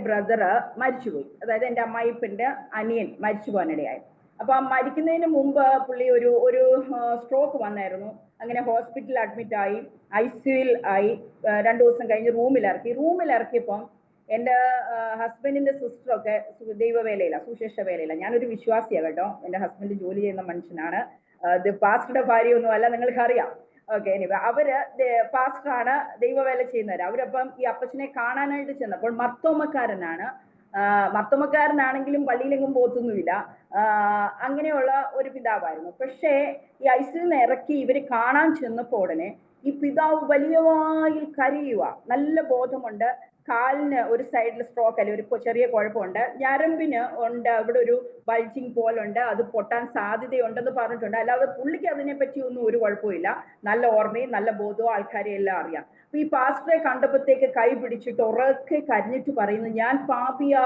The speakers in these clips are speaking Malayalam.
ബ്രദറ് മരിച്ചുപോയി. അതായത് എൻ്റെ അമ്മായിപ്പൻ്റെ അനിയൻ മരിച്ചു പോകാനിടയായി. അപ്പൊ ആ മരിക്കുന്നതിന് മുമ്പ് പുള്ളി ഒരു സ്ട്രോക്ക് വന്നായിരുന്നു. അങ്ങനെ ഹോസ്പിറ്റലിൽ അഡ്മിറ്റ് ആയി, ICUയിൽ ആയി. 2 ദിവസം കഴിഞ്ഞ് റൂമിലിറക്കിയപ്പം എൻ്റെ ഹസ്ബൻഡിന്റെ സിസ്റ്ററൊക്കെ ദൈവവേലയില്ല, സുശേഷ വേലയില്ല. ഞാനൊരു വിശ്വാസിയാണ് കേട്ടോ. എൻ്റെ ഹസ്ബൻഡ് ജോലി ചെയ്യുന്ന മനുഷ്യനാണ്. പാസ്റ്ററുടെ ഭാര്യയൊന്നും അല്ല, നിങ്ങൾക്ക് അറിയാം. ഓക്കെ, അവര് പാസ്റ്ററാണ്, ദൈവവേല ചെയ്യുന്നവര്. അവരപ്പം ഈ അപ്പച്ചനെ കാണാനായിട്ട് ചെന്നപ്പോൾ മർത്തോമക്കാരനാണെങ്കിലും പള്ളിയിലെങ്ങും പോത്തൊന്നുമില്ല. അങ്ങനെയുള്ള ഒരു പിതാവായിരുന്നു. പക്ഷേ ഈ ICUന്ന് ഇറക്കി ഇവര് കാണാൻ ചെന്നപ്പോൾ ഉടനെ ഈ പിതാവ് വലിയ വായിൽ കരയുക. നല്ല ബോധമുണ്ട്. കാലിന് ഒരു സൈഡിൽ സ്ട്രോക്ക് അല്ലെ, ഒരു ചെറിയ കുഴപ്പമുണ്ട്. ഞരമ്പിന് ഉണ്ട്, ഇവിടെ ഒരു ബൾജിങ് പോലുണ്ട്, അത് പൊട്ടാൻ സാധ്യതയുണ്ടെന്ന് പറഞ്ഞിട്ടുണ്ട്. അല്ലാതെ പുള്ളിക്ക് അതിനെ പറ്റിയൊന്നും ഒരു കുഴപ്പമില്ല. നല്ല ഓർമ്മയും നല്ല ബോധവും ആൾക്കാരെ എല്ലാം അറിയാം. അപ്പൊ ഈ പാസ്റ്ററെ കണ്ടപ്പോഴത്തേക്ക് കൈ പിടിച്ചിട്ട് ഉറക്കെ കരഞ്ഞിട്ട് പറയുന്നു, ഞാൻ പാപിയാ,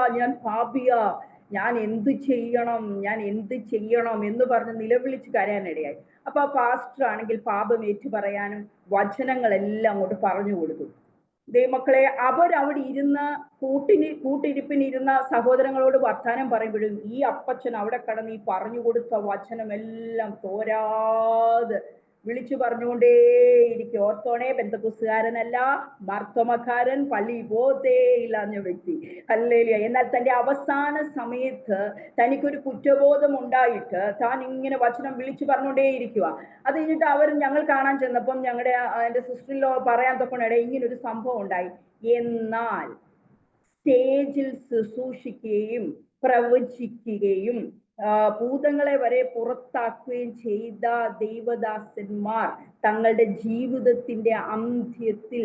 ഞാൻ എന്ത് ചെയ്യണം എന്ന് പറഞ്ഞ് നിലവിളിച്ച് കരയാനിടയായി. അപ്പൊ ആ പാസ്റ്റർ ആണെങ്കിൽ പാപം ഏറ്റു പറയാനും വചനങ്ങളെല്ലാം അങ്ങോട്ട് പറഞ്ഞു കൊടുത്തു. ദൈവമക്കളെ, അവരവിടെ ഇരുന്ന കൂട്ടിരിപ്പിനിരുന്ന സഹോദരങ്ങളോട് വർത്താനം പറയുമ്പോഴും ഈ അപ്പച്ചൻ അവിടെ കടന്ന് ഈ പറഞ്ഞു കൊടുത്ത വചനമെല്ലാം തോരാതെ വിളിച്ചു പറഞ്ഞുകൊണ്ടേയിരിക്കും. ഓർത്തോണേ, പെന്തക്കോസ്തുകാരനല്ല, മർത്തോമക്കാരൻ, പള്ളി പോത്തേ ഇല്ലാഞ്ഞ വ്യക്തി. ഹല്ലേലൂയ. എന്നാൽ തന്റെ അവസാന സമയത്ത് തനിക്കൊരു കുറ്റബോധം ഉണ്ടായിട്ട് താൻ ഇങ്ങനെ വചനം വിളിച്ചു പറഞ്ഞുകൊണ്ടേയിരിക്കുക. അത് കഴിഞ്ഞിട്ട് ഞങ്ങൾ കാണാൻ ചെന്നപ്പം എൻ്റെ സിസ്റ്ററിലോ പറയാൻ തൊക്കണിടെ ഇങ്ങനൊരു സംഭവം ഉണ്ടായി. എന്നാൽ സ്റ്റേജിൽ ശുശ്രൂഷിക്കുകയും പ്രവചിക്കുകയും ഭൂതങ്ങളെ വരെ പുറത്താക്കുകയും ചെയ്ത ദൈവദാസന്മാർ തങ്ങളുടെ ജീവിതത്തിന്റെ അന്ത്യത്തിൽ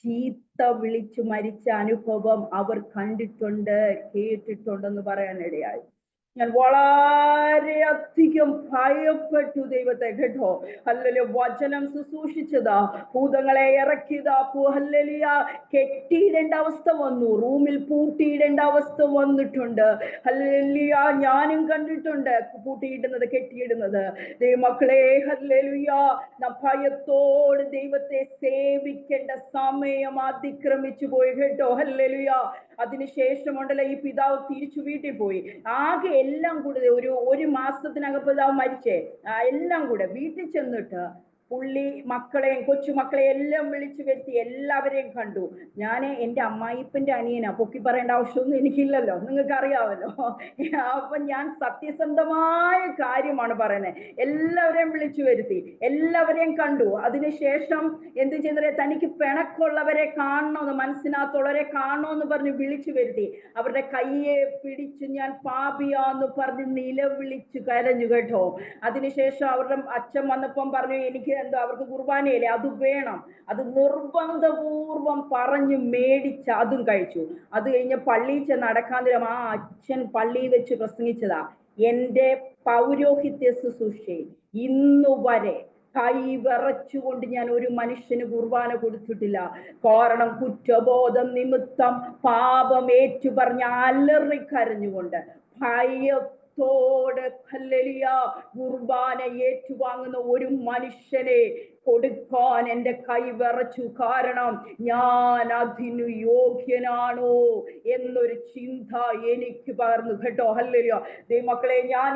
ചീത്ത വിളിച്ചു മരിച്ച അനുഭവം അവർ കണ്ടിട്ടുണ്ട്, കേട്ടിട്ടുണ്ടെന്ന് പറയാനിടയായി. ഞാൻ വളരെയധികം ഭയപ്പെട്ടു ദൈവത്തെ കേട്ടോ. ഹല്ലേലൂയ. വചനം ശുശ്രൂഷിച്ചതാ, ഭൂതങ്ങളെ ഇറക്കിയതാ, ഹല്ലേലൂയ, കെട്ടിയിടേണ്ട അവസ്ഥ വന്നു, റൂമിൽ പൂട്ടിയിടേണ്ട അവസ്ഥ വന്നിട്ടുണ്ട്. ഹല്ലേലൂയ. ഞാനും കണ്ടിട്ടുണ്ട് പൂട്ടിയിടുന്നത്, കെട്ടിയിടുന്നത്. ദൈവമക്കളെ, ഹല്ലേലൂയ, ഭയത്തോട് ദൈവത്തെ സേവിക്കേണ്ട സമയം അതിക്രമിച്ചു പോയി കേട്ടോ. ഹല്ലേലൂയ. അതിനുശേഷമുണ്ടല്ലോ ഈ പിതാവ് തിരിച്ചു വീട്ടിൽ പോയി. ആകെ എല്ലാം കൂടെ ഒരു മാസത്തിനകം പിതാവ് മരിച്ചേ. എല്ലാം കൂടെ വീട്ടിൽ ചെന്നിട്ട് പുള്ളി കൊച്ചുമക്കളെ എല്ലാം വിളിച്ചു വരുത്തി, എല്ലാവരെയും കണ്ടു. ഞാൻ എൻ്റെ അമ്മായിപ്പൻ്റെ അനിയനാ, പൊക്കി പറയേണ്ട ആവശ്യമൊന്നും എനിക്കില്ലല്ലോ, നിങ്ങൾക്ക് അറിയാമല്ലോ. അപ്പൊ ഞാൻ സത്യസന്ധമായ കാര്യമാണ് പറയുന്നത്. എല്ലാവരെയും വിളിച്ചു വരുത്തി, എല്ലാവരെയും കണ്ടു. അതിനുശേഷം എന്ത് ചെയ്തേ, തനിക്ക് പിണക്കുള്ളവരെ കാണണമെന്ന്, മനസ്സിനകത്തുള്ളവരെ കാണണമെന്ന് പറഞ്ഞ് വിളിച്ചു വരുത്തി. അവരുടെ കയ്യെ പിടിച്ച് ഞാൻ പാപിയാന്ന് പറഞ്ഞ് നിലവിളിച്ചു കരഞ്ഞു കേട്ടോ. അതിനുശേഷം അവരുടെ അച്ഛൻ വന്നപ്പം പറഞ്ഞു, എനിക്ക് അവർക്ക് കുർബാനയില്ലേ, അത് വേണം. അത് നിർബന്ധപൂർവം പറഞ്ഞു മേടിച്ച് അതും കഴിച്ചു. അത് കഴിഞ്ഞ് പള്ളിയിൽ ചെന്ന് നടക്കാൻ നേരം ആ അച്ഛൻ പള്ളിയിൽ വെച്ച് പ്രസംഗിച്ചതാ, എൻ്റെ പൗരോഹിത്യ ശുശ്രൂഷയിൽ ഇന്നുവരെ കൈ വിറച്ചുകൊണ്ട് ഞാൻ ഒരു മനുഷ്യന് കുർബാന കൊടുത്തിട്ടില്ല. കാരണം കുറ്റബോധം നിമിത്തം പാപം ഏറ്റു പറഞ്ഞ് അലറിക്കരഞ്ഞുകൊണ്ട് ഭയത്തോടെ ഹല്ലേലൂയ കുർബാന ഏറ്റുവാങ്ങുന്ന ഒരു മനുഷ്യനെ കൊടുക്കാൻ എൻ്റെ കൈ വിറച്ചു. കാരണം ഞാൻ അതിനു യോഗ്യനാണോ എന്നൊരു ചിന്ത എനിക്ക് പകർന്നു കേട്ടോ. ഹല്ലേലൂയ. ദൈവമക്കളെ, ഞാൻ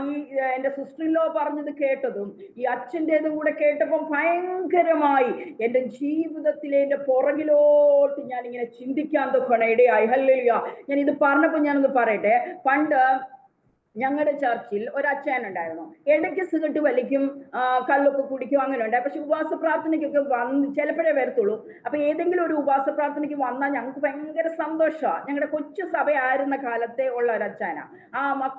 എൻ്റെ സിസ്റ്ററിലോ പറഞ്ഞത് കേട്ടതും ഈ അച്ഛൻ്റെതും കൂടെ കേട്ടപ്പം ഭയങ്കരമായി എൻ്റെ ജീവിതത്തിലെ എൻ്റെ പുറകിലോട്ട് ഞാൻ ഇങ്ങനെ ചിന്തിക്കാൻ തൊക്കെ ഇടയായി. ഹല്ലേലൂയ. ഞാൻ ഇത് പറഞ്ഞപ്പോൾ ഞാനൊന്ന് പറയട്ടെ. പണ്ട് ഞങ്ങളുടെ ചർച്ചിൽ ഒരു അച്ഛനുണ്ടായിരുന്നു. ഇടയ്ക്ക് സിഗരറ്റ് വലിക്കും, കള്ളൊക്കെ കുടിക്കും, അങ്ങനെ ഉണ്ട്. പക്ഷെ ഉപവാസ പ്രാർത്ഥനയ്ക്കൊക്കെ ചിലപ്പോഴേ വരത്തുള്ളൂ. അപ്പൊ ഏതെങ്കിലും ഒരു ഉപവാസ പ്രാർത്ഥനയ്ക്ക് വന്നാൽ ഞങ്ങൾക്ക് ഭയങ്കര സന്തോഷമാണ്. ഞങ്ങളുടെ കൊച്ചു സഭയായിരുന്ന കാലത്തെ ഉള്ള ഒരു അച്ഛനാ.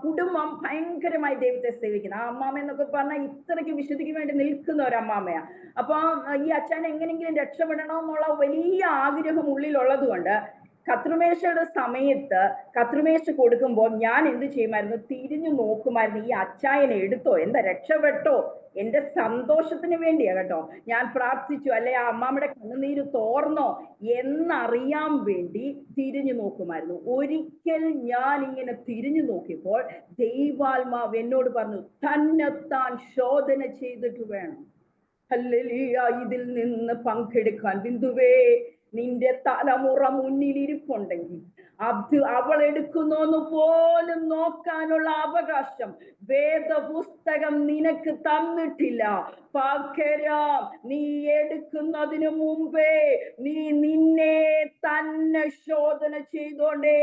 കുടുംബം ഭയങ്കരമായി ദൈവത്തെ സേവിക്കുന്ന ആ അമ്മാമ എന്നൊക്കെ പറഞ്ഞാൽ ഇത്രയ്ക്ക് വിശുദ്ധിക്ക് വേണ്ടി നിൽക്കുന്ന ഒരു അമ്മാമയാ. അപ്പൊ ഈ അച്ഛൻ എങ്ങനെയെങ്കിലും രക്ഷപ്പെടണമെന്നുള്ള വലിയ ആഗ്രഹം ഉള്ളിലുള്ളത് കൊണ്ട് കത്രുമേശയുടെ സമയത്ത് കത്രുമേശ കൊടുക്കുമ്പോൾ ഞാൻ എന്ത് ചെയ്യുമായിരുന്നു, തിരിഞ്ഞു നോക്കുമായിരുന്നു, ഈ അച്ചായനെ എടുത്തോ, എന്താ രക്ഷപ്പെട്ടോ, എൻ്റെ സന്തോഷത്തിന് വേണ്ടിയാ കേട്ടോ ഞാൻ പ്രാർത്ഥിച്ചു, അല്ലെ ആ അമ്മാമ്മയുടെ കണ്ണുനീര് തോർന്നോ എന്നറിയാൻ വേണ്ടി തിരിഞ്ഞു നോക്കുമായിരുന്നു. ഒരിക്കൽ ഞാൻ ഇങ്ങനെ തിരിഞ്ഞു നോക്കിയപ്പോൾ ദൈവാത്മാവ് എന്നോട് പറഞ്ഞു, തന്നെത്താൻ ശോധന ചെയ്തിട്ട് വേണം ഹല്ലേലൂയ ഇതിൽ നിന്ന് പങ്കെടുക്കാൻ. ബിന്ദുവേ, നിന്റെ തലമുറ മുന്നിലിരിപ്പുണ്ടെങ്കിൽ അത് അവൾ എടുക്കുന്നോന്ന് പോലും നോക്കാനുള്ള അവകാശം വേദപുസ്തകം നിനക്ക് തന്നിട്ടില്ല. പകരം നീ എടുക്കുന്നതിന് മുമ്പേ നീ നിന്നെ തന്നെ ശോധന ചെയ്തോണ്ടേ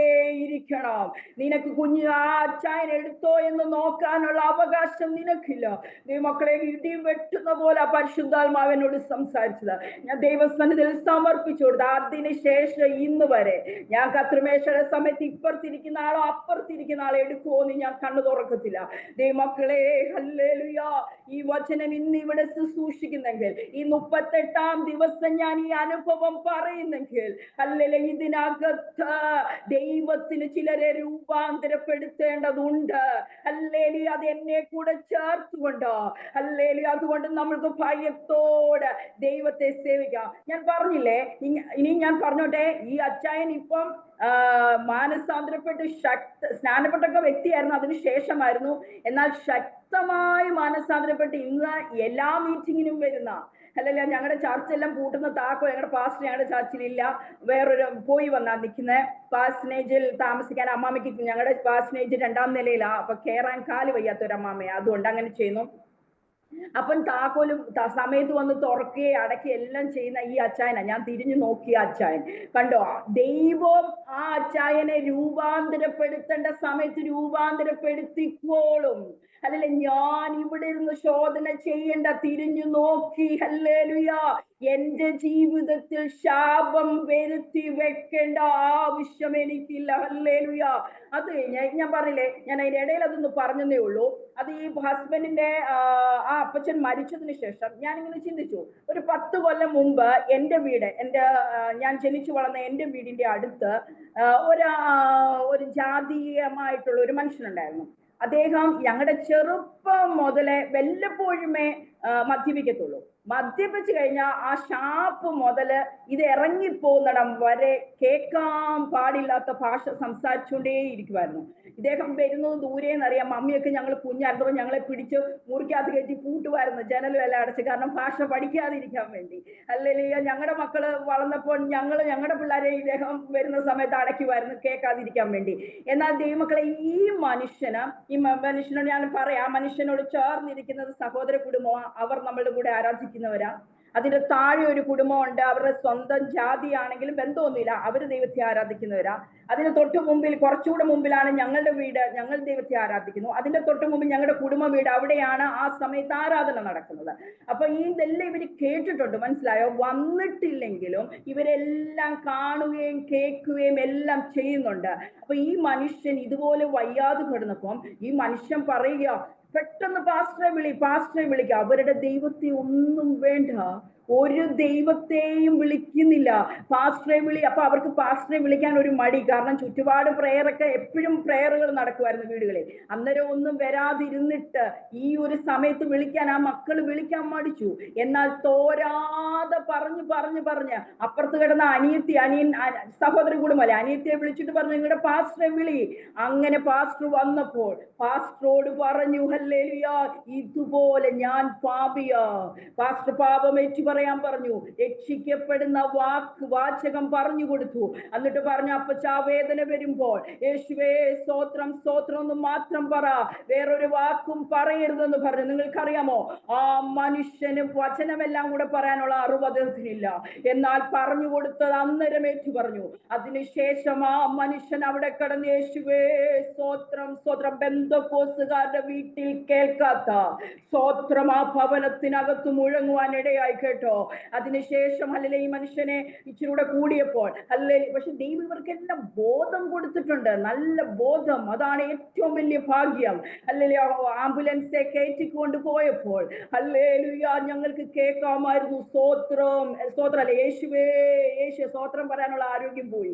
ഇരിക്കണം. നിനക്ക് കുഞ്ഞ് ആ അച്ചായൻ എടുത്തോ എന്ന് നോക്കാനുള്ള അവകാശം നിനക്കില്ല. മക്കളെ, ഇടി വെട്ടുന്ന പോലെ പരിശുദ്ധാത്മാവിനോട് സംസാരിച്ചത് ഞാൻ ദൈവസന്നിധിയിൽ സമർപ്പിച്ചു കൊടുത്തു. അതിനുശേഷം ഇന്ന് വരെ ഞാൻ കത്രിമേശയുടെ സമയത്ത് ഇപ്പുറത്തിരിക്കുന്ന ആളോ അപ്പുറത്തിരിക്കുന്ന ആളോ എടുക്കുമോ എന്ന് ഞാൻ കണ്ണു തുറക്കത്തില്ല. ദൈവമക്കളെ, ഹല്ലേലൂയ, ഈ വചനം ഇന്ന് ഇവിടെ ശുശ്രൂഷിക്കുന്നെങ്കിൽ, ഈ 38-ാം ദിവസം ഞാൻ ഈ അനുഭവം പറയുന്നെങ്കിൽ, ഹല്ലേലൂയ, ഇതിനകത്ത് ദൈവത്തിന് ചിലരെ രൂപാന്തരപ്പെടുത്തേണ്ടതുണ്ട്. ഹല്ലേലൂയ, അത് എന്നെ കൂടെ ചേർത്തുകൊണ്ട്, ഹല്ലേലൂയ, അതുകൊണ്ട് നമ്മൾക്ക് ഭയത്തോടെ ദൈവത്തെ സേവിക്കാം. ഞാൻ പറഞ്ഞില്ലേ, ഇനി ഞാൻ പറഞ്ഞോട്ടെ, ഈ അച്ചായൻ ഇപ്പം മാനസാന്തരപ്പെട്ട് സ്നാനപ്പെട്ടൊക്കെ വ്യക്തിയായിരുന്നു, അതിന് ശേഷമായിരുന്നു. എന്നാൽ ശക്തമായി മാനസാന്തരപ്പെട്ട് ഇന്ന് എല്ലാ മീറ്റിങ്ങിനും വരുന്ന, അല്ലല്ല, ഞങ്ങളുടെ ചർച്ചെല്ലാം പൂട്ടുന്ന താക്കോ ഞങ്ങളുടെ പാസ്റ്റർ ഞങ്ങളുടെ ചർച്ചിലില്ല, വേറൊരു പോയി വന്നാ നിൽക്കുന്നത്. പാസ്നേജിൽ താമസിക്കാൻ അമ്മാമയ്ക്ക്, ഞങ്ങളുടെ പാസ്നേജ് 2-ാം നിലയിലാ, അപ്പൊ കേറാൻ കാല് വയ്യാത്തൊരു അമ്മാമയാ, അതുകൊണ്ട് അങ്ങനെ ചെയ്യുന്നു. അപ്പം താക്കോലും സമയത്ത് വന്ന് തുറക്കുകയും അടക്കുകയും എല്ലാം ചെയ്യുന്ന ഈ അച്ചായന ഞാൻ തിരിഞ്ഞു നോക്കിയ അച്ചായൻ കണ്ടോ. ദൈവം ആ അച്ചായനെ രൂപാന്തരപ്പെടുത്തേണ്ട സമയത്ത് രൂപാന്തരപ്പെടുത്തിക്കോളും. അതല്ല, ഞാൻ ഇവിടെ ഇരുന്ന് ശോധന ചെയ്യേണ്ട, തിരിഞ്ഞു നോക്കി. ഹല്ലേലൂയ, എന്റെ ജീവിതത്തിൽ ശാപം വരുത്തി വെക്കേണ്ട ആവശ്യം എനിക്കില്ല. ഹല്ലേലൂയ. അത് ഞാൻ പറഞ്ഞില്ലേ, ഞാൻ അതിന്റെ ഇടയിൽ അതൊന്ന് പറഞ്ഞതേ ഉള്ളൂ. അത് ഈ ഹസ്ബൻഡിന്റെ ആ അപ്പച്ചൻ മരിച്ചതിന് ശേഷം ഞാൻ ഇങ്ങനെ ചിന്തിച്ചു, ഒരു 10 കൊല്ലം മുമ്പ് എന്റെ വീട്, ഞാൻ ജനിച്ചു വളർന്ന എന്റെ വീടിന്റെ അടുത്ത് ഒരു ജാതീയമായിട്ടുള്ള ഒരു മനുഷ്യനുണ്ടായിരുന്നു. അദ്ദേഹം ഞങ്ങളുടെ ചെറുപ്പം മുതലേ വല്ലപ്പോഴുമേ മദ്യപിക്കത്തുള്ളൂ. മദ്യപിച്ചു കഴിഞ്ഞാൽ ആ ഷാപ്പ് മുതല് ഇത് ഇറങ്ങിപ്പോകുന്നിടം വരെ കേൾക്കാൻ പാടില്ലാത്ത ഭാഷ സംസാരിച്ചുകൊണ്ടേ ഇരിക്കുമായിരുന്നു. ഇദ്ദേഹം വരുന്നത് ദൂരേന്നറിയാം. മമ്മിയൊക്കെ ഞങ്ങൾ കുഞ്ഞായിരുന്നപ്പോൾ ഞങ്ങളെ പിടിച്ച് മുറിക്കകത്ത് കയറ്റി കൂട്ടുമായിരുന്നു, ജനലും എല്ലാം അടച്ച്, കാരണം ഭാഷ പഠിക്കാതിരിക്കാൻ വേണ്ടി. അല്ലെങ്കിൽ ഞങ്ങളുടെ മക്കള് വളർന്നപ്പോൾ ഞങ്ങളുടെ പിള്ളേരെ ഇദ്ദേഹം വരുന്ന സമയത്ത് അടയ്ക്കുമായിരുന്നു, കേൾക്കാതിരിക്കാൻ വേണ്ടി. എന്നാൽ ദൈവമക്കളെ, ഈ മനുഷ്യനോട് ഞാൻ പറയാം, മനുഷ്യനോട് ചേർന്നിരിക്കുന്നത് സഹോദര കുടുംബമാണ്. അവർ നമ്മളുടെ കൂടെ ആരാധിക്കുന്നവരാ. അതിന്റെ താഴെ ഒരു കുടുംബമുണ്ട്, അവരുടെ സ്വന്തം ജാതിയാണെങ്കിലും ബന്ധമൊന്നുമില്ല, അവര് ദൈവത്തെ ആരാധിക്കുന്നവരാ. അതിന് തൊട്ട് മുമ്പിൽ, കുറച്ചുകൂടെ മുമ്പിലാണ് ഞങ്ങളുടെ വീട്, ഞങ്ങൾ ദൈവത്തെ ആരാധിക്കുന്നു. അതിന്റെ തൊട്ട് മുമ്പിൽ ഞങ്ങളുടെ കുടുംബ വീട്, അവിടെയാണ് ആ സമയത്ത് ആരാധന നടക്കുന്നത്. അപ്പൊ ഇതെല്ലാം ഇവര് കേട്ടിട്ടുണ്ട്, മനസ്സിലായോ? വന്നിട്ടില്ലെങ്കിലും ഇവരെല്ലാം കാണുകയും കേൾക്കുകയും എല്ലാം ചെയ്യുന്നുണ്ട്. അപ്പൊ ഈ മനുഷ്യൻ ഇതുപോലെ വയ്യാതെ കിടന്നപ്പം ഈ മനുഷ്യൻ പറയുക, പെട്ടെന്ന് പാസ്റ്ററെ വിളിക്കുക. അവരുടെ ദൈവത്തെ ഒന്നും വേണ്ട, ഒരു ദൈവത്തെയും വിളിക്കുന്നില്ല, പാസ്റ്ററെ വിളി. അപ്പൊ അവർക്ക് പാസ്റ്ററെ വിളിക്കാൻ ഒരു മടി, കാരണം ചുറ്റുപാട് പ്രേയറൊക്കെ, എപ്പോഴും പ്രേയറുകൾ നടക്കുമായിരുന്നു വീടുകളിൽ. അന്നേരം ഒന്നും വരാതിരുന്നിട്ട് ഈ ഒരു സമയത്ത് വിളിക്കാൻ ആ മക്കൾ വിളിക്കാൻ മടിച്ചു. എന്നാൽ തോരാതെ പറഞ്ഞ് അപ്പുറത്ത് കിടന്ന സഹോദര കുടുംബമല്ലേ, അനിയത്തിയെ വിളിച്ചിട്ട് പറഞ്ഞു, നിങ്ങളുടെ പാസ്റ്ററെ വിളി. അങ്ങനെ പാസ്റ്റർ വന്നപ്പോൾ പാസ്റ്ററോട് പറഞ്ഞു, ഹല്ലേലൂയ, ഇതുപോലെ ഞാൻ പാപിയാ. പാസ്റ്റർ പാപമേറ്റു പറയാൻ പറഞ്ഞു, രക്ഷിക്കപ്പെടുന്ന വാചകം പറഞ്ഞു കൊടുത്തു. എന്നിട്ട് പറഞ്ഞു, അപ്പച്ചാ വേദന വരുമ്പോൾ യേശുവേ സ്തോത്രം സ്തോത്രം എന്ന് മാത്രം പറ, വേറൊരു വാക്കും പറയരുതെന്ന് പറഞ്ഞു. നിങ്ങൾക്കറിയാമോ, ആ മനുഷ്യന് വചനമെല്ലാം കൂടെ പറയാനുള്ള അറിവതില്ല. എന്നാൽ പറഞ്ഞു കൊടുത്തത് അന്നേരം ഏറ്റു പറഞ്ഞു. അതിനുശേഷം ആ മനുഷ്യൻ അവിടെ കിടന്ന് യേശുവേ സ്തോത്രം സ്തോത്രം, ബന്ധക്കോസുകാരുടെ വീട്ടിൽ കേൾക്കാത്ത സ്തോത്രം ആ ഭവനത്തിനകത്ത് മുഴങ്ങുവാൻ ഇടയായി കേട്ടോ. അതിനുശേഷം അല്ലെ ഈ മനുഷ്യനെ ഇച്ചിരൂടെ കൂടിയപ്പോൾ പക്ഷെ ദൈവം ഇവർക്കെല്ലാം ബോധം കൊടുത്തിട്ടുണ്ട്, നല്ല ബോധം. അതാണ് ഏറ്റവും വലിയ ഭാഗ്യം. ആംബുലൻസെ കയറ്റിക്കൊണ്ട് പോയപ്പോൾ ഞങ്ങൾക്ക് കേൾക്കാമായിരുന്നു സ്തോത്രം അല്ലെ, യേശുവേ സ്തോത്രം പറയാനുള്ള ആരോഗ്യം പോയി.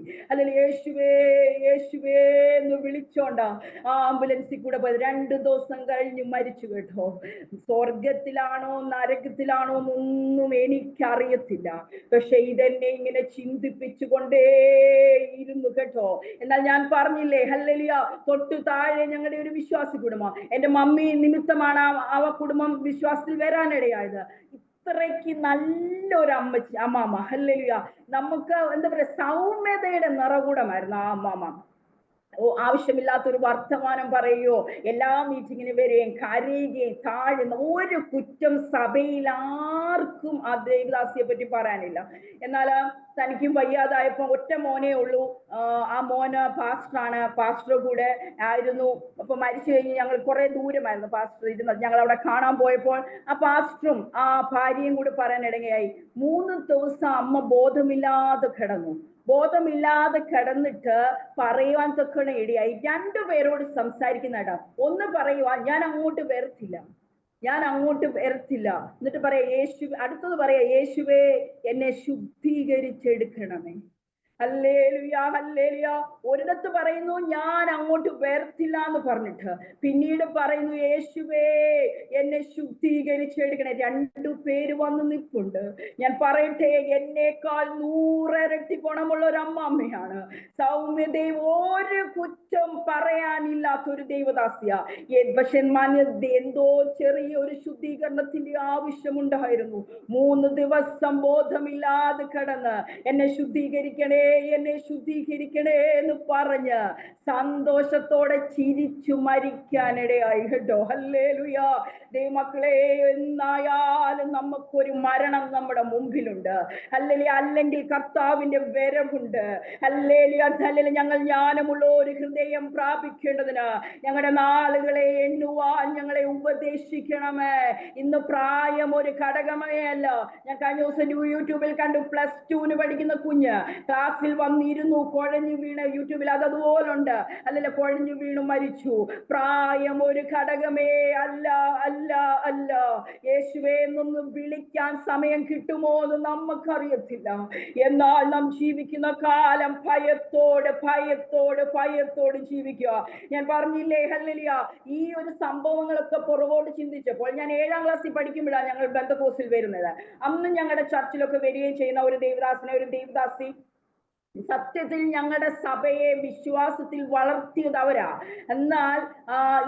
യേശുവേ എന്ന് വിളിച്ചോണ്ട ആ ആംബുലൻസിൽ കൂടെ പോയത്. 2 ദിവസം കഴിഞ്ഞ് മരിച്ചു കേട്ടോ. സ്വർഗത്തിലാണോ നരകത്തിലാണോ എന്നൊന്നും എനിക്കറിയത്തില്ല, പക്ഷെ ഇതെന്നെ ഇങ്ങനെ ചിന്തിപ്പിച്ചുകൊണ്ടേ ഇരുന്നു കേട്ടോ. എന്നാൽ ഞാൻ പറഞ്ഞില്ലേ, ഹല്ലേലൂയ, തൊട്ടു താഴെ ഞങ്ങളുടെ ഒരു വിശ്വാസി കുടുംബം, എന്റെ മമ്മി നിമിത്തമാണ് ആ കുടുംബം വിശ്വാസത്തിൽ വരാനിടയായത്. അത്രയ്ക്ക് നല്ലൊരു അമ്മാമ്മ. ഹല്ലേലൂയ. നമുക്ക് എന്താ പറയാ, സൗമ്യതയുടെ നിറകൂടമായിരുന്നു ആ അമ്മാമ്മ. ആവശ്യമില്ലാത്തൊരു വർത്തമാനം പറയുകയോ, എല്ലാ മീറ്റിങ്ങിന് വരികയും കരയുകയും താഴുന്ന ഒരു കുറ്റം സഭയിൽ ആർക്കും ആ ദേവദാസിയെ പറ്റി പറയാനില്ല. എന്നാൽ തനിക്കും വയ്യാതായപ്പോ ഒറ്റ മോനേ ഉള്ളൂ. ആ മോന് പാസ്റ്ററാണ്, പാസ്റ്റർ കൂടെ ആയിരുന്നു. അപ്പൊ മരിച്ചു കഴിഞ്ഞ് ഞങ്ങൾ കുറെ ദൂരമായിരുന്നു പാസ്റ്റർ ഇരുന്നത്. ഞങ്ങൾ അവിടെ കാണാൻ പോയപ്പോൾ ആ പാസ്റ്ററും ആ ഭാര്യയും കൂടി പറയാനിടയായി. 3 ദിവസം അമ്മ ബോധമില്ലാതെ കിടന്നിട്ട് പറയുവാൻ തൊക്കെ ഇടയായി. 2 പേരോട് സംസാരിക്കുന്നുണ്ട്. ഒന്ന് പറയുവാ, ഞാൻ അങ്ങോട്ട് വരത്തില്ല. എന്നിട്ട് പറയാ യേശു, അടുത്തത് പറയാ, യേശുവേ എന്നെ ശുദ്ധീകരിച്ചെടുക്കണമേ. Hallelujah, hallelujah. ഒരിടത്ത് പറയുന്നു ഞാൻ അങ്ങോട്ട് വരത്തില്ല എന്ന് പറഞ്ഞിട്ട്, പിന്നീട് പറയുന്നു യേശുവേ എന്നെ ശുദ്ധീകരിച്ചെടുക്കണേ. 2 പേര് വന്ന് നിൽപ്പുണ്ട്. ഞാൻ പറയട്ടെ, എന്നേക്കാൾ 100 ഇരട്ടി ഗുണമുള്ള ഒരു അമ്മാമ്മയാണ്. സൗമ്യതയും ഒരു കുറ്റം പറയാനില്ലാത്തൊരു ദൈവദാസിയ. പക്ഷെ എന്തോ ചെറിയൊരു ശുദ്ധീകരണത്തിന്റെ ആവശ്യമുണ്ടായിരുന്നു. 3 ദിവസം ബോധമില്ലാതെ കിടന്ന് എന്നെ ശുദ്ധീകരിക്കണേ എന്ന് പറഞ്ഞ് സന്തോഷത്തോടെ ചിരിച്ചു മരിക്കാനിടയായി കേട്ടോ. ഹല്ലേലൂയ. ദൈവമക്കളെ, എന്നായാലും നമുക്കൊരു മരണം നമ്മുടെ മുമ്പിലുണ്ട്. അല്ലെങ്കിൽ കർത്താവിന്റെ വരവുണ്ട്. ഞങ്ങൾ ജ്ഞാനമുള്ള ഒരു ഹൃദയം പ്രാപിക്കേണ്ടതിന് ഞങ്ങളുടെ നാളുകളെ എണ്ണുവാൻ ഞങ്ങളെ ഉപദേശിക്കണമേ. ഇന്ന് പ്രായം ഒരു ഘടകമേ അല്ല. ഞാൻ കഴിഞ്ഞ ദിവസം യൂട്യൂബിൽ കണ്ടു, +2 പഠിക്കുന്ന കുഞ്ഞ് ക്ലാസ്സിൽ വന്നിരുന്നു, കുഴഞ്ഞു വീണ്. യൂട്യൂബിൽ അതുപോലുണ്ട്. കുഴഞ്ഞു വീണു മരിച്ചു. പ്രായം ഒരു ഘടകമേ അല്ല. യേശുവേ എന്നൊന്ന് വിളിക്കാൻ സമയം കിട്ടുമോ എന്ന് നമുക്കറിയത്തില്ല. എന്നാൽ നാം ജീവിക്കുന്ന കാലം ഭയത്തോട് ജീവിക്കുക. ഞാൻ പറഞ്ഞില്ലേ, ഹല്ലേലൂയ, ഈ ഒരു സംഭവങ്ങളൊക്കെ പുറകോട്ട് ചിന്തിച്ചപ്പോൾ, ഞാൻ 7ാം ക്ലാസ്സിൽ പഠിക്കുമ്പോഴാണ് ഞങ്ങൾ ബന്ധക്കോസിൽ വരുന്നത്. അന്ന് ഞങ്ങളുടെ ചർച്ചിലൊക്കെ വരികയും ചെയ്യുന്ന ഒരു ദേവദാസി സത്യത്തിൽ ഞങ്ങളുടെ സഭയെ വിശ്വാസത്തിൽ വളർത്തിയത് അവരാ. എന്നാൽ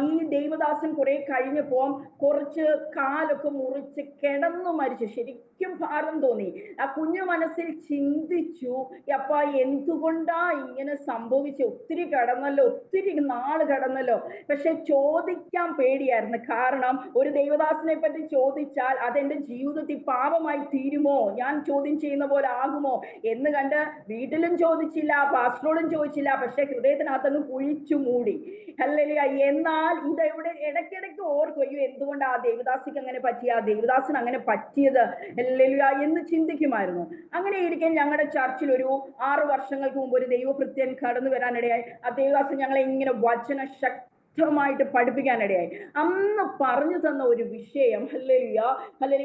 ഈ ദൈവദാസൻ കുറെ കഴിഞ്ഞപ്പോ കുറച്ച് കാലൊക്കെ മുറിച്ച് കിടന്നു മരിച്ചു. ശരിക്കും ഭാരം തോന്നി. ആ കുഞ്ഞു മനസ്സിൽ ചിന്തിച്ചു, അപ്പ എന്തുകൊണ്ടാ ഇങ്ങനെ സംഭവിച്ചു? ഒത്തിരി നാള് കിടന്നല്ലോ. പക്ഷെ ചോദിക്കാൻ പേടിയായിരുന്നു. കാരണം ഒരു ദൈവദാസനെ പറ്റി ചോദിച്ചാൽ അതെന്റെ ജീവിതത്തിൽ പാപമായി തീരുമോ, ഞാൻ ചോദ്യം ചെയ്യുന്ന പോലെ ആകുമോ എന്ന് കണ്ട് വീട്ടിലും ചോദിച്ചില്ല, പാസ്റ്ററോടും ചോദിച്ചില്ല. പക്ഷെ ഹൃദയത്തിനകത്തങ്ങ് കുഴിച്ചു മൂടി. ഹല്ലേലൂയ. എന്നാൽ ഇതെവിടെ ഇടയ്ക്കിടയ്ക്ക് ഓർക്കും, അയ്യോ എന്തുകൊണ്ട് ആ ദേവദാസിക്ക് അങ്ങനെ പറ്റിയ, ആ ദേവദാസന് അങ്ങനെ പറ്റിയത്, ഹല്ലേലൂയ എന്ന് ചിന്തിക്കുമായിരുന്നു. അങ്ങനെ ഇരിക്കാൻ ഞങ്ങളുടെ ചർച്ചിൽ ഒരു 6 വർഷങ്ങൾക്ക് മുമ്പ് ഒരു ദൈവഭൃത്യൻ കടന്നു വരാനിടയായി. ആ ദേവദാസൻ ഞങ്ങളെ ഇങ്ങനെ വചന ശക്തമായിട്ട് പഠിപ്പിക്കാനിടയായി. അന്ന് പറഞ്ഞു തന്ന ഒരു വിഷയം, ഹല്ലേലൂയ,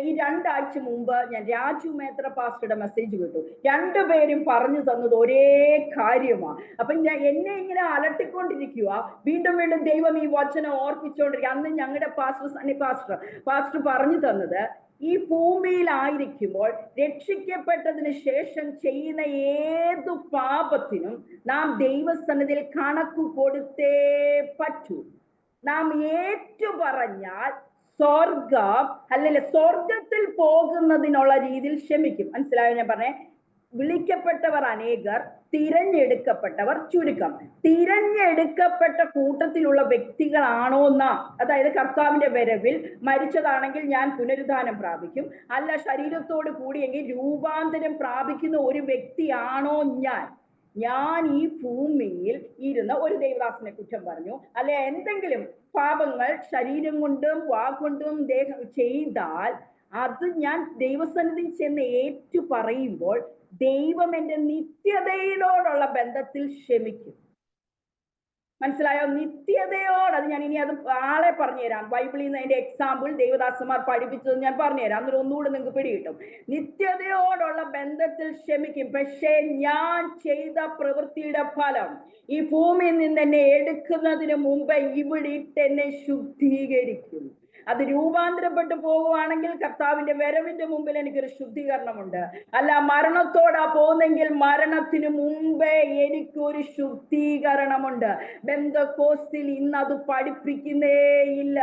ഈ 2 ആഴ്ച മുമ്പ് ഞാൻ രാജു മേത്ര പാസ്റ്ററുടെ മെസ്സേജ് കേട്ടു. 2 പേരും പറഞ്ഞു തന്നത് ഒരേ കാര്യമാണ്. അപ്പൊ എന്നെ ഇങ്ങനെ അലട്ടിക്കൊണ്ടിരിക്കുക. വീണ്ടും ദൈവം ഈ വചനം ഓർപ്പിച്ചുകൊണ്ടിരിക്കുക. അന്ന് ഞങ്ങളുടെ പാസ്റ്റർ പറഞ്ഞു തന്നത്, ഈ ഭൂമിയിലായിരിക്കുമ്പോൾ രക്ഷിക്കപ്പെട്ടതിന് ശേഷം ചെയ്യുന്ന ഏതു പാപത്തിനും നാം ദൈവസന്നിധിയിൽ കണക്ക് കൊടുത്തേ പറ്റൂ. നാം ഏറ്റുപറഞ്ഞാൽ സ്വർഗത്തിൽ പോകുന്നതിനുള്ള രീതിയിൽ ക്ഷമിക്കും. മനസ്സിലായോ ഞാൻ പറഞ്ഞേ? വിളിക്കപ്പെട്ടവർ അനേകർ, തിരഞ്ഞെടുക്കപ്പെട്ടവർ ചുരുക്കം. തിരഞ്ഞെടുക്കപ്പെട്ട കൂട്ടത്തിലുള്ള വ്യക്തികളാണോ നാം? അതായത് കർത്താവിന്റെ വരവിൽ മരിച്ചതാണെങ്കിൽ ഞാൻ പുനരുദ്ധാനം പ്രാപിക്കും, അല്ല ശരീരത്തോട് കൂടിയെങ്കിൽ രൂപാന്തരം പ്രാപിക്കുന്ന ഒരു വ്യക്തിയാണോ ഞാൻ ഈ ഭൂമിയിൽ ഇരുന്ന ഒരു ദൈവദാസനെ കുറ്റം പറഞ്ഞു, അല്ലെ എന്തെങ്കിലും പാപങ്ങൾ ശരീരം കൊണ്ടും വാക്കൊണ്ടും ദേഹം ചെയ്താൽ അത് ഞാൻ ദൈവസന്നിധി ചെന്ന് ഏറ്റു പറയുമ്പോൾ ദൈവം എന്റെ നിത്യതയോടുള്ള ബന്ധത്തിൽ ക്ഷമിക്കും. മനസ്സിലായോ? നിത്യതയോട്. അത് ഞാൻ ഇനി ആളെ പറഞ്ഞുതരാം. ബൈബിളിൽ നിന്ന് അതിന്റെ എക്സാമ്പിൾ ദേവദാസന്മാർ പഠിപ്പിച്ചത് ഞാൻ പറഞ്ഞുതരാം. അന്നേരം ഒന്നുകൂടെ നിങ്ങൾക്ക് പിടികിട്ടും. നിത്യതയോടുള്ള ബന്ധത്തിൽ ക്ഷമിക്കും. പക്ഷേ ഞാൻ ചെയ്ത പ്രവൃത്തിയുടെ ഫലം ഈ ഭൂമിയിൽ നിന്ന് എന്നെ എടുക്കുന്നതിന് മുമ്പ് ഇവിടെ ഇട്ട് എന്നെ ശുദ്ധീകരിക്കും. അത് രൂപാന്തരപ്പെട്ടു പോകുവാണെങ്കിൽ കർത്താവിന്റെ വരവിന്റെ മുമ്പിൽ എനിക്കൊരു ശുദ്ധീകരണമുണ്ട്. അല്ല മരണത്തോടാ പോകുന്നെങ്കിൽ മരണത്തിന് മുമ്പേ എനിക്കൊരു ശുദ്ധീകരണമുണ്ട്. ബെന്തക്കോസ്തിൽ ഇന്ന് അത് പഠിപ്പിക്കുന്നേ ഇല്ല.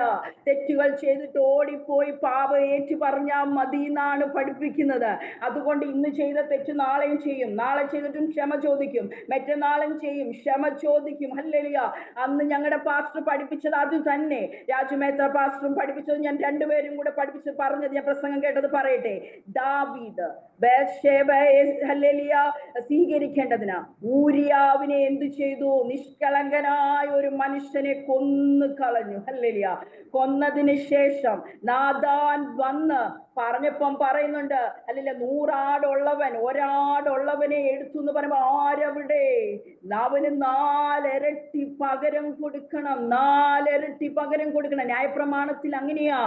തെറ്റുകൾ ചെയ്തിട്ട് ഓടിപ്പോയി പാപം ഏറ്റു പറഞ്ഞാൽ മതി എന്നാണ് പഠിപ്പിക്കുന്നത്. അതുകൊണ്ട് ഇന്ന് ചെയ്ത തെറ്റ് നാളെയും ചെയ്യും, നാളെ ചെയ്തിട്ടും ക്ഷമ ചോദിക്കും, മറ്റന്നാളും ചെയ്യും, ക്ഷമ ചോദിക്കും. ഹല്ലേലൂയ. അന്ന് ഞങ്ങളുടെ പാസ്റ്റർ പഠിപ്പിച്ചത് അത് തന്നെ. രാജുമേത്ര പാസ്റ്ററും പഠിപ്പിച്ചത് ഞാൻ രണ്ടുപേരും കൂടെ പറഞ്ഞത് ഞാൻ പ്രസംഗം കേട്ടത് പറയട്ടെ. ദാവീദ് ബേർശേബയെ ഹല്ലേലൂയ സ്വീകരിക്കേണ്ടതിന് ഊരിയാവിനെ എന്തു ചെയ്തു? നിഷ്കളങ്കനായ ഒരു മനുഷ്യനെ കൊന്നു കളഞ്ഞു. ഹല്ലേലൂയ. കൊന്നതിന് ശേഷം നാഥാൻ വന്ന് പറഞ്ഞപ്പം പറയുന്നുണ്ട്, അല്ലല്ല 100 ആടുള്ളവൻ ഒരാടുള്ളവനെ എടുത്തു എന്ന് പറയുമ്പോ ആരവിടെ? അവന് 4 ഇരട്ടി പകരം കൊടുക്കണം, 4 ഇരട്ടി പകരം കൊടുക്കണം. ന്യായപ്രമാണത്തിൽ അങ്ങനെയാ.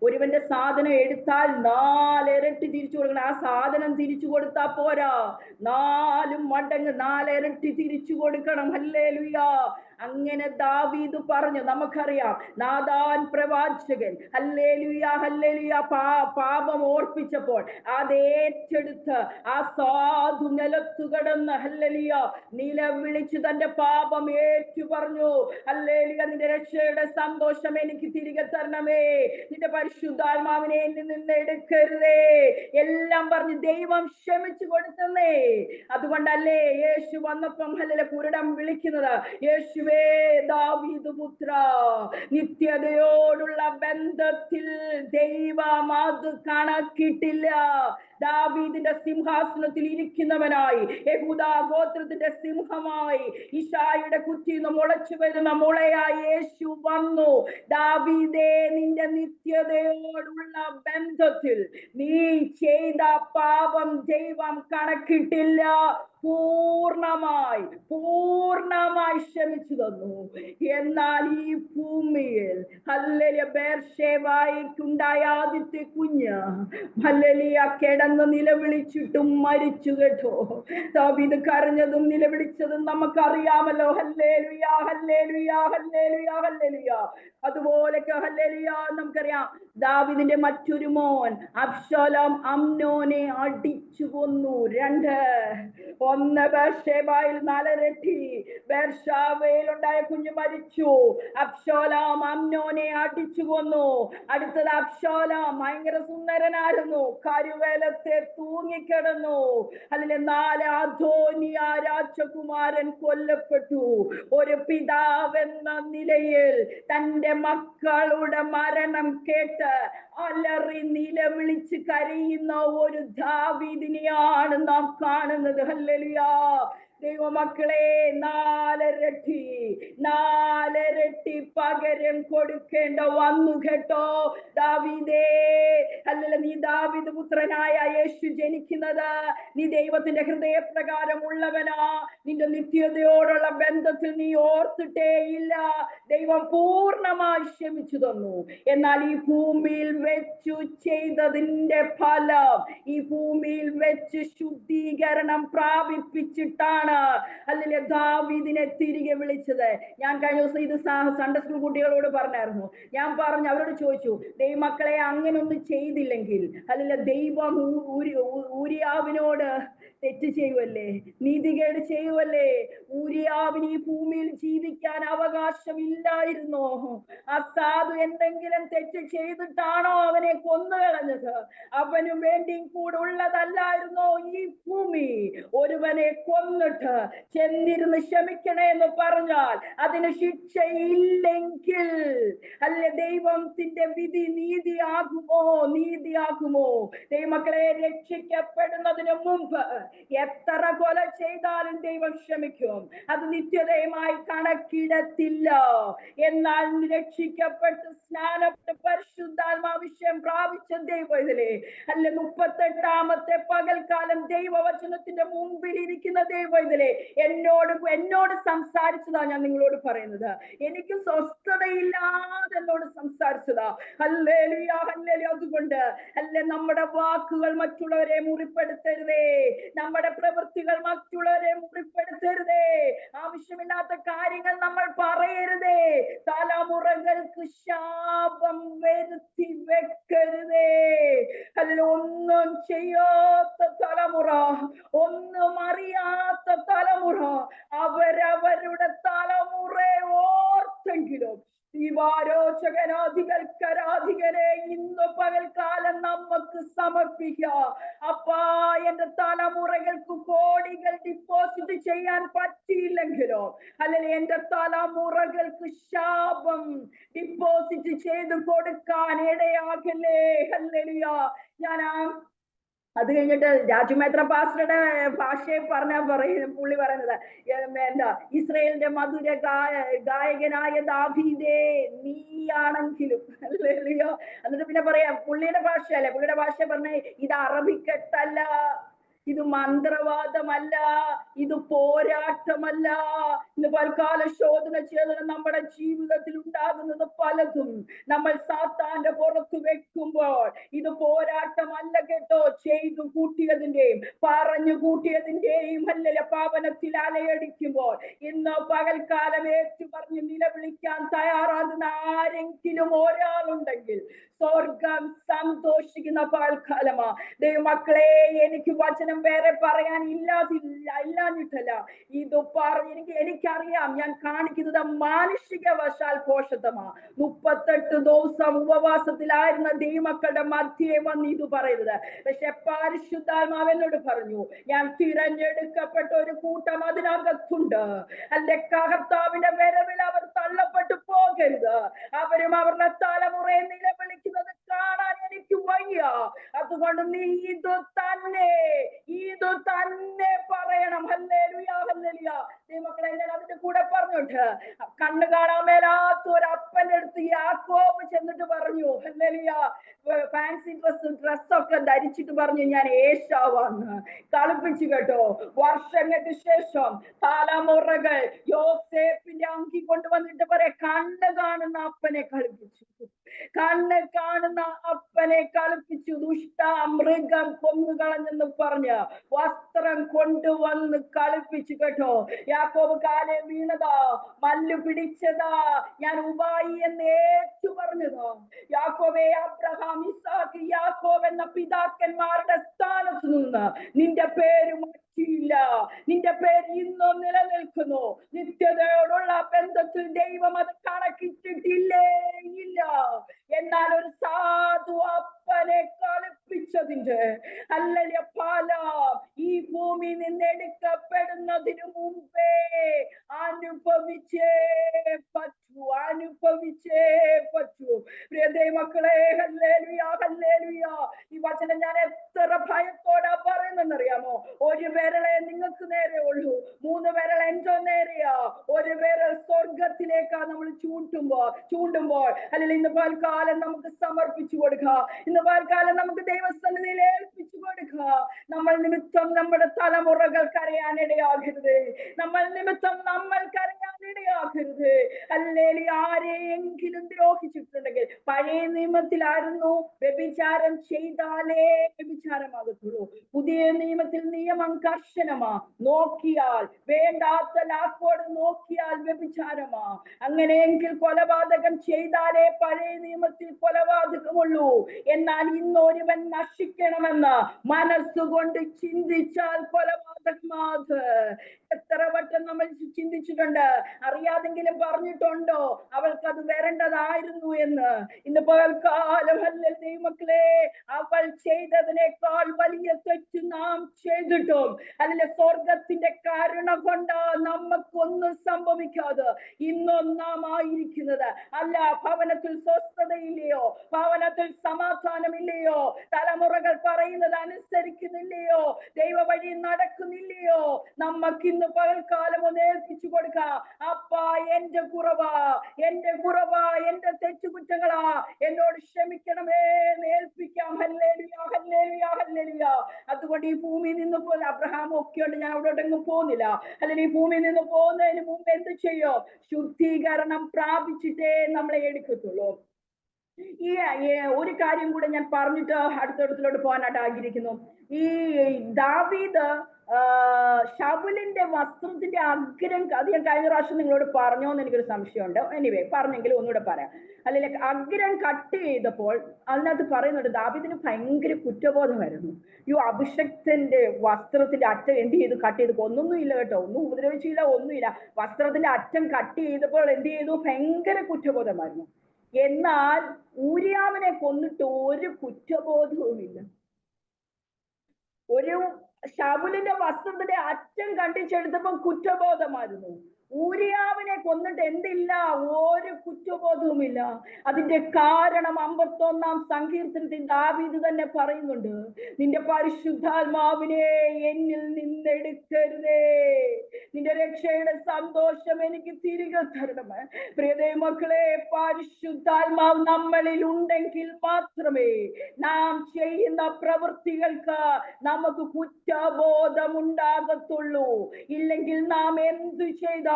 ഒരുവന്റെ സാധനം എടുത്താൽ 4 ഇരട്ടി തിരിച്ചു കൊടുക്കണം. ആ സാധനം തിരിച്ചു കൊടുത്താ പോരാ, 4 മടങ്ങ് 4 ഇരട്ടി തിരിച്ചു കൊടുക്കണം. ഹല്ലേലൂയ. അങ്ങനെ ദാവീദ് പറഞ്ഞു. നമുക്കറിയാം നാഥാൻ പ്രവാചകൻ ഹല്ലേലൂയ ഹല്ലേലൂയ പാപം ഓർപ്പിച്ചപ്പോൾ അത് ഏറ്റെടുത്ത് ആ സാധു നിലത്തു കിടന്ന് ഹല്ലേലൂയ നിലവിളിച്ച് തന്റെ പാപം ഏറ്റു പറഞ്ഞു. ഹല്ലേലൂയ, നിന്റെ രക്ഷയുടെ സന്തോഷം എനിക്ക് തിരികെ തരണമേ, നിന്റെ പരിശുദ്ധാത്മാവിനെ എന്നിൽ നിന്ന് എടുക്കരുതേ, എല്ലാം പറഞ്ഞ് ദൈവം ക്ഷമിച്ചു കൊടുത്തന്നേ. അതുകൊണ്ടല്ലേ യേശു വന്നപ്പം ഹല്ലേലൂയ കുരുടൻ വിളിക്കുന്നത്, യേശുവേ ദാവീദ് പുത്ര. നിത്യതയോടുള്ള ബന്ധത്തിൽ ദൈവം അത് കണക്കിട്ടില്ല. ദാവീദിന്റെ സിംഹാസനത്തിൽ ഇരിക്കുന്നവനായി, യഹൂദാ ഗോത്രത്തിന്റെ സിംഹമായി, ഇശായിയുടെ കുറ്റിന്ന് മുളച്ചു വരുന്ന മുളയായി യേശു വന്നു. ദാവീദേ, നിന്റെ നിത്യതയോടുള്ള ബന്ധത്തിൽ നീ ചെയ്ത പാപം ദൈവം കണക്കിട്ടില്ല, പൂർണ്ണമായി ക്ഷമിച്ചു തന്നു. എന്നാൽ ഈ ഭൂമിയിൽ ഹല്ലേലൂയ ബേർശേബയ്ക്കുണ്ടായ ആദ്യത്തെ കുഞ്ഞ് ഹല്ലേലൂയ കിടന്ന് നിലവിളിച്ചിട്ടും മരിച്ചു കേട്ടോ. ദാവീദ് കരഞ്ഞതും നിലവിളിച്ചതും നമുക്കറിയാമല്ലോ. Hallelujah hallelujah hallelujah hallelujah. അതുപോലെ ഹല്ലേലൂയ നമുക്കറിയാം ദാവീദിന്റെ മറ്റൊരു മോൻ അബ്ശാലോം അമ്നോനെ അടിച്ചു കൊന്നു. 1 ബേർശേബയിൽ 4 ഇരട്ടി. ബേർശേബയിൽ ഉണ്ടായ കുഞ്ഞ് മരിച്ചു. അബ്ശാലോം അമ്നോനെ അടിച്ചു കൊന്നു. അടുത്തത് അബ്ശാലോം ഭയങ്കര സുന്ദരനായിരുന്നു, കരുവേലത്തെ തൂങ്ങിക്കിടന്നു. അതിലെ 4 അദോനിയ രാജകുമാരൻ കൊല്ലപ്പെട്ടു. ഒരു പിതാവെന്ന നിലയിൽ തന്റെ മക്കളുടെ മരണം കേട്ട് അലറി നിലവിളിച്ച് കരയുന്ന ഒരു ദാവീദിനെയാണ് നാം കാണുന്നത്. ഹല്ലേലൂയ. ദൈവമക്കളെ, 4 ഇരട്ടി പകരം കൊടുക്കേണ്ട വന്നു കേട്ടോ. ദാവീദേ, അല്ലല്ല നീ ദാവീദ് പുത്രനായ യേശു ജനിക്കുന്നത് നീ ദൈവത്തിന്റെ ഹൃദയപ്രകാരം ഉള്ളവനാ. നിന്റെ നിത്യതയോടുള്ള ബന്ധത്തിൽ നീ ഓർത്തിട്ടേ ഇല്ല. ദൈവം പൂർണ്ണമായി ക്ഷമിച്ചു തന്നു. എന്നാൽ ഈ ഭൂമിയിൽ വെച്ചു ചെയ്തതിന്റെ ഫലം, ഈ ഭൂമിയിൽ വെച്ച് ശുദ്ധീകരണം പ്രാപിപ്പിച്ചിട്ടാണ് അല്ലെ ദാവീദിനെ തിരികെ വിളിച്ചത്. ഞാൻ കഴിഞ്ഞ ദിവസം ഇത് സൺഡേ സ്കൂൾ കുട്ടികളോട് പറഞ്ഞായിരുന്നു. ഞാൻ പറഞ്ഞു, അവരോട് ചോദിച്ചു, ദൈവമക്കളെ അങ്ങനെ ഒന്നും ചെയ്തില്ലെങ്കിൽ അല്ലെ ദൈവം ഊരിയാവിനോട് തെറ്റ് ചെയ്യുവല്ലേ, നീതികേട് ചെയ്യുവല്ലേ? ഊരിയാവിന് ഈ ഭൂമിയിൽ ജീവിക്കാൻ അവകാശമില്ലായിരുന്നോ? അസാധു എന്തെങ്കിലും തെറ്റ് ചെയ്തിട്ടാണോ അവനെ കൊന്നുകളഞ്ഞത്? അവന് വേണ്ടി കൂടെ ഉള്ളതല്ലായിരുന്നോ ഈ ഭൂമി? ഒരുവനെ കൊന്നിട്ട് ചെന്നിരുന്ന് ക്ഷമിക്കണേ എന്ന് പറഞ്ഞാൽ അതിന് ശിക്ഷയില്ലെങ്കിൽ അല്ലെ ദൈവത്തിന്റെ വിധി നീതിയാകുമോ? ദൈവമക്കളെ, രക്ഷിക്കപ്പെടുന്നതിന് മുമ്പ് എത്ര കൊല ചെയ്താലും ദൈവം ക്ഷമിക്കും, അത് നിത്യതയുമായി കണക്കിടത്തില്ല. എന്നാൽ രക്ഷിക്കപ്പെട്ട് സ്നാനപ്പെട്ട് പരിശുദ്ധാത്മാവിഷയം പ്രാപിച്ച ദൈവം ഇതിലെ അല്ല 38ാമത്തെ പകൽക്കാലം ദൈവവചനത്തിന്റെ മുമ്പിൽ ഇരിക്കുന്ന ദൈവം ഇതിലെ എന്നോട് സംസാരിച്ചതാ. ഞാൻ നിങ്ങളോട് പറയുന്നത്, എനിക്ക് സ്വസ്ഥതയില്ലാതെ എന്നോട് സംസാരിച്ചതാ. Hallelujah hallelujah. അതുകൊണ്ട് അല്ലെ നമ്മുടെ വാക്കുകൾ മറ്റുള്ളവരെ മുറിപ്പെടുത്തരുതേ, നമ്മുടെ പ്രവൃത്തികൾ മറ്റുള്ളവരെ മുറിപ്പെടുത്തരുതേ, ആവശ്യമില്ലാത്ത കാര്യങ്ങൾ നമ്മൾ പറയരുതേ, തലമുറകൾക്ക് ശാപം വരുത്തി ദൈവമക്കളെ, അതിൽ ഒന്നും ചെയ്യാത്ത തലമുറ, ഒന്നും അറിയാത്ത തലമുറ, അവരവരുടെ തലമുറയെ ഓർത്തെങ്കിലും ദീപാരോചകനാധികൾക്കരാധികരെ ഇന്ന് പകൽക്കാലം നമുക്ക് സമർപ്പിക്കാം. അപ്പാ, എന്റെ തലമുറകൾക്ക് കോടികൾ ഡിപ്പോസിറ്റ് ചെയ്യാൻ പറ്റിയില്ലെങ്കിലോ, അല്ലെങ്കിൽ എന്റെ തലമുറകൾക്ക് ശാപം ഡിപ്പോസിറ്റ് ചെയ്ത് കൊടുക്കാൻ ഇടയാകല്ലേ. ഹല്ലേലൂയ. ഞാൻ അത് കഴിഞ്ഞിട്ട് രാജുമേത്ര പാസ്റ്ററുടെ ഭാഷയെ പുള്ളി പറയുന്നത്, എന്താ, ഇസ്രയേലിന്റെ മധുര ഗായകനായ ദാവീദേ നീയാണെങ്കിലും. അല്ലല്ലയോ. എന്നിട്ട് പിന്നെ പറയാം, പുള്ളിയുടെ ഭാഷ പറഞ്ഞ, ഇത് അറബിക്കെട്ടല്ല, ഇത് മന്ത്രവാദമല്ല, ഇത് പോരാട്ടമല്ല. ഇന്ന് പൽക്കാല ശോധന ചേതന നമ്മുടെ ജീവിതത്തിൽ ഉണ്ടാകുന്നത് പലതും നമ്മൾ സാത്താന്റെ പുറത്ത് വെക്കുമ്പോൾ ഇത് പോരാട്ടമല്ല കേട്ടോ. ചെയ്തു കൂട്ടിയതിന്റെയും പറഞ്ഞു കൂട്ടിയതിന്റെയും അല്ലല്ല പാവനത്തിൽ അലയടിക്കുമ്പോൾ ഇന്ന് പകൽക്കാലം ഏറ്റു പറഞ്ഞ് നിലവിളിക്കാൻ തയ്യാറാകുന്ന ആരെങ്കിലും ഒരാളുണ്ടെങ്കിൽ സ്വർഗം സന്തോഷിക്കുന്ന പകൽക്കാലമാ. ദൈവമക്കളെ, എനിക്ക് വചനം വേറെ പറയാൻ ഇല്ലാഞ്ഞിട്ടല്ല. ഇത് എനിക്കറിയാം, ഞാൻ കാണിക്കുന്നത് മാനുഷിക വശാൽ പോഷത്വമാ. 38 ദിവസം ഉപവാസത്തിലായിരുന്ന ദൈവമക്കളുടെ മധ്യേ വന്ന് ഇത് പറയുന്നത്. പക്ഷെ പരിശുദ്ധാത്മാവെന്നോട് പറഞ്ഞു, ഞാൻ തിരഞ്ഞെടുക്കപ്പെട്ട ഒരു കൂട്ടം അതിനകത്തുണ്ട്. അല്ലെ, കർത്താവിന്റെ വരവിൽ അവർ തള്ളപ്പെട്ടു പോകരുത്. അവരും അവരുടെ തലമുറയെ നിലവിളിക്കുന്നത് കാണാൻ എനിക്ക് വയ്യ. അതുകൊണ്ട് നീ ഇത് തന്നെ പറയണം. Hallelujah, hallelujah. ദൈവമക്കളെ, ഞാൻ അതിന്റെ കൂടെ പറഞ്ഞോട്ട്, കണ്ണ് കാണാൻ മേലാത്ത ഒരു അപ്പന്റെ അടുത്ത് യാക്കോബ് ചെന്നിട്ട് പറഞ്ഞു, ഹല്ലേലൂയ, ഫാൻസി ഡ്രസ്സൊക്കെ ധരിച്ചിട്ട് പറഞ്ഞു, ഞാൻ ഏശാവാന്ന്. കളിപ്പിച്ചു കേട്ടോ. വർഷങ്ങൾക്ക് ശേഷം തലമുറകൾ യോസേഫിന്റെ അങ്കി കൊണ്ടുവന്നിട്ട് പറയാ, കണ്ണ് കാണുന്ന അപ്പനെ കളിപ്പിച്ചു. ദുഷ്ട മൃഗം കൊന്നുകളഞ്ഞെന്ന് പറഞ്ഞ് വസ്ത്രം കൊണ്ടുവന്ന് കളിപ്പിച്ചു കേട്ടോ. യാക്കോബ് കാലെ വീണതാ, മല്ലു പിടിച്ചതാ, ഞാൻ ഉബായി എന്ന് ഏറ്റു പറഞ്ഞതോ. യാക്കോബെ, അബ്രഹാം, ഇസാക്ക്, യാക്കോബ് എന്ന പിതാക്കന്മാരുടെ സ്ഥാനത്ത് നിന്ന് നിന്റെ പേര് മാറ്റിയില്ല. നിന്റെ പേര് ഇന്നും നിലനിൽക്കുന്നു. നിത്യതയോടുള്ള ബന്ധത്തിൽ ദൈവം അത് കണക്കിട്ടിട്ടില്ലേ ഇല്ല. എന്നാൽ ഒരു സാധു അപ്പനെ കളിപ്പിച്ചതിന്റെ അല്ലല്ല ഫലം ഈ ഭൂമി നിന്ന് എടുക്കപ്പെടുന്നതിന് മുമ്പേ അനുഭവിച്ചേ പറ്റൂ. പ്രിയ മക്കളെ, ഹല്ലേലൂയ, ഹല്ലേലൂയ. ഈ വചനം ഞാൻ എത്ര ഭയത്തോടാ പറയുന്നെന്നറിയാമോ? ഒരു വിരളെ നിങ്ങൾക്ക് നേരെ ഉള്ളൂ, 3 വിരൽ എന്റെ നേരെയാ, ഒരു വിരൽ സ്വർഗത്തിലേക്കാ നമ്മൾ ചൂണ്ടുമ്പോൾ അല്ലെങ്കിൽ ഇന്ന് പൽക്കാലം നമുക്ക് സമർപ്പിച്ചു കൊടുക്കുക. ഇന്ന് പൽക്കാലം നമുക്ക് ദൈവസന്നിധിയിൽ ഏൽപ്പിച്ചു കൊടുക്കുക. നമ്മൾ നിമിത്തം നമ്മുടെ തലമുറകൾ കരയാനിടയാകരുത്. നമ്മൾ നിമിത്തം നമ്മൾ കരയാനിടയാകരുത്. അല്ലെങ്കിൽ ആരെയെങ്കിലും ദ്രോഹിച്ചിട്ടുണ്ടെങ്കിൽ, പഴയ നിയമത്തിലായിരുന്നു വ്യഭിചാരം ചെയ്താലേ വ്യഭിചാരമാകത്തുള്ളൂ. പുതിയ നിയമത്തിൽ നിയമം കർശനമാ. നോക്കിയാൽ, വേണ്ടാത്ത ലാക്കോട് നോക്കിയാൽ വ്യഭിചാരമാ. അങ്ങനെയെങ്കിൽ കൊലപാതകം ചെയ്താലേ പഴയ നിയമത്തിൽ കൊലപാതകമുള്ളൂ. എന്നാൽ ഇന്നൊരുവൻ നശിക്കണമെന്ന് മനസ്സുകൊണ്ട് ചിന്തിച്ചാൽ കൊലപാതകമാത്. എത്ര വട്ടം നമ്മൾ ചിന്തിച്ചിട്ടുണ്ട്, അറിയാതെങ്കിലും പറഞ്ഞിട്ടുണ്ടോ അവൾക്കത് വരേണ്ടതായിരുന്നു എന്ന്. ഇന്ന് പകൽക്കാലം ദൈവമക്കളെ, അവൾ ചെയ്തതിനേക്കാൾ വലിയ തെറ്റ് നാം ചെയ്തിട്ടും അതിലെ സ്വർഗത്തിന്റെ കരുണ കൊണ്ട് നമുക്കൊന്നും സംഭവിക്കാതെ ഇന്നും നാം ആയിരിക്കുന്നത്. അല്ല, ഭവനത്തിൽ സ്വസ്ഥതയില്ലയോ? ഭവനത്തിൽ സമാധാനമില്ലയോ? തലമുറകൾ പറയുന്നത് അനുസരിക്കുന്നില്ലയോ? ദൈവ വഴി നടക്കുന്നില്ലയോ? നമുക്ക് ഇന്ന് പകൽക്കാലം ഒന്ന് ഏൽപ്പിച്ചു കൊടുക്കാം. അപ്പാ, എന്റെ കുറവാ, എന്റെ തെറ്റുകുറ്റങ്ങളാ, എന്നോട് ക്ഷമിക്കണമേ ഏൽപ്പിക്കാം. Hallelujah, hallelujah, hallelujah. അതുകൊണ്ട് ഈ ഭൂമിയിൽ നിന്ന് അബ്രഹാം ഒക്കെയുണ്ട്, ഞാൻ അവിടോട്ടെങ്ങും പോകുന്നില്ല. അല്ലെങ്കിൽ ഈ ഭൂമിയിൽ നിന്ന് പോകുന്നതിന് മുമ്പ് എന്ത് ചെയ്യോ? ശുദ്ധീകരണം പ്രാപിച്ചിട്ടേ നമ്മളെ എടുക്കത്തുള്ളൂ. ഈ ഒരു കാര്യം കൂടെ ഞാൻ പറഞ്ഞിട്ട് അടുത്തടുത്തിലോട്ട് പോകാനായിട്ട് ആഗ്രഹിക്കുന്നു. ഈ ദാവീദ് ശൗലിന്റെ വസ്ത്രത്തിന്റെ അഗ്രം, അത് ഞാൻ കഴിഞ്ഞ പ്രാവശ്യം നിങ്ങളോട് പറഞ്ഞോന്ന് എനിക്കൊരു സംശയമുണ്ട്. എനിവേ പറഞ്ഞെങ്കിലും ഒന്നുകൂടെ പറയാം. അല്ലെങ്കിൽ അഗ്രം കട്ട് ചെയ്തപ്പോൾ അതിനകത്ത് പറയുന്നുണ്ട് ദാവീദിന് ഭയങ്കര കുറ്റബോധമായിരുന്നു. അഭിഷക്തന്റെ വസ്ത്രത്തിന്റെ അറ്റം എന്ത് ചെയ്തു? കട്ട് ചെയ്തു. ഒന്നൊന്നും ഇല്ല കേട്ടോ, ഒന്നും ഉപദ്രവിച്ചില്ല, ഒന്നുമില്ല. വസ്ത്രത്തിന്റെ അറ്റം കട്ട് ചെയ്തപ്പോൾ എന്ത് ചെയ്തു? ഭയങ്കര കുറ്റബോധമായിരുന്നു. എന്നാൽ ഊരിയാവിനെ കൊന്നിട്ട് ഒരു കുറ്റബോധവുമില്ല. ഒരു ശൗലിന്റെ വസ്ത്രത്തിന്റെ അറ്റം കണ്ടിച്ചെടുത്തപ്പോ കുറ്റബോധമായിരുന്നു. ഊരിയാവിനെ കൊന്നിട്ട് എന്തില്ല? ഒരു കുറ്റബോധവുമില്ല. അതിന്റെ കാരണം 51-ാം സങ്കീർത്തനത്തിൽ ദാവീദ് തന്നെ പറയുന്നുണ്ട്, നിന്റെ പരിശുദ്ധാത്മാവിനെ എന്നിൽ നിന്നെടുക്കരുതേ, നിന്റെ രക്ഷയുടെ സന്തോഷം എനിക്ക് തിരികെ തരണമേ. പ്രിയ മക്കളെ, പരിശുദ്ധാത്മാവ് നമ്മളിൽ ഉണ്ടെങ്കിൽ മാത്രമേ നാം ചെയ്യുന്ന പ്രവൃത്തികൾക്ക് നമുക്ക് കുറ്റബോധം ഉണ്ടാകത്തുള്ളൂ. ഇല്ലെങ്കിൽ നാം എന്തു ചെയ്താലും,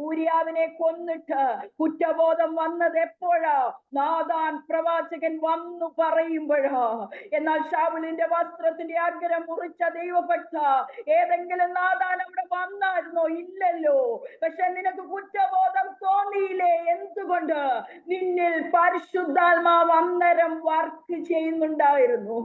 ഊരിയാവിനെ കൊന്നിട്ട് കുറ്റബോധം വന്നത് എപ്പോഴാ? നാഥാൻ പ്രവാചകൻ വന്നു പറയുമ്പോഴാ. എന്നാൽ ശൗലിന്റെ വസ്ത്രത്തിന്റെ അഗ്രം മുറിച്ച ദൈവഭക്ത, ഏതെങ്കിലും നാഥാൻ അവിടെ വന്നായിരുന്നോ? ഇല്ലല്ലോ. പക്ഷെ നിനക്ക് കുറ്റബോധം തോന്നിയില്ലേ? എന്തുകൊണ്ട്? നിന്നിൽ പരിശുദ്ധാത്മാവ് അന്നേരം വർക്ക് ചെയ്യുന്നുണ്ടായിരുന്നു.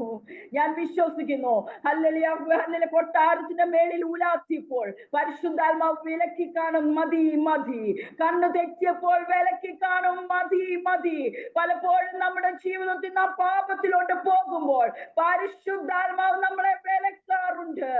ഞാൻ വിശ്വസിക്കുന്നു. Hallelujah, hallelujah. കൊട്ടാരത്തിന്റെ മേളിൽ ഉലാത്തിയപ്പോൾ പരിശുദ്ധാത്മാവ് വിലക്കി കാണും, മതി മതി. കണ്ണു തെറ്റിയപ്പോൾ വിലക്കി കാണും, മതി മതി. പലപ്പോഴും നമ്മുടെ ജീവിതത്തിൽ നാം പാപത്തിലോട്ട് പോകുമ്പോൾ പരിശുദ്ധാത്മാവ് നമ്മളെ വിലക്കാറുണ്ട്.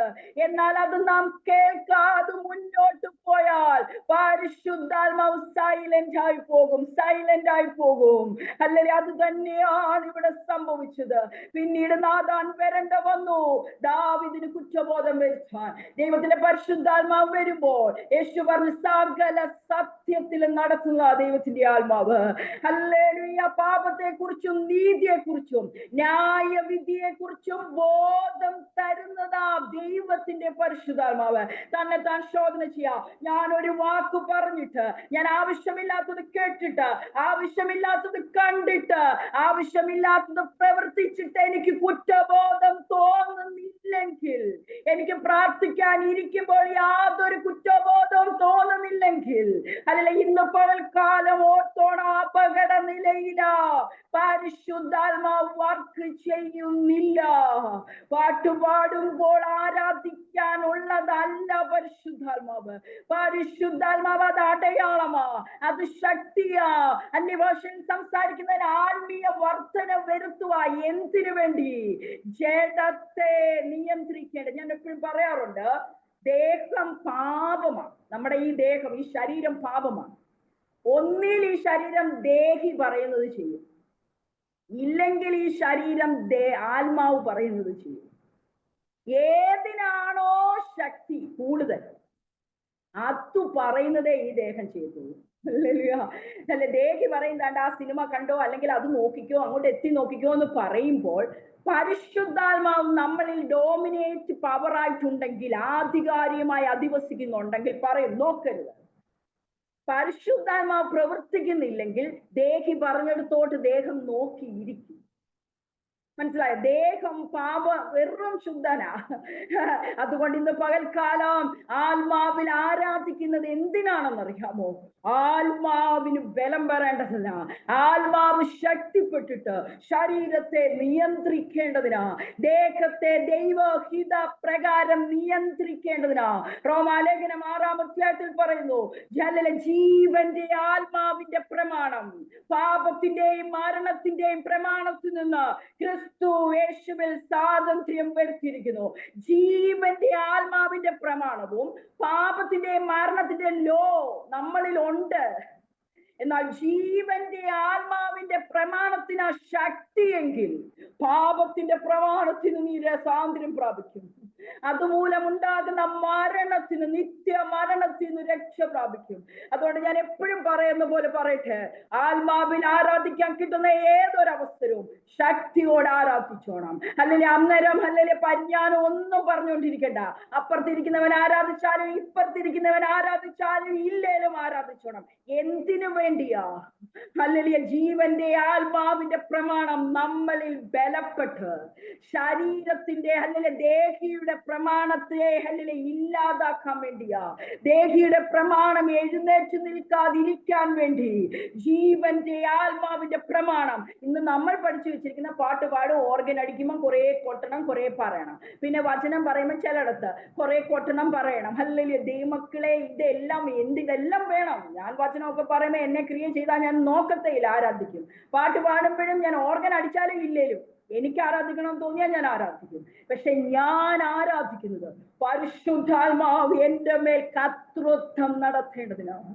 എന്നാൽ അത് നാം കേൾക്കാതെ മുന്നോട്ട് പോയാൽ പരിശുദ്ധാത്മാവ് സൈലന്റ് ആയി പോകും, സൈലന്റ് ആയി പോകും. അല്ലെങ്കിൽ അത് തന്നെയാണ് ഇവിടെ സംഭവിച്ചത്. പിന്നീട് നാഥാൻ വരണ്ട വന്നു ദാവീദിന് കുറ്റബോധം വരുത്താൻ. ദൈവത്തിന്റെ പരിശുദ്ധാത്മാവ് വരുമ്പോൾ യേശു പറഞ്ഞു, സകല സത്യത്തിൽ നടത്തുന്ന ദൈവത്തിന്റെ ആത്മാവ്. ഹല്ലേലൂയ. പാപത്തെ കുറിച്ചും നീതിയെ കുറിച്ചും ന്യായവിധിയെ കുറിച്ചും ബോധം തരുന്നതാ ദൈവത്തിന്റെ പരിശുദ്ധാത്മാവ്. തന്നെ താൻ ശോധന ചെയ്യാം. ഞാൻ ഒരു വാക്ക് പറഞ്ഞിട്ട്, ഞാൻ ആവശ്യമില്ലാത്തത് കേട്ടിട്ട്, ആവശ്യമില്ലാത്തത് കണ്ടിട്ട്, ആവശ്യമില്ലാത്തത് പ്രവർത്തിച്ചിട്ട് എനിക്ക് കുറ്റബോധം തോന്നുന്നില്ലെങ്കിൽ, എനിക്ക് പ്രാർത്ഥിക്കാൻ ഇരിക്കുമ്പോൾ യാതൊരു കുറ്റബോധവും തോന്നുന്നില്ലെങ്കിൽ, അല്ല ഇന്ന് പകൽക്കാലം ഓർത്തോണം, അപകട നിലയില പരിശുദ്ധാത്മാവ് വർക്ക് ചെയ്യുന്നില്ല. പാട്ടുപാടുമ്പോൾ ആരാധിക്കാനുള്ളതല്ല പരിശുദ്ധാത്മാവ്. പരിശുദ്ധാത്മാവ് അത് അടയാളമാ, അത് ശക്തിയാ. അന്യഭാഷയിൽ സംസാരിക്കുന്നതിന് ആത്മീയ വർധന വരുത്തുക. എന്തിനു വേണ്ടി? ജഡത്തെ നിയന്ത്രിക്കേണ്ടത്. ഞാൻ എപ്പോഴും പറയാറുണ്ട്, ദേഹം പാപമാണ്. നമ്മുടെ ഈ ദേഹം, ഈ ശരീരം പാപമാണ്. ഒന്നിൽ ഈ ശരീരം ദേഹി പറയുന്നത് ചെയ്യും, ഇല്ലെങ്കിൽ ഈ ശരീരം ആത്മാവ് പറയുന്നത് ചെയ്യും. ഏതിനാണോ ശക്തി കൂടുതൽ അത് പറയുന്നതേ ഈ ദേഹം ചെയ്തുള്ളൂ. അല്ല, ദേഹി പറയുന്നതാണ്ട് ആ സിനിമ കണ്ടോ, അല്ലെങ്കിൽ അത് നോക്കിക്കോ, അങ്ങോട്ട് എത്തി നോക്കിക്കോ എന്ന് പറയുമ്പോൾ പരിശുദ്ധാത്മാവ് നമ്മളിൽ ഡോമിനേറ്റ് പവറായിട്ടുണ്ടെങ്കിൽ, ആധികാരികമായി അധിവസിക്കുന്നുണ്ടെങ്കിൽ പറയും നോക്കരുത്. പരിശുദ്ധാത്മാവ് പ്രവർത്തിക്കുന്നില്ലെങ്കിൽ ദേഹി പറഞ്ഞെടുത്തോട്ട് ദേഹം നോക്കിയിരിക്കും. മനസ്സിലായോ? ദേഹം വെറും ശുദ്ധനാ. അതുകൊണ്ട് ഇന്ന് പകൽക്കാലം ആത്മാവിൽ ആരാധിക്കുന്നത് എന്തിനാണെന്നറിയാമോ? ആത്മാവിന് ബലം വരേണ്ടതിനാ. ആത്മാവ് ശക്തിപ്പെട്ടിട്ട് ശരീരത്തെ നിയന്ത്രിക്കേണ്ടതിനാ, ദേഹത്തെ ദൈവഹിത പ്രകാരം നിയന്ത്രിക്കേണ്ടതിനാ. റോമാലേഖനം 6-ാം അധ്യായത്തിൽ പറയുന്നു, ജീവന്റെ ആത്മാവിന്റെ പ്രമാണം പാപത്തിന്റെയും മരണത്തിന്റെയും പ്രമാണത്തിൽ നിന്ന് ക്രിസ്തു യേശുവിൽ സ്വാതന്ത്ര്യം വരുത്തിയിരിക്കുന്നു. ജീവന്റെ ആത്മാവിന്റെ പ്രമാണവും പാപത്തിന്റെയും മരണത്തിന്റെ ലോ നമ്മളിൽ ഉണ്ട്. എന്നാൽ ജീവന്റെ ആത്മാവിന്റെ പ്രമാണത്തിന് ശക്തിയെങ്കിൽ പാപത്തിന്റെ പ്രമാണത്തിന് നീ സ്വാതന്ത്ര്യം പ്രാപിക്കും. അതുമൂലമുണ്ടാകുന്ന മരണത്തിന്, നിത്യ മരണത്തിന് രക്ഷ പ്രാപിക്കും. അതുകൊണ്ട് ഞാൻ എപ്പോഴും പറയുന്ന പോലെ പറയട്ടെ, ആത്മാവിൽ ആരാധിക്കാൻ കിട്ടുന്ന ഏതൊരവസരവും ശക്തിയോടെ ആരാധിച്ചോണം. അല്ലെങ്കിൽ അന്നേരം അല്ലെങ്കിൽ പരിജ്ഞാനം ഒന്നും പറഞ്ഞുകൊണ്ടിരിക്കണ്ട. അപ്പുറത്തിരിക്കുന്നവൻ ആരാധിച്ചാലും ഇപ്പുറത്തിരിക്കുന്നവൻ ആരാധിച്ചാലും ഇല്ലേലും ആരാധിച്ചോണം. എന്തിനു വേണ്ടിയാ? അല്ലെങ്കിൽ ജീവന്റെ ആത്മാവിന്റെ പ്രമാണം നമ്മളിൽ ബലപ്പെട്ട് ശരീരത്തിന്റെ അല്ലെങ്കിൽ ദേഹിയുടെ പ്രമാണത്തെ ഹല്ലേലൂയ ഇല്ലാതാക്കാൻ വേണ്ടിയാ. ദേഹിയുടെ പ്രമാണം എഴുന്നേറ്റ് നിൽക്കാതിരിക്കാൻ വേണ്ടി ജീവന്റെ ആത്മാവിന്റെ പ്രമാണം. ഇന്ന് നമ്മൾ പഠിച്ചു വെച്ചിരിക്കുന്ന പാട്ട് പാടും, ഓർഗൻ അടിക്കുമ്പോൾ കുറെ കൊട്ടണം, കുറെ പറയണം. പിന്നെ വചനം പറയുമ്പോൾ ചിലയിടത്ത് കുറെ കൊട്ടണം പറയണം. ഹല്ലേലൂയ. ദൈവമക്കളെ, ഇതെല്ലാം ഇതെല്ലാം വേണം. ഞാൻ വചനമൊക്കെ പറയുമ്പോൾ എന്നെ ക്രിയ ചെയ്താൽ ഞാൻ നോക്കത്തേയില്ല, ആരാധിക്കും. പാട്ട് പാടുമ്പോഴും ഞാൻ ഓർഗൻ അടിച്ചാലും ഇല്ലേലും എനിക്ക് ആരാധിക്കണം തോന്നിയാൽ ഞാൻ ആരാധിക്കും. പക്ഷെ ഞാൻ ആരാധിക്കുന്നത് പരിശുദ്ധാത്മാവ് എന്റെ മേൽ കർത്തൃത്വം നടത്തേണ്ടതിനാണ്.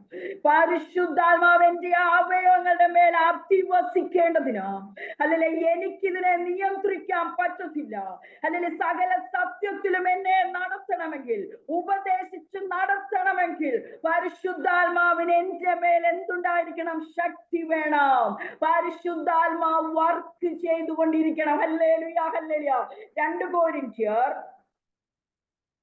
പരിശുദ്ധാത്മാവ് എന്റെ അവയവങ്ങളുടെ മേൽ അധിവസിക്കേണ്ടതിനാണ്. അല്ലെങ്കിൽ എനിക്കിതിനെ നിയന്ത്രിക്കാൻ പറ്റത്തില്ല. അല്ലെങ്കിൽ സകല സത്യത്തിലും എന്നെ നടത്തണമെങ്കിൽ, ഉപദേശിച്ച് നടത്തണമെങ്കിൽ പരിശുദ്ധാത്മാവിന് എന്റെ മേൽ എന്തുണ്ടായിരിക്കണം? ശക്തി വേണം. പരിശുദ്ധാത്മാവ് വർക്ക് ചെയ്തുകൊണ്ടിരിക്കണം. Hallelujah, hallelujah. 2 കൊരിന്ത്യർ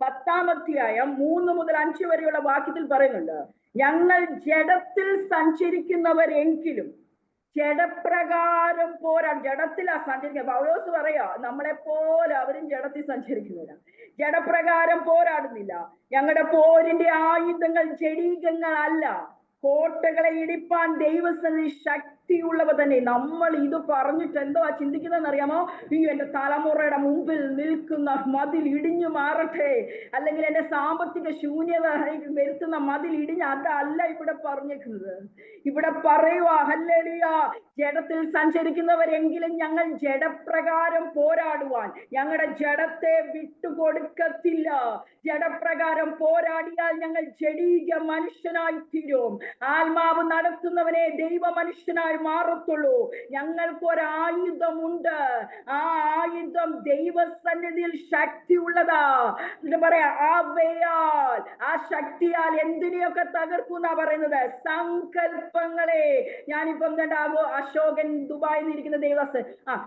10-ാം അധ്യായം 3 മുതൽ 5 വരെയുള്ള വാക്യത്തിൽ പറയുന്നുണ്ട്, ഞങ്ങൾ ജഡത്തിൽ സഞ്ചരിക്കുന്നവരെങ്കിലും ജഡപ്രകാരം പോരാൻ. ജഡത്തിലാ സഞ്ചരിക്കുക. പൗലോസ് പറയാ, നമ്മളെ പോലെ അവരും ജഡത്തിൽ സഞ്ചരിക്കുന്നവരാ. ജഡപ്രകാരം പോരാടുന്നില്ല. ഞങ്ങളുടെ പോരിന്റെ ആയുധങ്ങൾ ജഡീകങ്ങളല്ല, കോട്ടകളെ ഇടിപ്പാൻ ദൈവസന്നിധി ശക്തിയുള്ളവ തന്നെ. നമ്മൾ ഇത് പറഞ്ഞിട്ട് എന്തോ ചിന്തിക്കുന്നതെന്ന് അറിയാമോ? ഈ എന്റെ തലമുറയുടെ മുമ്പിൽ നിൽക്കുന്ന മതിൽ ഇടിഞ്ഞു മാറട്ടെ, അല്ലെങ്കിൽ എന്റെ സാമ്പത്തിക ശൂന്യത വരുത്തുന്ന മതിൽ ഇടിഞ്ഞ്, അതല്ല ഇവിടെ പറഞ്ഞേക്കുന്നത്. ഇവിടെ പറയുക, ഹല്ലേലൂയ, ജഡത്തിൽ സഞ്ചരിക്കുന്നവരെങ്കിലും ഞങ്ങൾ ജഡപ്രകാരം പോരാടുവാൻ ഞങ്ങളുടെ ജഡത്തെ വിട്ടുകൊടുക്കത്തില്ല. ജഡപ്രകാരം പോരാടിയാൽ ഞങ്ങൾ ജഡീക മനുഷ്യനായി തീരും. ആത്മാവ് നടത്തുന്നവനെ ദൈവ മനുഷ്യനായി മാറത്തുള്ളൂ. ഞങ്ങൾക്കൊരായുധമുണ്ട്. ആ ആയുധം ദൈവസന്നിധിയിൽ ശക്തിയുള്ളതാ. എന്നിട്ട് പറയാ, അവയാൽ, ആ ശക്തിയാൽ എന്തിനെയൊക്കെ തകർക്കുന്ന പറയുന്നത്? സങ്കല്പങ്ങളെ. ഞാനിപ്പം അശോകൻ ദുബായിൽ ഇരിക്കുന്ന ദേവസ്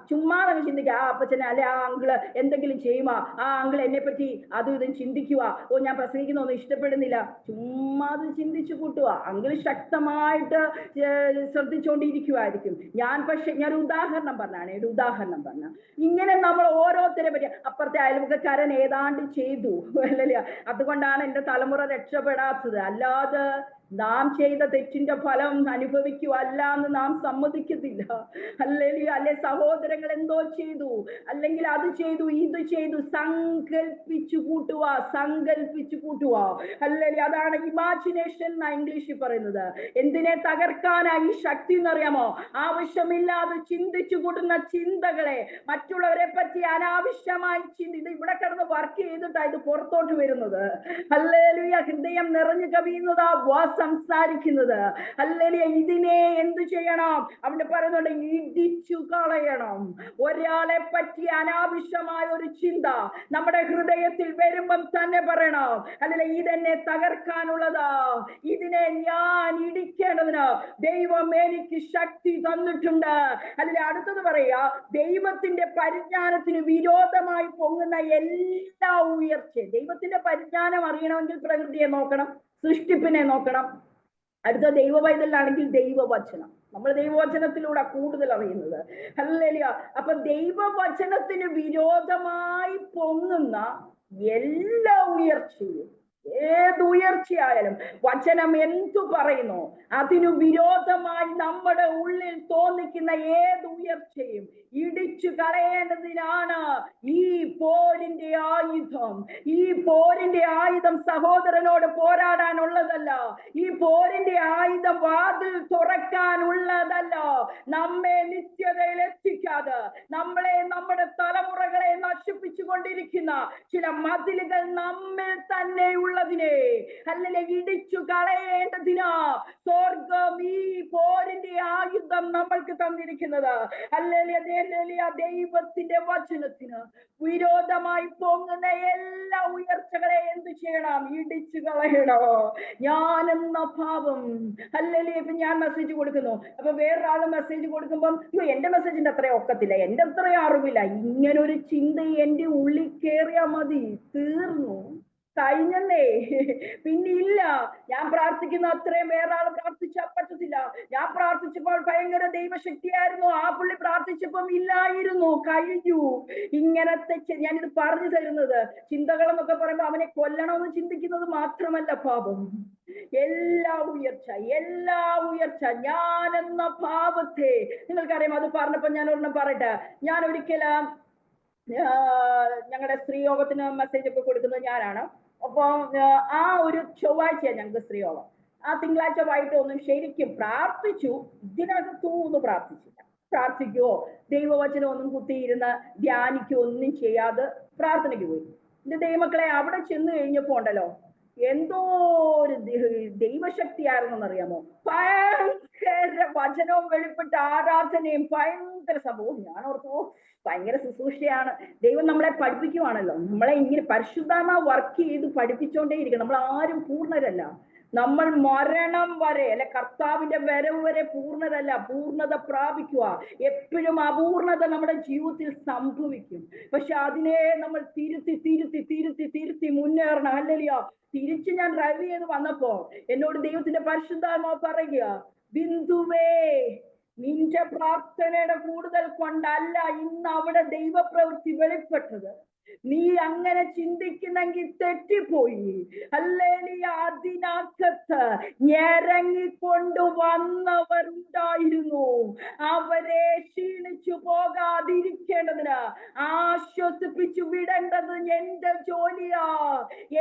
ചുമ്മാ അങ്ങ് ചിന്തിക്കുക, ആ അപ്പച്ചനെ അല്ലെ ആ അങ്കിള് എന്തെങ്കിലും ചെയ്യുമോ, ആ അങ്കിൾ എന്നെ പറ്റി അതും ഇതും ചിന്തിക്കുക, ഓ ഞാൻ പ്രസംഗിക്കുന്നൊന്നും ഇഷ്ടപ്പെടുന്നില്ല, ചുമ്മാ അത് ചിന്തിച്ചു കൂട്ടുക. അങ്കിൾ ശക്തമായിട്ട് ശ്രദ്ധിച്ചുകൊണ്ടിരിക്കുവായിരിക്കും. ഞാൻ ഉദാഹരണം പറഞ്ഞാണ്, ഒരു ഉദാഹരണം പറഞ്ഞ ഇങ്ങനെ നമ്മൾ ഓരോരുത്തരെ പറ്റി, അപ്പുറത്തെ അയൽവക്കക്കാരൻ ഏതാണ്ട് ചെയ്തു അല്ലല്ലോ, അതുകൊണ്ടാണ് എന്റെ തലമുറ രക്ഷപ്പെടാത്തത്. അല്ലാതെ നാം ചെയ്ത തെറ്റിന്റെ ഫലം അനുഭവിക്കുവല്ല എന്ന് നാം സമ്മതിക്കത്തില്ല. അല്ലെങ്കിൽ അല്ലെ സഹോദരങ്ങൾ എന്തോ ചെയ്തു, അല്ലെങ്കിൽ അത് ചെയ്തു, ഇത് ചെയ്തു, സങ്കൽപ്പിച്ചു കൂട്ടുക, സങ്കൽപ്പിച്ചു കൂട്ടുക. അല്ലെങ്കിൽ അതാണ് ഇമാജിനേഷൻ എന്നാ ഇംഗ്ലീഷിൽ പറയുന്നത്. എന്തിനെ തകർക്കാനായി ഈ ശക്തി എന്നറിയാമോ? ആവശ്യമില്ലാതെ ചിന്തിച്ചു കൂട്ടുന്ന ചിന്തകളെ, മറ്റുള്ളവരെ പറ്റി അനാവശ്യമായി ഇത് ഇവിടെ കിടന്ന് വർക്ക് ചെയ്തിട്ടാ ഇത് പുറത്തോട്ട് വരുന്നത്. ഹല്ലേലൂയ. ഹൃദയം നിറഞ്ഞു കവിയുന്നതാ സംസാരിക്കുന്നത്. ഹല്ലേലൂയ. ഇതിനെ എന്ത് ചെയ്യണം? അവിടെ പറയുന്നുണ്ട്, ഇടിച്ചു കളയണം. ഒരാളെ പറ്റി അനാവശ്യമായ ഒരു ചിന്ത നമ്മുടെ ഹൃദയത്തിൽ വരുമ്പം തന്നെ പറയണം, അല്ലെ ഇതെന്നെ തകർക്കാനുള്ളതാ, ഇതിനെ ഞാൻ ഇടിക്കേണ്ടതിന് ദൈവം എനിക്ക് ശക്തി തന്നിട്ടുണ്ട്. അല്ലെ അടുത്തത് പറയാ, ദൈവത്തിന്റെ പരിജ്ഞാനത്തിന് വിരോധമായി പൊങ്ങുന്ന എല്ലാ ഉയർച്ചയും. ദൈവത്തിന്റെ പരിജ്ഞാനം അറിയണമെങ്കിൽ പ്രകൃതിയെ നോക്കണം, സൃഷ്ടിപ്പിനെ നോക്കണം. അടുത്ത ദൈവ പൈതലാണെങ്കിൽ ദൈവവചനം. നമ്മൾ ദൈവവചനത്തിലൂടെ കൂടുതൽ അറിയുന്നത്. ഹല്ലേലൂയ. അപ്പൊ ദൈവവചനത്തിന് വിരോധമായി പൊങ്ങുന്ന എല്ലാ ഉയർച്ചയും, ഏത് ഉയർച്ചയായാലും വചനം എന്തു പറയുന്നു അതിനു വിരോധമായി നമ്മുടെ ഉള്ളിൽ തോന്നിക്കുന്ന ഏത് ഉയർച്ചയും ഇടിച്ചു കളയേണ്ടതിനാണ് ഈ പോരിന്റെ ആയുധം. ഈ പോരിന്റെ ആയുധം സഹോദരനോട് പോരാടാനുള്ളതല്ല. ഈ പോരിന്റെ ആയുധം വാതിൽ തുറക്കാനുള്ളതല്ല. നമ്മെ നിത്യതയിൽ എത്തിക്കാതെ നമ്മളെ, നമ്മുടെ തലമുറകളെ നശിപ്പിച്ചു കൊണ്ടിരിക്കുന്ന ചില മതിലുകൾ നമ്മിൽ തന്നെ ഉള്ളതിനെ അല്ലെങ്കിൽ ഇടിച്ചു കളയേണ്ടതിനാ സ്വർഗം ഈ പോരിന്റെ ആയുധം നമ്മൾക്ക് തന്നിരിക്കുന്നത്. അല്ലെങ്കിൽ ദൈവത്തിന്റെ വചനത്തിന് വിരോധമായി പൊങ്ങുന്ന എല്ലാ ഉയർച്ചകളെ എന്ത് ചെയ്യണം? ഇടിച്ചു കളയണോ? ഞാനെന്ന ഭാവം. അല്ലെങ്കിൽ ഇപ്പൊ ഞാൻ മെസ്സേജ് കൊടുക്കുന്നു, അപ്പൊ വേറൊരാള് മെസ്സേജ് കൊടുക്കുമ്പം എന്റെ മെസ്സേജിന്റെ അത്രയും ഒക്കത്തില്ല, എന്റെ അത്രയും അറിവില്ല, ഇങ്ങനൊരു ചിന്ത എന്റെ ഉള്ളിൽ കയറിയാ മതി, തീർന്നു, കഴിഞ്ഞല്ലേ. പിന്നെ ഇല്ല, ഞാൻ പ്രാർത്ഥിക്കുന്ന അത്രയും വേറെ ആൾ പ്രാർത്ഥിച്ചു പ്രാർത്ഥിച്ചാൽ പറ്റത്തില്ല. ഞാൻ പ്രാർത്ഥിച്ചപ്പോൾ ഭയങ്കര ദൈവശക്തിയായിരുന്നു, ആ പുള്ളി പ്രാർത്ഥിച്ചപ്പം ഇല്ലായിരുന്നു, കഴിഞ്ഞു. ഇങ്ങനത്തെ ഞാനിത് പറഞ്ഞു തരുന്നത്, ചിന്തകളെന്നൊക്കെ പറയുമ്പോൾ അവനെ കൊല്ലണമെന്ന് ചിന്തിക്കുന്നത് മാത്രമല്ല പാപം. എല്ലാ ഉയർച്ച ഞാനെന്ന പാപത്തെ, നിങ്ങൾക്കറിയാം, അത് പറഞ്ഞപ്പോ ഞാൻ ഒരെണ്ണം പറയട്ടെ. ഞാൻ ഒരിക്കലും ഞങ്ങളുടെ സ്ത്രീയോഗത്തിന് മെസ്സേജ് ഒക്കെ കൊടുക്കുന്നത് ഞാനാണ്. അപ്പൊ ആ ഒരു ചൊവ്വാഴ്ചയാണ് ഞങ്ങൾക്ക് സ്ത്രീയോഗം. ആ തിങ്കളാഴ്ച വൈകിട്ട് ഒന്നും ശരിക്കും പ്രാർത്ഥിച്ചു, ഇതിനകത്തൊന്നും പ്രാർത്ഥിച്ചില്ല. പ്രാർത്ഥിക്കുവോ ദൈവവചനം ഒന്നും കുത്തിയിരുന്ന് ധ്യാനിക്കുകയോ ഒന്നും ചെയ്യാതെ പ്രാർത്ഥനയ്ക്ക് പോയി. എന്റെ ദൈവമക്കളെ, അവിടെ ചെന്ന് കഴിഞ്ഞപ്പോ ഉണ്ടല്ലോ, എന്തോ ഒരു ദൈവശക്തിയായിരുന്നെന്നറിയാമോ? ഭയങ്കര വചനവും വെളിപ്പെട്ട ആരാധനയും ഭയങ്കര സംഭവം. ഞാൻ ഓർത്തു ഭയങ്കര ശുശ്രൂഷയാണ്, ദൈവം നമ്മളെ പഠിപ്പിക്കുവാണല്ലോ. നമ്മളെ ഇങ്ങനെ പരിശുദ്ധമാ വർക്ക് ചെയ്ത് പഠിപ്പിച്ചോണ്ടേ ഇരിക്കണം. നമ്മൾ ആരും പൂർണ്ണരല്ല. നമ്മൾ മരണം വരെ അല്ലെ കർത്താവിന്റെ വരവ് വരെ പൂർണ്ണരല്ല, പൂർണ്ണത പ്രാപിക്കുക. എപ്പോഴും അപൂർണത നമ്മുടെ ജീവിതത്തിൽ സംഭവിക്കും. പക്ഷെ അതിനെ നമ്മൾ തിരുത്തി മുന്നേറണം. ഹല്ലേലൂയ. തിരിച്ച് ഞാൻ ഡ്രൈവ് ചെയ്ത് വന്നപ്പോ എന്നോട് ദൈവത്തിന്റെ പരിശുദ്ധാത്മാവ് പറയുക, ബിന്ദുവേ, നിന്റെ പ്രാർത്ഥനയുടെ കൂടുതൽ കൊണ്ടല്ല ഇന്ന് അവിടെ ദൈവപ്രവൃത്തി വെളിപ്പെട്ടത്. നീ അങ്ങനെ ചിന്തിക്കുന്നെങ്കിൽ തെറ്റിപ്പോയി. ഹല്ലേലൂയ. അതിനകത്ത് ഞെരങ്ങിക്കൊണ്ടു വന്നവരുണ്ടായിരുന്നു. അവരെ ക്ഷീണിച്ചു പോകാതിരിക്കേണ്ടതിന് ആശ്വസിപ്പിച്ചു വിടേണ്ടത് എന്റെ ജോലിയാ.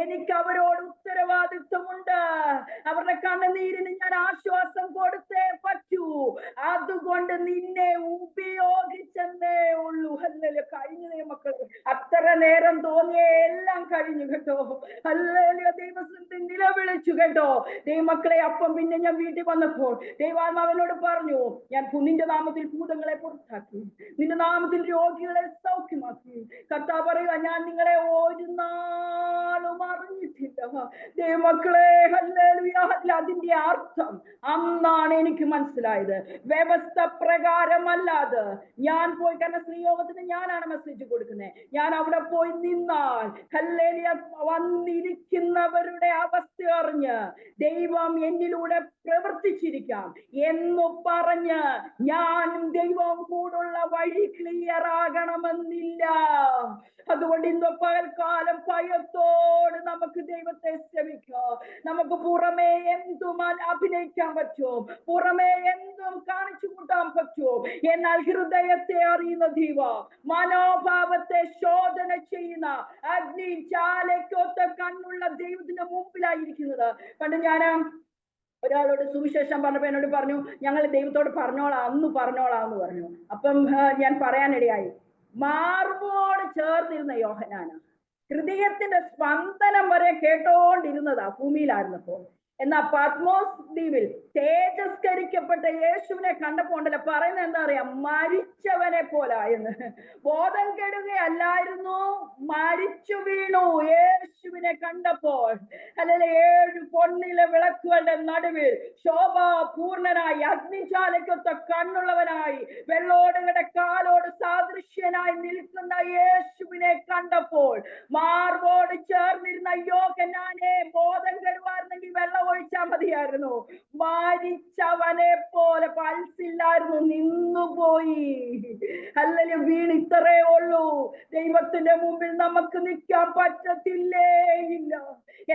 എനിക്ക് അവരോട് ഉത്തരവാദിത്വമുണ്ട്. അവരുടെ കണ്ണുനീരിന് ഞാൻ ആശ്വാസം കൊടുത്തേ പറ്റൂ. അതുകൊണ്ട് നിന്നെ ഉപയോഗിച്ചെന്നേ ഉള്ളൂ. ഹല്ലേലൂയ. കഴിഞ്ഞ മക്കളെ, അത്ര നേരം തോന്നിയ എല്ലാം കഴിഞ്ഞു കേട്ടോ. ഹല്ലേലൂയ. ദൈവസന്നിധി നിലവിളിച്ചു കേട്ടോ ദൈവമക്കളെ. അപ്പം പിന്നെ ഞാൻ വീട്ടിൽ വന്നപ്പോൾ ദൈവാത്മാവിനോട് പറഞ്ഞു, ഞാൻ നിന്റെ നാമത്തിൽ ഭൂതങ്ങളെ പുറത്താക്കി, നിന്റെ നാമത്തിൽ രോഗികളെ സൗഖ്യമാക്കി. കർത്താവ് പറയുക, ഞാൻ നിങ്ങളെ ഒരു നാളും അറിഞ്ഞിട്ടില്ല. ദൈവമക്കളെ, ഹല്ലേലൂയ. അതിന്റെ അർത്ഥം അന്നാണ് എനിക്ക് മനസ്സിലായത്. വ്യവസ്ഥ പ്രകാരമല്ലാതെ ഞാൻ പോയി, കാരണം സ്ത്രീയോഗത്തിന് ഞാനാണ് മെസ്സേജ് കൊടുക്കുന്നത്, ഞാൻ അവിടെ പോയി നിന്നാൽ ഹല്ലേലൂയ വന്നിരിക്കുന്നവരുടെ അവസ്ഥ അറിഞ്ഞ് ദൈവം എന്നിലൂടെ പ്രവർത്തിച്ചിരിക്കാം എന്ന് പറഞ്ഞ് ഞാനും ദൈവവും കൂടുള്ള വഴി ക്ലിയർ ആകണമെന്നില്ല. അതുകൊണ്ട് ഇന്ന് പകൽക്കാലം ഭയത്തോട് നമുക്ക് ദൈവത്തെ ശ്രമിക്കാം. നമുക്ക് പുറമേ എന്തും അഭിനയിക്കാൻ പറ്റും, പുറമേ എന്തും കാണിച്ചു കൂട്ടാൻ പറ്റും. എന്നാൽ ഹൃദയത്തെ അറിയുന്ന ദൈവ, മനോഭാവത്തെ ശോധന ചെയ്യുന്ന അഗ്നി ജാലയ്ക്കൊത്ത കണ്ണുള്ള ദൈവത്തിന്റെ മുമ്പിലായിരിക്കുന്നത്. പണ്ട് ഞാൻ ഒരാളോട് സുവിശേഷം പറഞ്ഞപ്പോ എന്നോട് പറഞ്ഞു, ഞങ്ങൾ ദൈവത്തോട് പറഞ്ഞോളാം, അന്ന് പറഞ്ഞോളാം എന്ന് പറഞ്ഞു. അപ്പം ഞാൻ പറയാനിടയായി, മാർവോട് ചേർന്നിരുന്ന യോഹന്നാന ഹൃദയത്തിന്റെ സ്പന്ദനം വരെ കേട്ടോണ്ടിരുന്നതാ ഭൂമിയിലായിരുന്നപ്പോ. എന്നാ പത്മോസ് ദ്വീപിൽ തേജസ്കരിക്കപ്പെട്ട യേശുവിനെ കണ്ടപ്പോ ഉണ്ടല്ലോ പറയുന്നത് എന്താ പറയാ, മരിച്ചവനെ പോലായെന്ന്. ബോധം കെടുകയല്ലായിരുന്നു, മരിച്ചു വീണു യേശുവിനെ കണ്ടപ്പോൾ. അല്ലെങ്കിൽ 7 പൊന്നിലെ വിളക്കുകളുടെ നടുവിൽ ശോഭാപൂർണനായി അഗ്നിജാലയ്ക്കൊത്ത കണ്ണുള്ളവനായി വെള്ളോടുകളുടെ കാലോട് സാദൃശ്യനായി നിൽക്കുന്ന യേശുവിനെ കണ്ടപ്പോൾ മാർവോട് ചേർന്നിരുന്ന യോഹന്നാനെ ബോധം കെടുവായിരുന്നെങ്കിൽ വെള്ളം ഒഴിച്ചാൽ മതിയായിരുന്നു. മരിച്ചവനെ പോലെ പൾസില്ലായിരുന്നു, നിന്നുപോയി. അല്ലെങ്കിൽ വീണ് ഇത്രേ ഉള്ളൂ. ദൈവത്തിന്റെ മുമ്പിൽ നമുക്ക് നിൽക്കാൻ പറ്റത്തില്ലേ? ഇല്ല.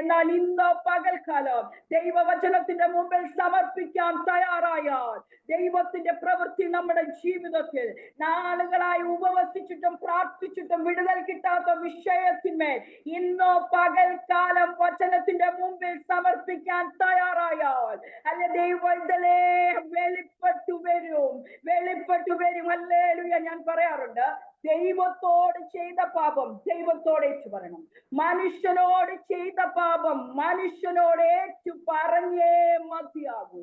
എന്നാൽ ഇന്ന് പകൽക്കാലം ദൈവവചനത്തിന്റെ മുമ്പിൽ സമർപ്പിക്കാൻ തയ്യാറായാൽ ദൈവത്തിന്റെ പ്രവൃത്തി നമ്മുടെ ജീവിതത്തിൽ, നാളുകളായി ഉപവസിച്ചിട്ടും പ്രാർത്ഥിച്ചിട്ടും വിടുതൽ കിട്ടാത്ത വിഷയത്തിന്മേൽ ഇന്നോ പകൽക്കാലം വചനത്തിന്റെ മുമ്പിൽ സമർപ്പിക്കാൻ തയ്യാറായാൽ അല്ലെ ദൈവത്തിലെ വെളിപ്പെട്ടു വരും. ഹല്ലേലൂയ. ഞാൻ പറയാറുണ്ട്, ദൈവത്തോട് ചെയ്ത പാപം ദൈവത്തോട് ഏറ്റു പറയണം. മനുഷ്യനോട് ചെയ്ത പാപം മനുഷ്യനോട് ഏറ്റു പറഞ്ഞേ മതിയാകൂ.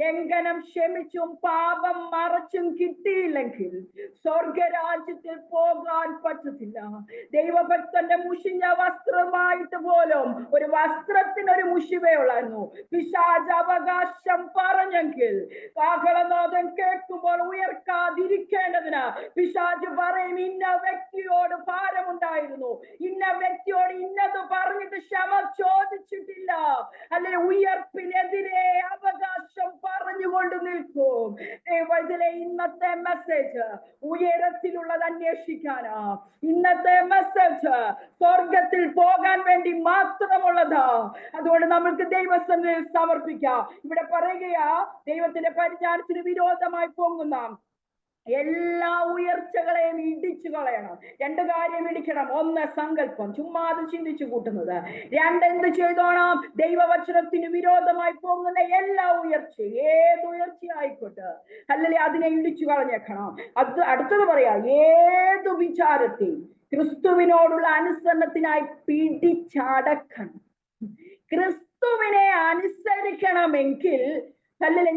ലംഘനം ക്ഷമിച്ചും പാപം മറച്ചും കിട്ടിയില്ലെങ്കിൽ സ്വർഗരാജ്യത്തിൽ പോകാൻ പറ്റത്തില്ല. ദൈവഭക്തന്റെ മുഷിഞ്ഞ വസ്ത്രമായിട്ട് പോലും ഒരു വസ്ത്രത്തിനൊരു മുഷിവേ ഉള്ളായിരുന്നു. പിശാച് അവകാശം പറഞ്ഞെങ്കിൽ കാഹളനാദം കേൾക്കുമ്പോൾ ഉയർക്കാതിരിക്കേണ്ടതിന് പിശാച് പറയും, ഇന്ന വ്യക്തിയോട് ഭാരമുണ്ടായിരുന്നു, ഇന്ന വ്യക്തിയോട് ഇന്നത് പറഞ്ഞിട്ട് ക്ഷമ ചോദിച്ചിട്ടില്ല, അല്ലെ ഉയർപ്പിനെതിരെ അവകാശം കൊണ്ട് നിൽക്കും. ദൈവത്തിലെ ഇന്നത്തെ മെസ്സേജ് ഉയരത്തിലുള്ളത് അന്വേഷിക്കാനാ. ഇന്നത്തെ മെസ്സേജ് സ്വർഗത്തിൽ പോകാൻ വേണ്ടി മാത്രമുള്ളതാ. അതുകൊണ്ട് നമ്മൾക്ക് ദൈവസന്നിധിയിൽ സമർപ്പിക്കാം. ഇവിടെ പറയുകയാ, ദൈവത്തിന്റെ പരിജ്ഞാനത്തിന് വിരോധമായി പൊങ്ങുന്ന എല്ലാ ഉയർച്ചകളെയും ഇടിച്ചു കളയണം. രണ്ട് കാര്യം ഇടിക്കണം. ഒന്ന്, സങ്കല്പം, ചുമ്മാ അത് ചിന്തിച്ചു കൂട്ടുന്നത്. രണ്ട്, എന്ത് ചെയ്തോണം? ദൈവവചനത്തിന് വിരോധമായി പോകുന്ന എല്ലാ ഉയർച്ചയും, ഏത് ഉയർച്ചയായിക്കോട്ടെ, അല്ലെങ്കിൽ അതിനെ ഇടിച്ചു കളഞ്ഞേക്കണം. അത് അടുത്തത് പറയാ, ഏതു വിചാരത്തെയും ക്രിസ്തുവിനോടുള്ള അനുസരണത്തിനായി പിടിച്ചടക്കണം. ക്രിസ്തുവിനെ അനുസരിക്കണമെങ്കിൽ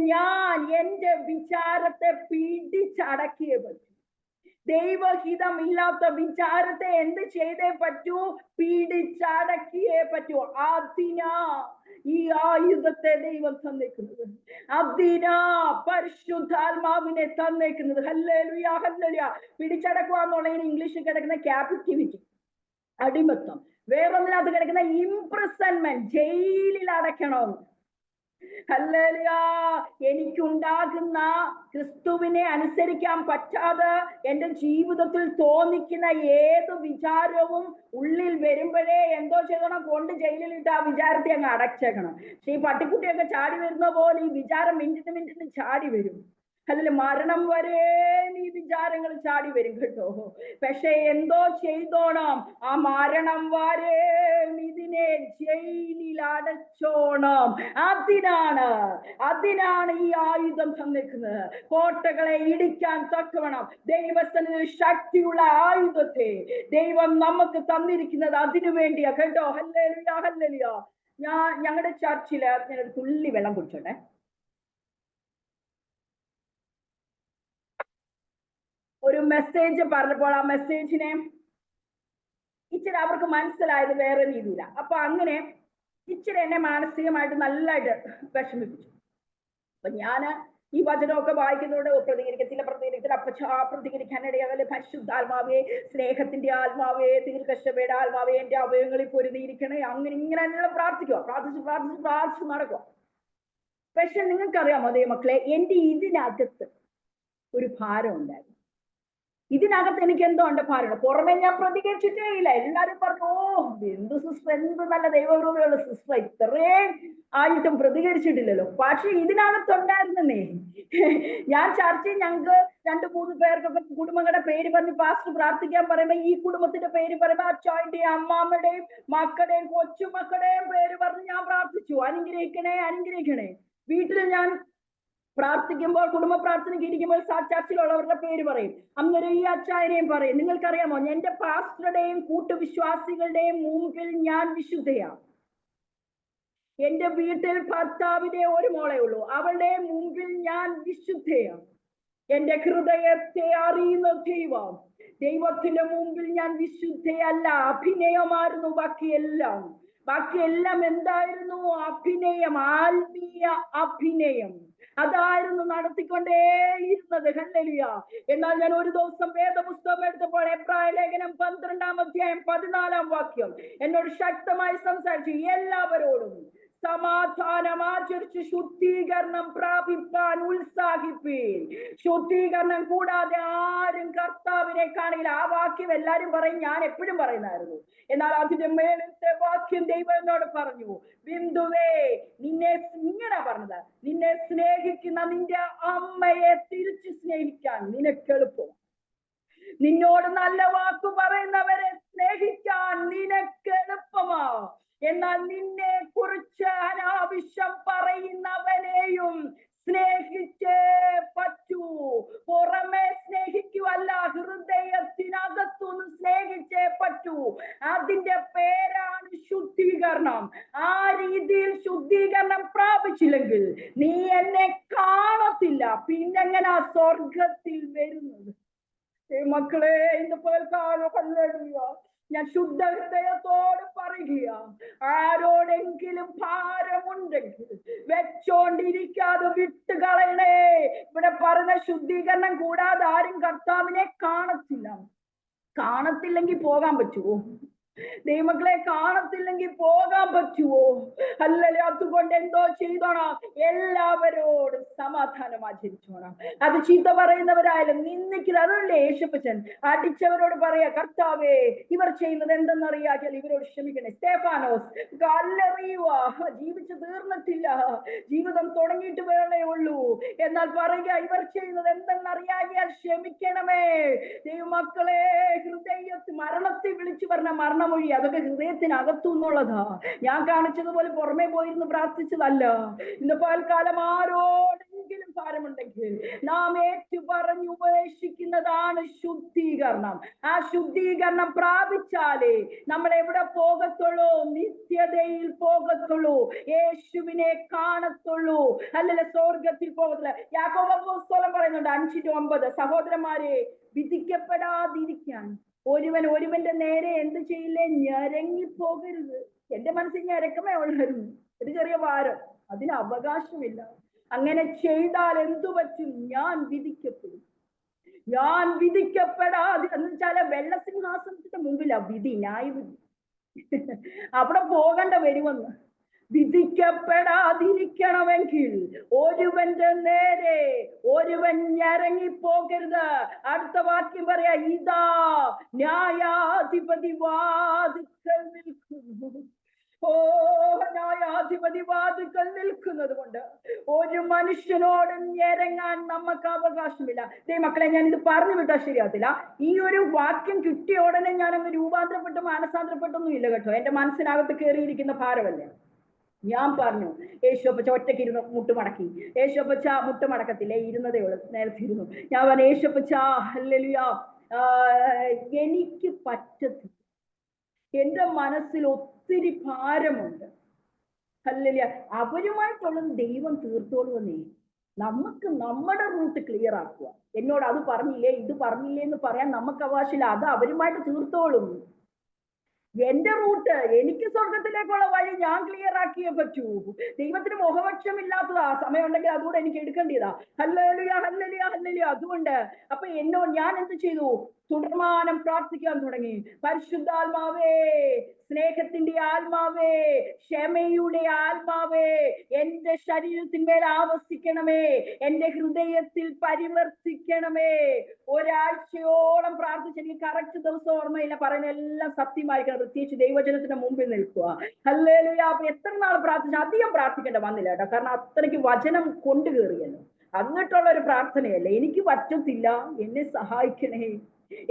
ഞാൻ എന്റെ വിചാരത്തെ പിടിച്ചടക്കിയേ പറ്റൂ. ദൈവഹിതമില്ലാത്ത വിചാരത്തെ എന്ത് ചെയ്തേ പറ്റൂ? പിടിച്ചടക്കിയേ പറ്റൂ. അതിനാ ഈ ആയുധത്തെ ദൈവം തന്നേക്കുന്നത്. അതിനാ പരിശുദ്ധാത്മാവിനെ തന്നേക്കുന്നത്. Hallelujah, hallelujah. പിടിച്ചടക്കുക എന്നുള്ളതിന് ഇംഗ്ലീഷിൽ കിടക്കുന്ന ക്യാപിറ്റിവിറ്റി, അടിമത്തം. വേറൊന്നിനകത്ത് കിടക്കുന്ന ഇംപ്രിസൺമെന്റ്, ജയിലിൽ അടയ്ക്കണം. ഹല്ലേലൂയ. എനിക്കുണ്ടാകുന്ന ക്രിസ്തുവിനെ അനുസരിക്കാൻ പറ്റാതെ എന്റെ ജീവിതത്തിൽ തോന്നിക്കുന്ന ഏത് വിചാരവും ഉള്ളിൽ വരുമ്പോഴേ എന്തോ ചെയ്യണം? കൊണ്ട് ജയിലിലിട്ട് ആ വിചാരത്തെ അങ്ങ് അടച്ചേക്കണം. പക്ഷെ ഈ പട്ടിക്കുട്ടിയൊക്കെ ചാടി വരുന്ന പോലെ ഈ വിചാരം മിനിറ്റിന് ചാടി വരും. അതിൽ മരണം വരെ ഈ വിചാരങ്ങൾ ചാടി വരും കേട്ടോ. പക്ഷെ എന്തോ ചെയ്തോണം? ആ മരണം വരെ ഇതിനെ ജയിലിൽ അടച്ചോണം. അതിനാണ് ഈ ആയുധം തന്നിരിക്കുന്നത്. കോട്ടകളെ ഇടിക്കാൻ തക്കവണ്ണം ദൈവത്തിന് ശക്തിയുള്ള ആയുധത്തെ ദൈവം നമുക്ക് തന്നിരിക്കുന്നത് അതിനു വേണ്ടിയാ കേട്ടോ. Hallelujah, hallelujah. ഞങ്ങളുടെ ചർച്ചില് ഞാനൊരു തുള്ളി വെള്ളം കുടിച്ചോട്ടെ. ഒരു മെസ്സേജ് പറഞ്ഞപ്പോൾ ആ മെസ്സേജിനെ ഇച്ചിരി അവർക്ക് മനസ്സിലായത് വേറെ രീതിയില്ല. അപ്പൊ അങ്ങനെ ഇച്ചിരി എന്നെ മാനസികമായിട്ട് നല്ലതായിട്ട് വിഷമിപ്പിച്ചു. അപ്പൊ ഞാന് ഈ വചനമൊക്കെ വായിക്കുന്നതോട് പ്രതികരിക്കത്തില്ല. പ്രതികരിക്കാനിടയാകല്ലേ. പരിശുദ്ധാത്മാവേ, സ്നേഹത്തിന്റെ ആത്മാവേ, ദീർഘക്ഷമയുടെ ആത്മാവേ, എന്റെ അവയവങ്ങളിൽ പൊരുതിയിരിക്കണേ. അങ്ങനെ ഇങ്ങനെ പ്രാർത്ഥിക്കുക. പ്രാർത്ഥിച്ച് നടക്കുക. പക്ഷെ നിങ്ങൾക്കറിയാമോ ദൈവമക്കളെ, എന്റെ ഇതിനകത്ത് ഒരു ഭാരം ഉണ്ടായിരുന്നു. ഇതിനകത്ത് എനിക്ക് എന്തോ ഉണ്ട് ഭാരം. പുറമെ ഞാൻ പ്രതികരിച്ചിട്ടേ ഇല്ല. എല്ലാരും പറഞ്ഞു, ഓ എന്ത് സിസ്റ്റർ, എന്ത് നല്ല ദൈവരൂപയുള്ള സിസ്റ്റർ, ഇത്രയും ആയിട്ടും പ്രതികരിച്ചിട്ടില്ലല്ലോ. പക്ഷെ ഇതിനകത്തുണ്ടായിരുന്നേ. ഞാൻ ചർച്ചയിൽ ഞങ്ങൾക്ക് 2-3 പേർക്കൊക്കെ കുടുംബങ്ങളുടെ പേര് പറഞ്ഞ് പാസ്റ്റർ പ്രാർത്ഥിക്കാൻ പറയുമ്പോ ഈ കുടുംബത്തിന്റെ പേര് പറയുമ്പോ അച്ചായന്റെയും അമ്മാമ്മയുടെയും മക്കളുടെയും കൊച്ചുമക്കളുടെയും പേര് പറഞ്ഞ് ഞാൻ പ്രാർത്ഥിച്ചു. അനുഗ്രഹിക്കണേ. വീട്ടിൽ ഞാൻ പ്രാർത്ഥിക്കുമ്പോൾ, കുടുംബ പ്രാർത്ഥനയ്ക്ക് ഇരിക്കുമ്പോൾ ചർച്ചിലുള്ളവരുടെ പേര് പറയും. അന്നേരം ഈ അച്ചായനെയും പറയും. നിങ്ങൾക്കറിയാമോ, എന്റെ പാസ്റ്ററുടെയും കൂട്ടുവിശ്വാസികളുടെയും മുമ്പിൽ ഞാൻ വിശുദ്ധയാണ്. എന്റെ വീട്ടിൽ ഭർത്താവിന്റെ ഒരു മോളെ ഉള്ളൂ. അവളുടെ മുമ്പിൽ ഞാൻ വിശുദ്ധയാണ്. എന്റെ ഹൃദയത്തെ അറിയുന്ന ദൈവത്തിന്റെ മുമ്പിൽ ഞാൻ വിശുദ്ധയല്ല, അഭിനയമായിരുന്നു. ബാക്കിയെല്ലാം എന്തായിരുന്നു? അഭിനയം, ആത്മീയ അഭിനയം. അതായിരുന്നു നടത്തിക്കൊണ്ടേയിരുന്നത്. ഹല്ലേലൂയ. എന്നാൽ ഞാൻ ഒരു ദിവസം വേദപുസ്തകം എടുത്തപ്പോൾ എബ്രായ ലേഖനം 12-ാം അധ്യായം 14-ാം വാക്യം എന്നോട് ശക്തമായി സംസാരിച്ചു. എല്ലാവരോടും സമാധാനം ആചരിച്ച് ശുദ്ധീകരണം പ്രാപിപ്പാൻ ഉത്സാഹിപ്പീൻ. ശുദ്ധീകരണം കൂടാതെ ആരും കർത്താവിനെ കാണില്ല. ആ വാക്യം എല്ലാരും പറയും, ഞാൻ എപ്പോഴും പറയുന്നായിരുന്നു. എന്നാൽ അതിന്റെ മേലത്തെ വാക്യം ദൈവം എന്നോട് പറഞ്ഞു, ബിന്ദുവേ, ഇങ്ങനെ പറഞ്ഞത്, നിന്നെ സ്നേഹിക്കുന്ന നിന്റെ അമ്മയെ തിരിച്ചു സ്നേഹിക്കാൻ നിനക്ക് എളുപ്പം. നിന്നോട് നല്ല വാക്കു പറയുന്നവരെ സ്നേഹിക്കാൻ നിനക്ക് എളുപ്പമാ. എന്നാൽ നിന്നെ കുറിച്ച് അനാവശ്യം പറയുന്നവനെയും സ്നേഹിച്ചേ പറ്റൂ. പുറമെ സ്നേഹിക്കുവല്ല, ഹൃദയത്തിനകത്തുനിന്ന് സ്നേഹിച്ചേ പറ്റൂ. അതിന്റെ പേരാണ് ശുദ്ധീകരണം. ആ രീതിയിൽ ശുദ്ധീകരണം പ്രാപിച്ചില്ലെങ്കിൽ നീ എന്നെ കാണത്തില്ല. പിന്നെങ്ങനാ സ്വർഗത്തിൽ വരുന്നത്? മക്കളെ, ഇന്ന് പകൽക്കാലം ഹല്ലേലൂയ, ഞാൻ ശുദ്ധ ഹൃദയത്തോട് പറയുക, ആരോടെങ്കിലും ഭാരമുണ്ടെങ്കിൽ വെച്ചോണ്ടിരിക്കാതെ വിട്ടുകളയണേ. ഇവിടെ പറഞ്ഞ ശുദ്ധീകരണം കൂടാതെ ആരും കർത്താവിനെ കാണത്തില്ലെങ്കിൽ പോകാൻ പറ്റുമോ? ദൈവമക്കളെ കാണത്തില്ലെങ്കിൽ പോകാൻ പറ്റുമോ? അല്ലല്ലേ? അതുകൊണ്ട് എന്തോ ചെയ്തോണം, എല്ലാവരോടും സമാധാനം ആചരിച്ചോണം. അത് ചീത്ത പറയുന്നവരായാലും നിന്ദിക്കുന്നത്. അതല്ലേ യേശുപ്പച്ചൻ അടിച്ചവരോട് പറയാ, കർത്താവേ ഇവർ ചെയ്യുന്നത് എന്തെന്നറിയാക്കിയാൽ ഇവരോട് ക്ഷമിക്കണേ. സ്തേഫാനോസ് കല്ലെറിയുക, ജീവിച്ചു തീർന്നിട്ടില്ല, ജീവിതം തുടങ്ങിയിട്ട് വേണേ ഉള്ളൂ, എന്നാൽ പറയുക ഇവർ ചെയ്യുന്നത് എന്തെന്നറിയാകിയാൽ ക്ഷമിക്കണമേ. ദൈവമക്കളെ, ഹൃദയത്തിൽ മരണത്തെ വിളിച്ചു പറഞ്ഞ മരണമൊഴി, അതൊക്കെ ഹൃദയത്തിനകത്തു നിന്നുള്ളതാ. ഞാൻ കാണിച്ചതുപോലെ പുറമെ പോയിരുന്ന് പ്രാർത്ഥിച്ചതല്ല. ഇന്ന് പൽക്കാലം ആരോടെങ്കിലും ഭാരമുണ്ടെങ്കിൽ നാം ഏറ്റു പറഞ്ഞു ഉപേക്ഷിക്കുന്നതാണ് ശുദ്ധീകരണം. ആ ശുദ്ധീകരണം പ്രാപിച്ചാലേ നമ്മൾ എവിടെ പോകത്തുള്ളൂ? നിത്യതയിൽ പോകത്തുള്ളൂ, യേശുവിനെ കാണത്തുള്ളൂ, അല്ലല്ലേ? സ്വർഗത്തിൽ പോകത്തില്ല. യാക്കോബ് അപ്പോസ്തലൻ പറയുന്നുണ്ട് 5:9, സഹോദരന്മാരെ, വിധിക്കപ്പെടാതിരിക്കാൻ ഒരുവന്റെ നേരെ എന്ത് ചെയ്യില്ലേ? ഞരങ്ങിപ്പോകരുത്. എന്റെ മനസ്സിൽ ഞരക്കമേ ഉള്ളായിരുന്നു, ഒരു ചെറിയ ഭാരം, അതിന് അവകാശമില്ല. അങ്ങനെ ചെയ്താൽ എന്തു പറ്റും? ഞാൻ വിധിക്കപ്പെടും. ഞാൻ വിധിക്കപ്പെടാതെ എന്ന് വെച്ചാല് വെള്ളസിംഹാസനത്തിന്റെ മുമ്പിലാ വിധി, ന്യായവിധി. അവിടെ പോകേണ്ട വരുമെന്ന്. വിധിക്കപ്പെടാതിരിക്കണമെങ്കിൽ ഒരുവന്റെ നേരെ ഒരുവൻ ഞരങ്ങിപ്പോകരുത്. അടുത്ത വാക്യം പറയാ, ഇതാ ന്യായാധിപതി വാതിൽക്കൽ നിൽക്കുന്നു. ഓ, ന്യായാധിപതി വാതിൽക്കൽ നിൽക്കുന്നത് കൊണ്ട് ഒരു മനുഷ്യനോടും ഞെരങ്ങാൻ നമുക്ക് അവകാശമില്ല. മക്കളെ, ഞാൻ ഇത് പറഞ്ഞു വിട്ടാൽ ശരിയാകത്തില്ല. ഈ ഒരു വാക്യം കിട്ടിയ ഉടനെ ഞാനങ്ങ് രൂപാന്തരപ്പെട്ടു മാനസാന്തരപ്പെട്ടൊന്നും ഇല്ല കേട്ടോ. എന്റെ മനസ്സിനകത്ത് കയറിയിരിക്കുന്ന ഭാരമല്ലേ. ഞാൻ പറഞ്ഞു, യേശുപ്പച്ച ഒറ്റയ്ക്ക് ഇരുന്ന് മുട്ടുമടക്കി. യേശുപ്പച്ച മുട്ടുമടക്കത്തില്ലേ, ഇരുന്നതേ ഉള്ളൂ, നേരത്തെ ഇരുന്നു. ഞാൻ പറഞ്ഞു, യേശുപ്പച്ച ഹല്ലേലൂയ, എനിക്ക് പറ്റത്തില്ല, എന്റെ മനസ്സിൽ ഒത്തിരി ഭാരമുണ്ട്. ഹല്ലേലൂയ. അവരുമായിട്ടുള്ളത് ദൈവം തീർത്തോളുവന്നേ. നമുക്ക് നമ്മുടെ റൂട്ട് ക്ലിയർ ആക്കുക. എന്നോട് അത് പറഞ്ഞില്ലേ ഇത് പറഞ്ഞില്ലേ എന്ന് പറയാൻ നമുക്ക് അവകാശമില്ല. അത് അവരുമായിട്ട് തീർത്തോളും. എന്റെ റൂട്ട്, എനിക്ക് സ്വർഗത്തിലേക്കുള്ള വഴി ഞാൻ ക്ലിയർ ആക്കിയേ പറ്റൂ. ദൈവത്തിന് മുഖപക്ഷമില്ലാത്തതാ. സമയം ഉണ്ടെങ്കിൽ അതുകൂടെ എനിക്ക് എടുക്കേണ്ടതാ. Hallelujah, hallelujah, hallelujah. അതുകൊണ്ട് അപ്പൊ ഞാൻ എന്ത് ചെയ്തു? തുടർമാനം പ്രാർത്ഥിക്കാൻ തുടങ്ങി. പരിശുദ്ധാത്മാവേ, സ്നേഹത്തിന്റെ ആത്മാവേ, ക്ഷമയുടെ ആത്മാവേ, എന്റെ ശരീരത്തിന്മേൽ ആവസിക്കണമേ, എന്റെ ഹൃദയത്തിൽ പരിവർത്തിക്കണമേ. ഒരാഴ്ചയോളം പ്രാർത്ഥിച്ച് എനിക്ക് കറക്റ്റ് ദിവസം ഓർമ്മയില്ല, പറയുന്ന എല്ലാം സത്യമായിരിക്കണം, പ്രത്യേകിച്ച് ദൈവജനത്തിന്റെ മുമ്പിൽ നിൽക്കുക. ഹല്ലേലൂയ. അപ്പൊ എത്ര നാൾ പ്രാർത്ഥിച്ചു? അധികം പ്രാർത്ഥിക്കേണ്ട വന്നില്ല കേട്ടോ, കാരണം അത്രയ്ക്ക് വചനം കൊണ്ടുകയറിയല്ലോ. എന്നിട്ടുള്ള ഒരു പ്രാർത്ഥനയല്ലേ, എനിക്ക് പറ്റത്തില്ല, എന്നെ സഹായിക്കണേ.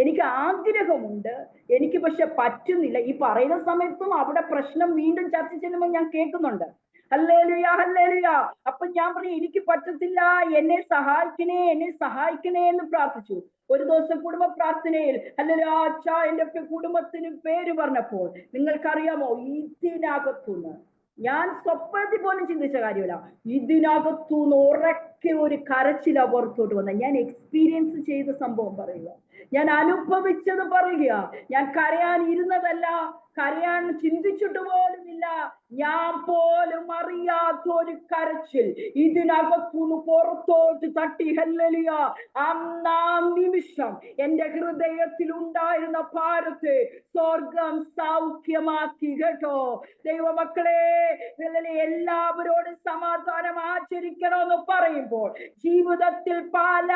എനിക്ക് ആഗ്രഹമുണ്ട്, എനിക്ക് പക്ഷെ പറ്റുന്നില്ല. ഈ പറയുന്ന സമയത്തും അവിടെ പ്രശ്നം വീണ്ടും ചർച്ച ചെയ്യുമ്പോൾ ഞാൻ കേൾക്കുന്നുണ്ട്. Hallelujah, hallelujah. അപ്പൊ ഞാൻ പറഞ്ഞു, എനിക്ക് പറ്റത്തില്ല, എന്നെ സഹായിക്കണേ, എന്നെ സഹായിക്കണേ എന്ന് പ്രാർത്ഥിച്ചു. ഒരു ദിവസം കുടുംബ പ്രാർത്ഥനയിൽ ഹല്ലേലൂയ, അച്ഛാ എന്റെ കുടുംബത്തിന് പേര് പറഞ്ഞപ്പോൾ നിങ്ങൾക്കറിയാമോ, ഇതിനകത്തുനിന്ന് ഞാൻ സ്വപ്നത്തിൽ പോലും ചിന്തിച്ച കാര്യമില്ല, ഇതിനകത്തുനിന്ന് ഉറക്കെ ഒരു കരച്ചില പുറത്തോട്ട് വന്ന. ഞാൻ എക്സ്പീരിയൻസ് ചെയ്ത സംഭവം പറയുക, ഞാൻ അനുഭവിച്ചത് പറയുക. ഞാൻ കരയാൻ ഇരുന്നതല്ല, കരയാൻ ചിന്തിച്ചിട്ട് പോലുമില്ല. ഞാൻ പോലും അറിയാത്ത ഒരു കരച്ചിൽ ഇതിനകത്തുനിന്ന് പുറത്തോട്ട് തട്ടി. ഹല്ലേലൂയ. അന്നാം നിമിഷം എന്റെ ഹൃദയത്തിൽ ഉണ്ടായിരുന്ന ഭാരത്തെ സ്വർഗം സൗഖ്യമാക്കി കേട്ടോ. ദൈവമക്കളെ, എല്ലാവരോടും സമാധാനം ആചരിക്കണമെന്ന് പറയുമ്പോൾ ജീവിതത്തിൽ പല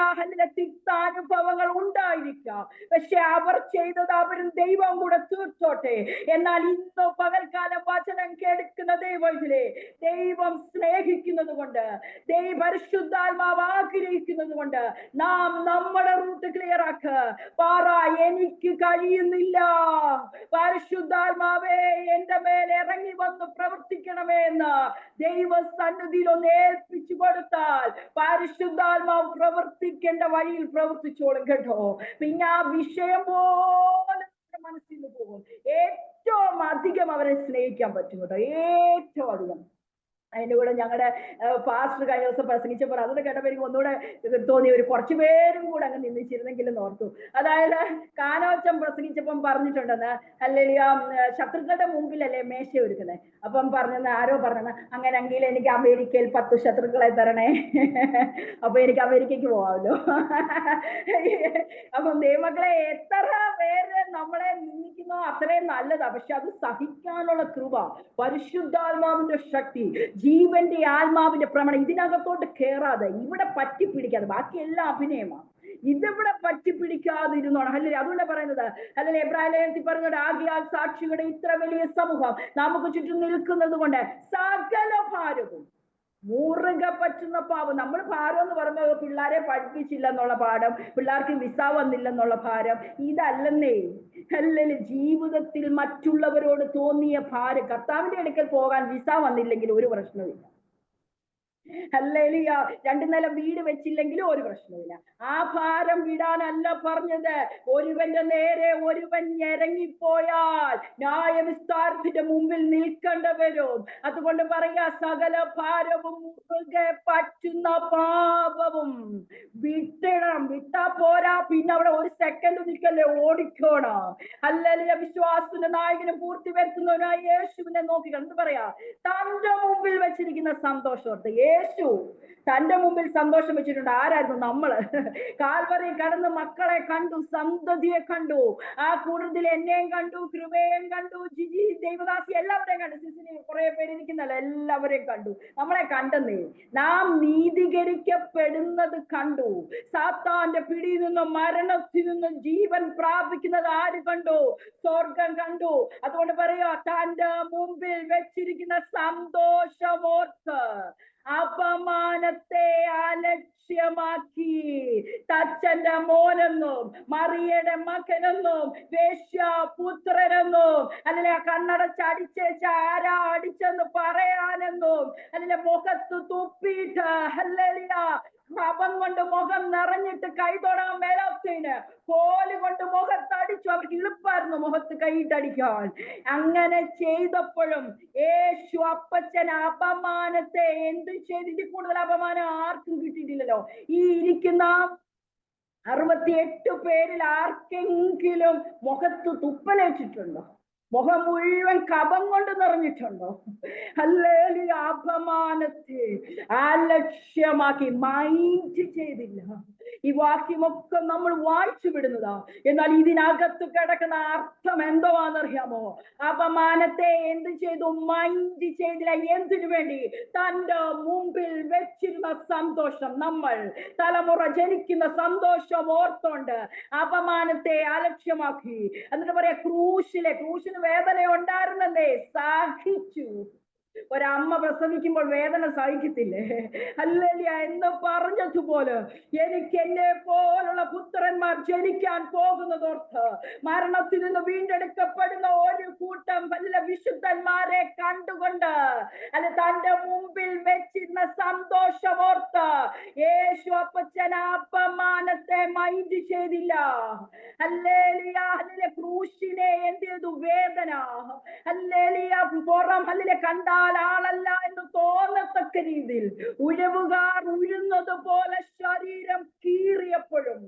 തിക്താനുഭവങ്ങൾ ഉണ്ടായിരിക്കാം. പക്ഷെ അവർ ചെയ്തത് അവരും ദൈവം കൂടെ തീർച്ചോട്ടെ. എന്നാൽ ഇന്ന് പകൽക്കാലം വചനം കേൾക്കുന്ന ദൈവത്തിലെ ദൈവം സ്നേഹിക്കുന്നത് കൊണ്ട്, പരിശുദ്ധാത്മാവ് ആഗ്രഹിക്കുന്നത് കൊണ്ട് നാം നമ്മുടെ റൂട്ട് ക്ലിയർ ആക്ക. പറ, എനിക്ക് കഴിയുന്നില്ല, പരിശുദ്ധാത്മാവേ എന്റെ മേൽ ഇറങ്ങി വന്ന് പ്രവർത്തിക്കണമേ എന്ന് ദൈവ സന്നിധിയിൽ ഒന്ന് ഏൽപ്പിച്ചു കൊടുത്താൽ പരിശുദ്ധാത്മാവ് പ്രവർത്തിക്കേണ്ട വഴിയിൽ പ്രവർത്തിച്ചോളും കേട്ടോ. പിന്നെ ആ വിഷയം പോലെ മനസ്സിൽ നിന്ന് പോകും. ഏറ്റവും അധികം അവരെ സ്നേഹിക്കാൻ പറ്റും കേട്ടോ, ഏറ്റവും അധികം. അതിന്റെ കൂടെ ഞങ്ങളുടെ പാസ്റ്റർ കഴിഞ്ഞ ദിവസം പ്രസംഗിച്ചപ്പോൾ അതൊക്കെ കേട്ടപ്പോൾ എനിക്ക് ഒന്നുകൂടെ തോന്നി, ഒരു കുറച്ചു പേരും കൂടെ അങ്ങ് നിന്നിച്ചിരുന്നെങ്കിലും ഓർത്തു. അതായത് കാനോച്ചം പ്രസംഗിച്ചപ്പം പറഞ്ഞിട്ടുണ്ടെന്ന്, അല്ലെങ്കിൽ ശത്രുക്കളുടെ മുമ്പിലല്ലേ മേശ ഒരുക്കുന്നത്. അപ്പം പറഞ്ഞെന്ന് ആരോ പറഞ്ഞെന്ന്, അങ്ങനെയെങ്കിൽ എനിക്ക് അമേരിക്കയിൽ 10 ശത്രുക്കളെ തരണേ, അപ്പൊ എനിക്ക് അമേരിക്കയ്ക്ക് പോവാമല്ലോ. അപ്പം ദൈവമക്കളെ എത്ര പേര് നമ്മളെ നിന്ദിക്കുന്നോ അത്രയും നല്ലതാ. പക്ഷെ അത് സഹിക്കാനുള്ള കൃപ, പരിശുദ്ധാത്മാവിന്റെ ശക്തി, ജീവന്റെ ആത്മാവിന്റെ പ്രമാണം ഇതിനകത്തോട്ട് കേറാതെ, ഇവിടെ പറ്റിപ്പിടിക്കാതെ, ബാക്കി എല്ലാം അഭിനയമാണ്, ഇതിവിടെ പറ്റിപ്പിടിക്കാതിരുന്നോണം. അല്ലെ അതുകൊണ്ട് പറയുന്നത്, അല്ലെങ്കിൽ എബ്രായ ലേഖനത്തിൽ പറയുന്നത്, ആകയാൽ സാക്ഷികളുടെ ഇത്ര വലിയ സമൂഹം നമുക്ക് ചുറ്റും നിൽക്കുന്നത് കൊണ്ട് സകല ഭാരവും മുറുകെ പറ്റുന്ന പാവം. നമ്മൾ ഭാരം എന്ന് പറയുമ്പോൾ പിള്ളേരെ പഠിപ്പിച്ചില്ല എന്നുള്ള പാഠം, പിള്ളേർക്ക് വിസ വന്നില്ലെന്നുള്ള ഭാരം, ഇതല്ലെന്നേ. അല്ലെങ്കിൽ ജീവിതത്തിൽ മറ്റുള്ളവരോട് തോന്നിയ ഭാരം, കർത്താവിന്റെ അടുക്കൽ പോകാൻ വിസ വന്നില്ലെങ്കിൽ ഒരു പ്രശ്നമില്ല. ഹല്ലേലൂയ. 2 നില വീട് വെച്ചില്ലെങ്കിലും ഒരു പ്രശ്നമില്ല. ആ ഭാരം വിടാനല്ല പറഞ്ഞത്. ഒരുവന്റെ നേരെ ഒരുവൻ ഇറങ്ങിപ്പോയാൽ ന്യായവിസ്താരത്തിന്റെ മുമ്പിൽ നിൽക്കേണ്ട വരും. അതുകൊണ്ട് പറയാ, സകല ഭാരവും മുറുകെ പറ്റുന്ന പാപവും വിട്ടണം. വിട്ടാ പോരാ, പിന്നെ അവിടെ ഒരു സെക്കൻഡ് നിൽക്കല്ലേ, ഓടിക്കോണം. ഹല്ലേലൂയ. വിശ്വാസത്തിന്റെ നായകനും പൂർത്തി വരുത്തുന്നവനായ യേശുവിനെ നോക്കി എന്ത് പറയാ, തന്റെ മുമ്പിൽ വെച്ചിരിക്കുന്ന സന്തോഷത്തെ. യേശു തന്റെ മുമ്പിൽ സന്തോഷം വെച്ചിട്ടുണ്ട്. ആരായിരുന്നു? നമ്മള്. കാൽവറി കടന്ന് മക്കളെ കണ്ടു, സന്തതിയെ കണ്ടു, ആ കൂടുതൽ എന്നെയും കണ്ടു, കൃപയും കണ്ടു, ജിജി, ദൈവദാസി എല്ലാവരെയും കണ്ടു, സിസിനെ കുറെ പേര് ഇരിക്കുന്നല്ല, എല്ലാവരെയും കണ്ടു. നമ്മളെ കണ്ടെന്നേ. നാം നീതീകരിക്കപ്പെടുന്നത് കണ്ടു. സാത്താന്റെ പിടിയിൽ നിന്നും മരണത്തിൽ നിന്നും ജീവൻ പ്രാപിക്കുന്നത് ആര് കണ്ടു? സ്വർഗം കണ്ടു. അതുകൊണ്ട് പറയാ, തന്റെ മുമ്പിൽ വെച്ചിരിക്കുന്ന സന്തോഷമോർത്ത് അപമാനത്തെ അലക്ഷ്യമാക്കി തച്ചന്റെ മോനെന്നും മറിയയുടെ മകനെന്നും വേശ്യാപുത്രനെന്നും, അല്ലെങ്കിൽ കണ്ണടച്ചടിച്ചേച്ച ആരാ അടിച്ചെന്ന് പറയാനെന്നും, അല്ലെങ്കിൽ മുഖത്ത് തുപ്പിയിട്ട് ഹല്ലേലൂയ പാപം കൊണ്ട് മുഖം നിറഞ്ഞിട്ട് കൈ തൊടാൻ മേലാത്തതിന് കോല് കൊണ്ട് മുഖത്തടിച്ചു. അവർക്ക് എളുപ്പമായിരുന്നു മുഖത്ത് കൈയിട്ടടിക്കാൻ. അങ്ങനെ ചെയ്തപ്പോഴും യേശു അപ്പച്ചൻ അപമാനത്തെ എന്ത് ചെയ്ത്? ഇതിൽ കൂടുതൽ അപമാനം ആർക്കും കിട്ടിയിട്ടില്ലല്ലോ. ഈ ഇരിക്കുന്ന 68 പേരിൽ ആർക്കെങ്കിലും മുഖത്ത് തുപ്പലേറ്റിട്ടുണ്ടോ? മുഖം മുഴുവൻ കപം കൊണ്ട് നിറഞ്ഞിട്ടുണ്ടോ? ഹല്ലേലൂയ. അപമാനത്തെ അലക്ഷ്യമാക്കി മൈൻഡ് ചെയ്തില്ല. ഈ വാക്യമൊക്കെ നമ്മൾ വായിച്ചു വിടുന്നതാ. എന്നാൽ ഇതിനകത്ത് കിടക്കുന്ന അർത്ഥം എന്തുവാന്നറിയാമോ? അപമാനത്തെ എന്ത് ചെയ്തു? മൈൻഡ് ചെയ്തില്ല. എന്തിനു വേണ്ടി? തന്റെ മുമ്പിൽ വെച്ചിരുന്ന സന്തോഷം, നമ്മൾ തലമുറ ജനിക്കുന്ന സന്തോഷം ഓർത്തോണ്ട് അപമാനത്തെ അലക്ഷ്യമാക്കി. എന്നിട്ട് പറയാ, ക്രൂശിന് വേദന ഉണ്ടായിരുന്നതേ സഹിച്ചു. ഒരമ്മ പ്രസവിക്കുമ്പോൾ വേദന സഹിക്കത്തില്ലേ? ഹല്ലേലൂയ. എന്ന് പറഞ്ഞതുപോലെ എനിക്ക് എന്നെ പോലുള്ള പുത്രന്മാർ ജനിക്കാൻ പോകുന്നതോർത്ത് മരണത്തിൽ നിന്ന് വീണ്ടെടുക്കപ്പെടുന്ന ഒരു കൂട്ടം വല്ല വിശുദ്ധന്മാരെ കണ്ടുകൊണ്ട് തന്റെ മുമ്പിൽ വെച്ചിരുന്ന സന്തോഷമോർത്ത് യേശു അപ്പച്ചൻ അപമാനത്തെ മൈൻഡ് ചെയ്തില്ല. ഹല്ലേലൂയ. ഹല്ലേലൂയ. ക്രൂശിനെ എന്ത് ചെയ്തു? വേദന. ഹല്ലേലൂയ. പുറം ഹല്ലേലൂയ കണ്ടാൽ ആളല്ല എന്ന് തോന്നത്തക്ക രീതിയിൽ ഉഴവുകാർ ഉഴുന്നത് പോലെ ശരീരം കീറിയപ്പോഴും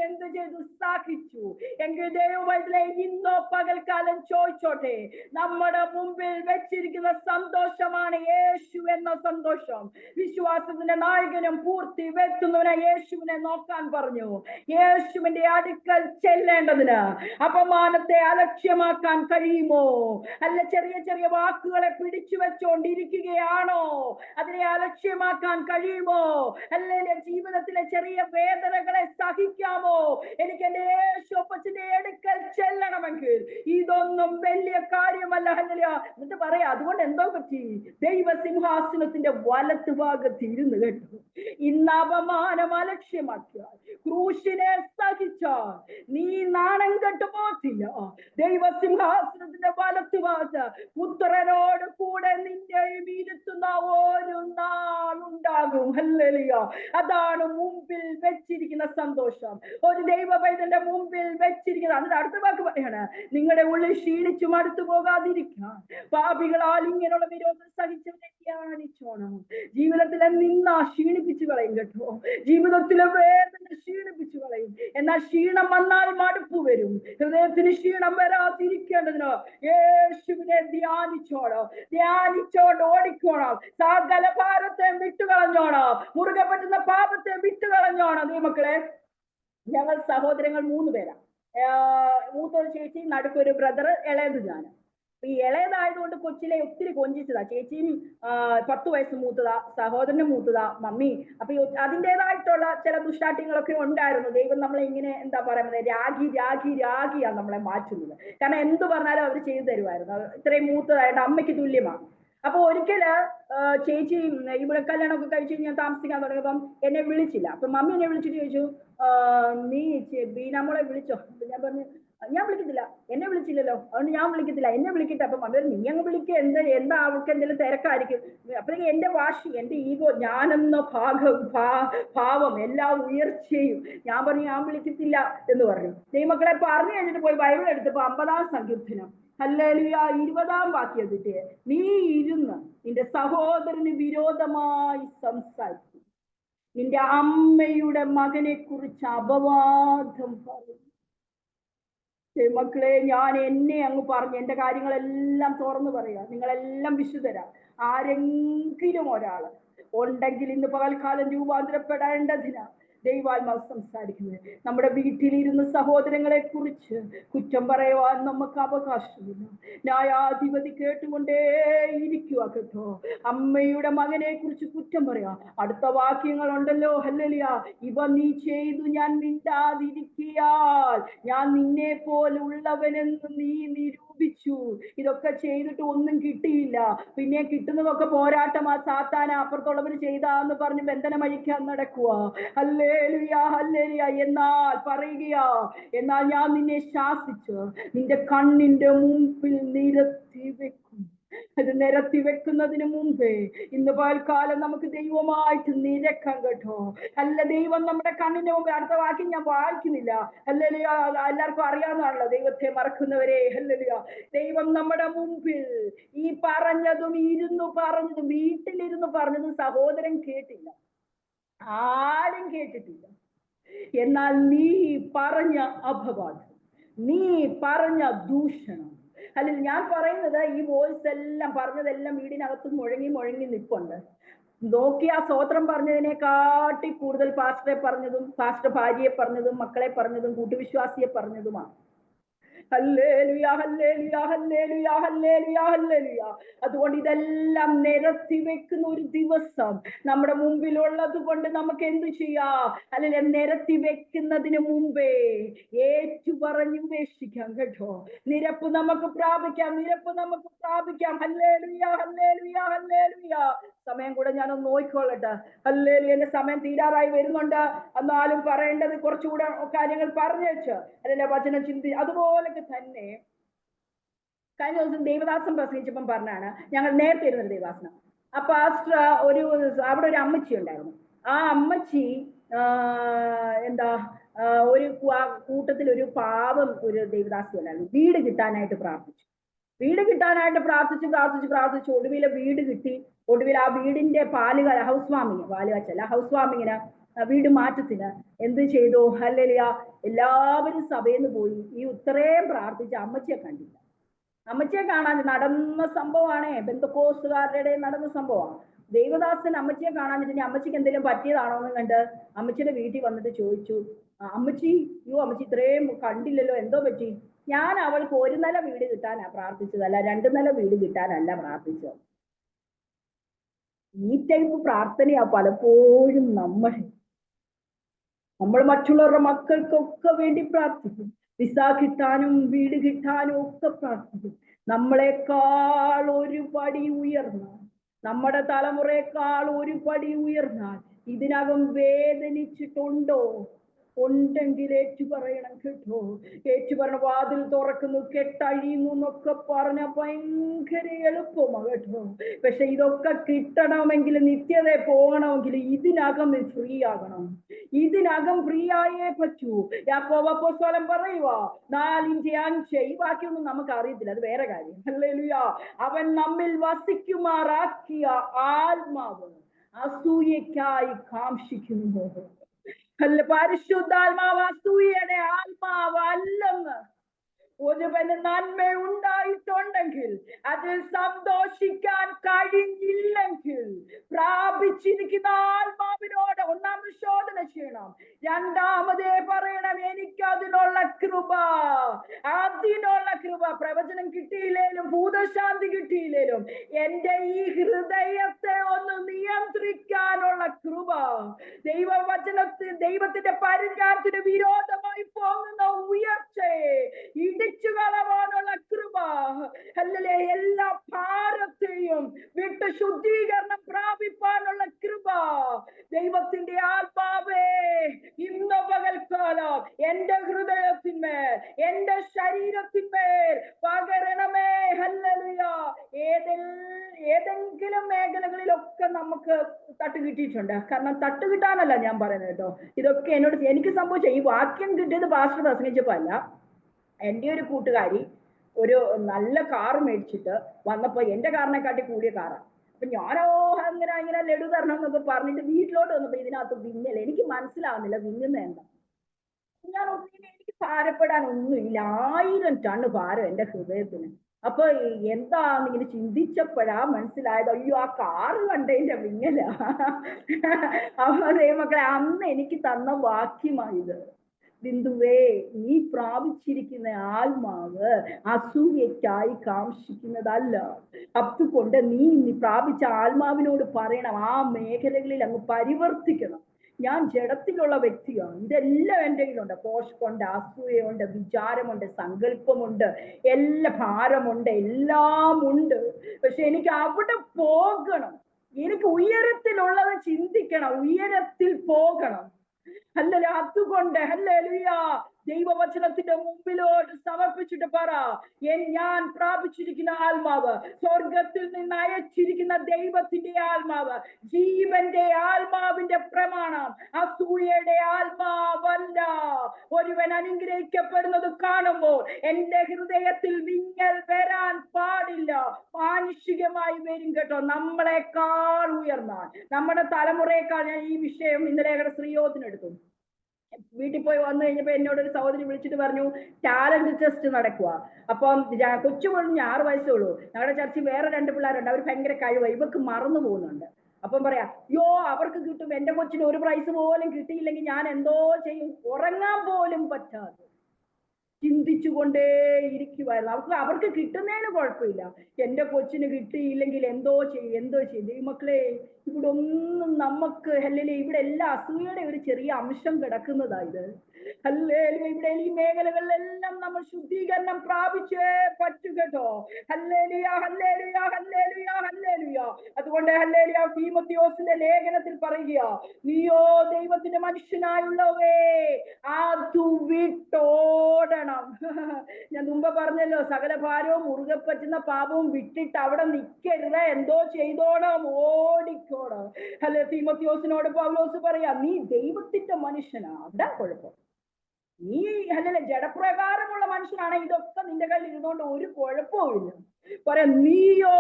എന്ത് ചെയ്തു? സഹിച്ചു. എങ്കിൽ ദൈവത്തിലെ ഇന്നോ പകൽക്കാലം ചോദിച്ചോട്ടെ, നമ്മുടെ മുമ്പിൽ വെച്ചിരിക്കുന്ന സന്തോഷമാണ് യേശു എന്ന സന്തോഷം. വിശ്വാസത്തിന്റെ നായകനും പൂർത്തി വരുത്തുന്നവനെ യേശുവിനെ നോക്കാൻ പറഞ്ഞു. യേശുവിന്റെ അടുക്കൽ ചെല്ലേണ്ടതിന് അപമാനത്തെ അലക്ഷ്യമാക്കാൻ കഴിയുമോ? അല്ല ചെറിയ ചെറിയ വാക്കുകളെ പിടിച്ചു വെച്ചോണ്ടിരിക്കുകയാണോ? അതിനെ അലക്ഷ്യമാക്കാൻ കഴിയുമോ? അല്ലെങ്കിൽ ജീവിതത്തിലെ ചെറിയ വേദനകളെ സഹിക്കാമോ? എനിക്ക് എന്റെ യേശുപ്പച്ചന്റെ അടുക്കൽ ചെല്ലണമെങ്കിൽ ഇതൊന്നും വലിയ കാര്യമല്ല. എന്നിട്ട് പറയാ, അതുകൊണ്ട് എന്തോ പറ്റി? ദൈവസിംഹാസനത്തിന്റെ വലത്ത് ഭാഗത്ത് ഇരുന്ന് കേട്ടു. ഇന്ന് അപമാനം അലക്ഷ്യമാക്കിയാൽ, ക്രൂശിനെ സഹിച്ചാൽ നീ നാണം കെട്ടു പോകത്തില്ല. ദൈവസിംഹാസനത്തിന്റെ വലത്ത് ഭാഗത്ത് പുത്രനോട് കൂടെ നിന്നെയും ഇരുത്തുന്ന ഒരു നാളുണ്ടാകും. ഉണ്ടാകും. ഹല്ലേലൂയ. അതാണ് മുമ്പിൽ വെച്ചിരിക്കുന്ന സന്തോഷം. ഒരു ദൈവ പൈതന്റെ മുമ്പിൽ വെച്ചിരിക്കുന്ന. അതിന്റെ അടുത്ത വാക്ക് പറയാണ്, നിങ്ങളുടെ ഉള്ളിൽ ക്ഷീണിച്ചു മടുത്തു പോകാതിരിക്കാൻ പാപികളാൽ ഇങ്ങനെയുള്ള വിരോധം സഹിച്ചവരെ ധ്യാനിച്ചോണം. ജീവിതത്തിലെ നിന്ന ക്ഷീണിപ്പിച്ചു കളയും കേട്ടോ. ജീവിതത്തിലെ വേദന ക്ഷീണിപ്പിച്ചു കളയും. എന്നാൽ ക്ഷീണം വന്നാൽ മടുപ്പ് വരും. ഹൃദയത്തിന് ക്ഷീണം വരാതിരിക്കേണ്ടതിന് യേശുവിനെ ധ്യാനിച്ചോണം. ധ്യാനിച്ചോണ്ട് ഓടിക്കോണം. സകല ഭാരത്തെ വിട്ടുകളഞ്ഞോണം. മുറുകെ പറ്റുന്ന പാപത്തെ വിട്ടുകളഞ്ഞോണം. ദൈവമക്കളെ, ഞങ്ങൾ സഹോദരങ്ങൾ 3 പേരാ. മൂത്തൊരു ചേച്ചി, നടുക്കൊരു ബ്രദർ, ഇളയത് ഞാൻ. ഈ ഇളയതായതുകൊണ്ട് കൊച്ചിലെ ഒത്തിരി കൊഞ്ചിച്ചതാ. ചേച്ചിയും 10 വയസ്സ് മൂത്തതാ, സഹോദരനും മൂത്തതാ, മമ്മി. അപ്പൊ അതിൻ്റെതായിട്ടുള്ള ചില ദുഷ്ടാട്യങ്ങളൊക്കെ ഉണ്ടായിരുന്നു. ദൈവം നമ്മളെ ഇങ്ങനെ എന്താ പറയുന്നത്, രാഗി രാഗി രാഗിയാ നമ്മളെ മാറ്റുന്നത്. കാരണം എന്ത് പറഞ്ഞാലും അവർ ചെയ്തു തരുമായിരുന്നു. ഇത്രയും മൂത്തതായിട്ട് അമ്മയ്ക്ക് തുല്യമാണ്. അപ്പൊ ഒരിക്കല് ചേച്ചി ഇവിടെ കല്യാണമൊക്കെ കഴിച്ച് ഞാൻ താമസിക്കാൻ തുടങ്ങിയപ്പം എന്നെ വിളിച്ചില്ല. അപ്പൊ മമ്മി എന്നെ വിളിച്ചിട്ട് ചോദിച്ചു, നീ ബീനാമോളെ വിളിച്ചോ? ഞാൻ പറഞ്ഞു, ഞാൻ വിളിക്കത്തില്ല, എന്നെ വിളിച്ചില്ലല്ലോ, അതുകൊണ്ട് ഞാൻ വിളിക്കത്തില്ല, എന്നെ വിളിക്കട്ടെ. അപ്പൊ മമ്മി, നീ അങ്ങ് വിളിക്കുക, എന്താ അവൾക്ക് എന്തെങ്കിലും തിരക്കായിരിക്കും. അപ്പോഴേക്കും എന്റെ വാശി, എന്റെ ഈഗോ, ഞാനെന്ന ഭാവം, എല്ലാ ഉയർച്ചയും ഞാൻ പറഞ്ഞു, ഞാൻ വിളിക്കത്തില്ല എന്ന് പറഞ്ഞു. ദൈവമക്കളെ പറഞ്ഞു കഴിഞ്ഞിട്ട് പോയി ബൈബിൾ എടുത്തപ്പോ 50-ാം സങ്കീർത്തനം ഹല്ലേലൂയ 20-ാം വാക്യത്തിട്ട്, നീ ഇരുന്ന് നിന്റെ സഹോദരന് വിരോധമായി സംസാരിക്കും, നിന്റെ അമ്മയുടെ മകനെ കുറിച്ച് അപവാദം പറയും. മക്കളെ, ഞാൻ എന്നെ അങ്ങ് പറഞ്ഞു, എന്റെ കാര്യങ്ങളെല്ലാം തുറന്നു പറയുക. നിങ്ങളെല്ലാം വിശുദ്ധരാ. ആരെങ്കിലും ഒരാള് ഉണ്ടെങ്കിൽ ഇന്ന് പകൽക്കാലം രൂപാന്തരപ്പെടേണ്ടതിനാ ദൈവാത്മാവ് സംസാരിക്കുന്നത്. നമ്മുടെ വീട്ടിലിരുന്ന് സഹോദരങ്ങളെ കുറിച്ച് കുറ്റം പറയുവാൻ നമുക്ക് അവകാശമില്ല. ന്യായാധിപതി കേട്ടുകൊണ്ടേ ഇരിക്കുക കേട്ടോ. അമ്മയുടെ മകനെ കുറിച്ച് കുറ്റം പറയാ. അടുത്ത വാക്യങ്ങൾ ഉണ്ടല്ലോ, ഹല്ലേലൂയ, ഇവ നീ ചെയ്തു ഞാൻ മിണ്ടാതിരിക്കിയാൽ ഞാൻ നിന്നെ പോലുള്ളവനെന്ന് നീ നിരൂപിച്ചു. ഇതൊക്കെ ചെയ്തിട്ട് ഒന്നും കിട്ടിയില്ല, പിന്നെ കിട്ടുന്നതൊക്കെ പോരാട്ടമാ, സാത്താന അപ്പുറത്തുള്ളവര് ചെയ്താന്ന് പറഞ്ഞ് ബന്ധനം അഴിക്കാൻ നടക്കുക. Hallelujah, hallelujah. എന്നാൽ പറയുകയാ, എന്നാൽ ഞാൻ നിന്നെ ശാസിച്ച് നിന്റെ കണ്ണിന്റെ മുമ്പിൽ നിരത്തി വെക്കും. അത് നിരത്തി വെക്കുന്നതിന് മുമ്പേ ഇന്ന് പകൽക്കാലം നമുക്ക് ദൈവമായിട്ട് നിരക്കാം കേട്ടോ. അല്ല, ദൈവം നമ്മുടെ കണ്ണിന്റെ മുമ്പിൽ. അടുത്ത വാക്യം ഞാൻ വായിക്കുന്നില്ല. ഹല്ലേലൂയ, എല്ലാവർക്കും അറിയാവുന്നതാണല്ലോ, ദൈവത്തെ മറക്കുന്നവരെ. ഹല്ലേലൂയ. ദൈവം നമ്മുടെ മുമ്പിൽ ഈ പറഞ്ഞതും ഇരുന്ന് പറഞ്ഞതും വീട്ടിലിരുന്ന് പറഞ്ഞതും സഹോദരൻ കേട്ടില്ല, ആരും കേട്ടിട്ടില്ല. എന്നാൽ നീ പറഞ്ഞ അപവാദം, നീ പറഞ്ഞ ദൂഷണം, അല്ലെങ്കിൽ ഞാൻ പറയുന്നത് ഈ വോയിസ് എല്ലാം പറഞ്ഞതെല്ലാം വീടിനകത്ത് മുഴങ്ങി മുഴങ്ങി നിൽപ്പുണ്ട്. നോക്കിയ സ്തോത്രം പറഞ്ഞതിനെക്കാട്ടി കൂടുതൽ പാസ്റ്ററെ പറഞ്ഞതും, പാസ്റ്റർ ഭാര്യയെ പറഞ്ഞതും, മക്കളെ പറഞ്ഞതും, കൂട്ടുവിശ്വാസിയെ പറഞ്ഞതുമാണ്. Hallelujah, hallelujah, hallelujah, hallelujah, hallelujah. അതുകൊണ്ട് ഇതെല്ലാം നിരത്തി വെക്കുന്ന ഒരു ദിവസം നമ്മുടെ മുമ്പിലുള്ളത് കൊണ്ട് നമുക്ക് എന്തു ചെയ്യാം? അല്ലെങ്കിൽ നിരത്തി വെക്കുന്നതിന് മുമ്പേ ഏറ്റു പറഞ്ഞ് ഉപേക്ഷിക്കാം കേട്ടോ. നിരപ്പ് നമുക്ക് പ്രാപിക്കാം, നിരപ്പ് നമുക്ക് പ്രാപിക്കാം. Hallelujah, hallelujah, hallelujah. സമയം കൂടെ ഞാനൊന്ന് നോക്കിക്കൊള്ളട്ടെ. ഹല്ലേലൂയ. എന്റെ സമയം തീരാറായി വരുന്നുണ്ട്. എന്നാലും പറയേണ്ടത് കുറച്ചുകൂടെ കാര്യങ്ങൾ പറഞ്ഞു വെച്ച് അല്ലെ വചനം ചിന്തി. അതുപോലെ തന്നെ കഴിഞ്ഞ ദിവസം ദേവദാസൻ പ്രസംഗിച്ചപ്പം പറഞ്ഞാണ്, ഞങ്ങൾ നേരത്തെ ഇരുന്നൊരു ദേവദാസന. ആ പാസ്റ്റർ അവിടെ ഒരു അമ്മച്ചി ഉണ്ടായിരുന്നു. ആ അമ്മച്ചി എന്താ ഒരു കൂട്ടത്തിൽ ഒരു പാവം ഒരു ദേവദാസി ഉണ്ടായിരുന്നു. വീട് കിട്ടാനായിട്ട് പ്രാർത്ഥിച്ചു. വീട് കിട്ടാനായിട്ട് പ്രാർത്ഥിച്ച് പ്രാർത്ഥിച്ച് പ്രാർത്ഥിച്ച് ഒടുവിലെ വീട് കിട്ടി. ഒടുവിൽ ആ വീടിന്റെ ഹൗസ് വാമിങ്ങിന് വീട് മാറ്റത്തിന് എന്ത് ചെയ്തു? ഹല്ലേലൂയ. എല്ലാവരും സഭയിൽ നിന്ന് പോയി. ഈ ഇത്രയും പ്രാർത്ഥിച്ച അമ്മച്ചിയെ കണ്ടില്ല. അമ്മച്ചിയെ കാണാൻ നടന്ന സംഭവമാണേ, ബന്ധക്കോസുകാരുടെ നടന്ന സംഭവമാണ്. ദേവദാസൻ അമ്മച്ചിയെ കാണാൻ അമ്മച്ചിക്ക് എന്തെങ്കിലും പറ്റിയതാണോ എന്ന് കണ്ട് അമ്മച്ചിയുടെ വീട്ടിൽ വന്നിട്ട് ചോദിച്ചു, അമ്മച്ചി, അമ്മച്ചി ഇത്രയും കണ്ടില്ലല്ലോ, എന്തോ പറ്റി? ഞാൻ അവൾക്ക് 1 നില വീട് കിട്ടാനാ പ്രാർത്ഥിച്ചതല്ല, 2 നില വീട് കിട്ടാനല്ല പ്രാർത്ഥിച്ചത്. ഈ ടൈപ്പ് പ്രാർത്ഥനയാ പലപ്പോഴും നമ്മൾ മറ്റുള്ളവരുടെ മക്കൾക്കൊക്കെ വേണ്ടി പ്രാർത്ഥിക്കും. വിസ കിട്ടാനും വീട് കിട്ടാനും ഒക്കെ പ്രാർത്ഥിക്കും. നമ്മളെക്കാൾ ഒരു പടി ഉയർന്നാൽ, നമ്മുടെ തലമുറയെക്കാൾ ഒരു പടി ഉയർന്നാൽ ഇതിനകം വേദനിച്ചിട്ടുണ്ടോ? ഉണ്ടെങ്കിൽ ഏറ്റു പറയണം കേട്ടോ. ഏറ്റു പറഞ്ഞ വാതിൽ തുറക്കുന്നു, കെട്ടഴിയുന്നു എന്നൊക്കെ പറഞ്ഞ ഭയങ്കര എളുപ്പമാ കേട്ടോ. പക്ഷെ ഇതൊക്കെ കിട്ടണമെങ്കിൽ, നിത്യത പോകണമെങ്കിൽ ഇതിനകം ഫ്രീ ആകണം. ഇതിനകം ഫ്രീ ആയേ പറ്റൂ. യാക്കോബ് അപ്പോസ്തലൻ പറയുക 4:5. ഈ വാക്യമൊന്നും നമുക്ക് അറിയത്തില്ല, അത് വേറെ കാര്യം. ഹല്ലേലൂയ. അവൻ നമ്മിൽ വസിക്കുമാറാക്കിയ ആത്മാവ് അസൂയക്കായി കാംക്ഷിക്കുന്നു. പരിശുദ്ധാത്മാവ് അസൂയയുടെ ആത്മാവ് അല്ലെന്ന്. ഒരുവന് നന്മ ഉണ്ടായിട്ടുണ്ടെങ്കിൽ അതിൽ സന്തോഷിക്കാൻ കഴിഞ്ഞില്ലെങ്കിൽ പ്രാപിച്ചിരിക്കുന്ന ആത്മാവിനോട് ഒന്നാമത് ശോധന ചെയ്യണം. രണ്ടാമതേ പറയണം, എനിക്ക് അതിനുള്ള കൃപ. പ്രവചനം കിട്ടിയില്ലേലും ഭൂതശാന്തി കിട്ടിയില്ലേലും എന്റെ ഈ ഹൃദയത്തെ ഒന്ന് നിയന്ത്രിക്കാനുള്ള കൃപ, ദൈവത്തിന്റെ പരിജ്ഞാനത്തിന് വിരോധമായി പോകുന്ന ഉയർച്ചയെ ഇടിച്ചു കളവാനുള്ള കൃപ, അല്ലല്ലേ, എല്ലാ ഭാരത്തെയും വിട്ട് ശുദ്ധീകരണം പ്രാപിപ്പാനുള്ള കൃപ ദൈവത്തിന്റെ ആത്മാവേ ഇന്ന് പകൽക്കാലം എന്റെ ഹൃദയത്തിന്മേൽ, എന്റെ ശരീരത്തിന്മേൽ പകരണമേ. ഹല്ലേലൂയ. ഏതെങ്കിലും മേഖലകളിലൊക്കെ നമുക്ക് തട്ട് കിട്ടിയിട്ടുണ്ട്. കാരണം തട്ട് കിട്ടാനല്ല ഞാൻ പറയുന്നത് കേട്ടോ. ഇതൊക്കെ എനിക്ക് സംഭവിച്ച ഈ വാക്യം കിട്ടിയത് പാസ്റ്റർ പ്രസംഗിച്ചപ്പോ അല്ല. എൻ്റെ ഒരു കൂട്ടുകാരി ഒരു നല്ല കാർ മേടിച്ചിട്ട് വന്നപ്പോ എന്റെ കാറിനെക്കാട്ടി കൂടിയ കാറാണ്. അപ്പൊ ഞാനോ ഇങ്ങനെ ലഡു തരണം എന്നൊക്കെ പറഞ്ഞിട്ട് വീട്ടിലോട്ട് വന്നപ്പോ ഇതിനകത്ത് വിങ്ങൽ. എനിക്ക് മനസ്സിലാവുന്നില്ല വിങ്ങുന്ന എന്താ. ഞാൻ എനിക്ക് ഭാരപ്പെടാൻ ഒന്നുമില്ല. 1000 ടൺ ഭാരം എന്റെ ഹൃദയത്തിന്. അപ്പൊ എന്താന്നിങ്ങനെ ചിന്തിച്ചപ്പോഴാ മനസ്സിലായത്, അയ്യോ ആ കാറ് കണ്ടതിന്റെ വിങ്ങല. അപ്പൊ ദൈവമക്കളെ, അന്ന് എനിക്ക് തന്ന വാക്യമായത്. ബിന്ദുവേ, നീ പ്രാപിച്ചിരിക്കുന്ന ആത്മാവ് അസൂയക്കായി കാംക്ഷിക്കുന്നതല്ല. അതുകൊണ്ട് നീ പ്രാപിച്ച ആത്മാവിനോട് പറയണം, ആ മേഖലകളിൽ അങ്ങ് പരിവർത്തിക്കണം. ഞാൻ ജഡത്തിലുള്ള വ്യക്തിയാണ്, ഇതെല്ലാം എൻ്റെ കയ്യിലുണ്ട്. പോഷമുണ്ട്, അസൂയയുണ്ട്, വിചാരമുണ്ട്, സങ്കല്പമുണ്ട്, എല്ലാ ഭാരമുണ്ട്, എല്ലാം ഉണ്ട്. പക്ഷെ എനിക്ക് അവിടെ പോകണം. എനിക്ക് ഉയരത്തിലുള്ളത് ചിന്തിക്കണം, ഉയരത്തിൽ പോകണം. ഹല്ലേലൂയ. അതുകൊണ്ട് ഹല്ലേലൂയ, ദൈവവചനത്തിന്റെ മുമ്പിലോട്ട് സമർപ്പിച്ചിട്ട് പറ, ഞാൻ പ്രാപിച്ചിരിക്കുന്ന ആത്മാവ് സ്വർഗത്തിൽ നിന്ന് അയച്ചിരിക്കുന്ന ദൈവത്തിന്റെ ആത്മാവ്, ജീവന്റെ ആത്മാവിന്റെ പ്രമാണം അസൂയയുടെ ആത്മാവല്ല. ഒരുവൻ അനുഗ്രഹിക്കപ്പെടുന്നത് കാണുമ്പോൾ എന്റെ ഹൃദയത്തിൽ വിങ്ങൽ വരാൻ പാടില്ല. മാനുഷികമായി വരും കേട്ടോ, നമ്മളെക്കാൾ ഉയർന്നാൽ, നമ്മുടെ തലമുറയെക്കാൾ. ഞാൻ ഈ വിഷയം ഇന്നലെ ശ്രീയോധനെടുത്തു. വീട്ടിൽ പോയി വന്നു കഴിഞ്ഞപ്പോ എന്നോട് ഒരു സഹോദരി വിളിച്ചിട്ട് പറഞ്ഞു, ടാലന്റ് ടെസ്റ്റ് നടക്കുക. അപ്പം കൊച്ചു പൊഴിഞ്ഞ് 6 വയസ്സേ ഉള്ളൂ. ഞങ്ങളുടെ ചർച്ചിൽ വേറെ 2 പിള്ളേരുണ്ട്, അവർ ഭയങ്കര കഴിവാണ്, ഇവർക്ക് മറന്നു പോകുന്നുണ്ട്. അപ്പം പറയാ, അവർക്ക് കിട്ടും, എന്റെ കൊച്ചിന് ഒരു പ്രൈസ് പോലും കിട്ടിയില്ലെങ്കിൽ ഞാൻ എന്തോ ചെയ്യും. ഉറങ്ങാൻ പോലും പറ്റാതെ ചിന്തിച്ചുകൊണ്ടേ ഇരിക്കുവായിരുന്നു. അവർക്ക് കിട്ടുന്നതിന് കുഴപ്പമില്ല, എന്റെ കൊച്ചിന് കിട്ടിയില്ലെങ്കിൽ എന്തോ ചെയ്യും. ഈ മക്കളെ, ഇവിടെ ഒന്നും നമുക്ക് ഇവിടെ എല്ലാ അസൂയയുടെ ഒരു ചെറിയ അംശം കിടക്കുന്നതായത്. ഇവിടെ ഈ മേഖലകളിലെല്ലാം നമ്മൾ ശുദ്ധീകരണം പ്രാപിച്ചേ പറ്റൂ കേട്ടോ. അതുകൊണ്ട് തീമോഥെയോസിന്റെ ലേഖനത്തിൽ പറയുക, നീയോ ദൈവത്തിന്റെ മനുഷ്യനായുള്ളവേ അത് വിട്ടോടണം. ഞാൻ മുമ്പ് പറഞ്ഞല്ലോ, സകല ഭാരവും മുറുകെ പറ്റുന്ന പാപവും വിട്ടിട്ട് അവിടെ നിൽക്കരുത്, എന്തോ ചെയ്തോണം, ഓടിക്കോണം. തീമോഥെയോസിനോട് പൗലോസ് പറയാ, നീ ദൈവത്തിന്റെ മനുഷ്യനാ, അവിടെ കുഴപ്പം. നീ ജഡപ്രകാരമുള്ള മനുഷ്യനാണ്, ഇതൊക്കെ നിന്റെ കയ്യിൽ ഇരുന്നുകൊണ്ട് ഒരു കുഴപ്പവുമില്ല. നീയോ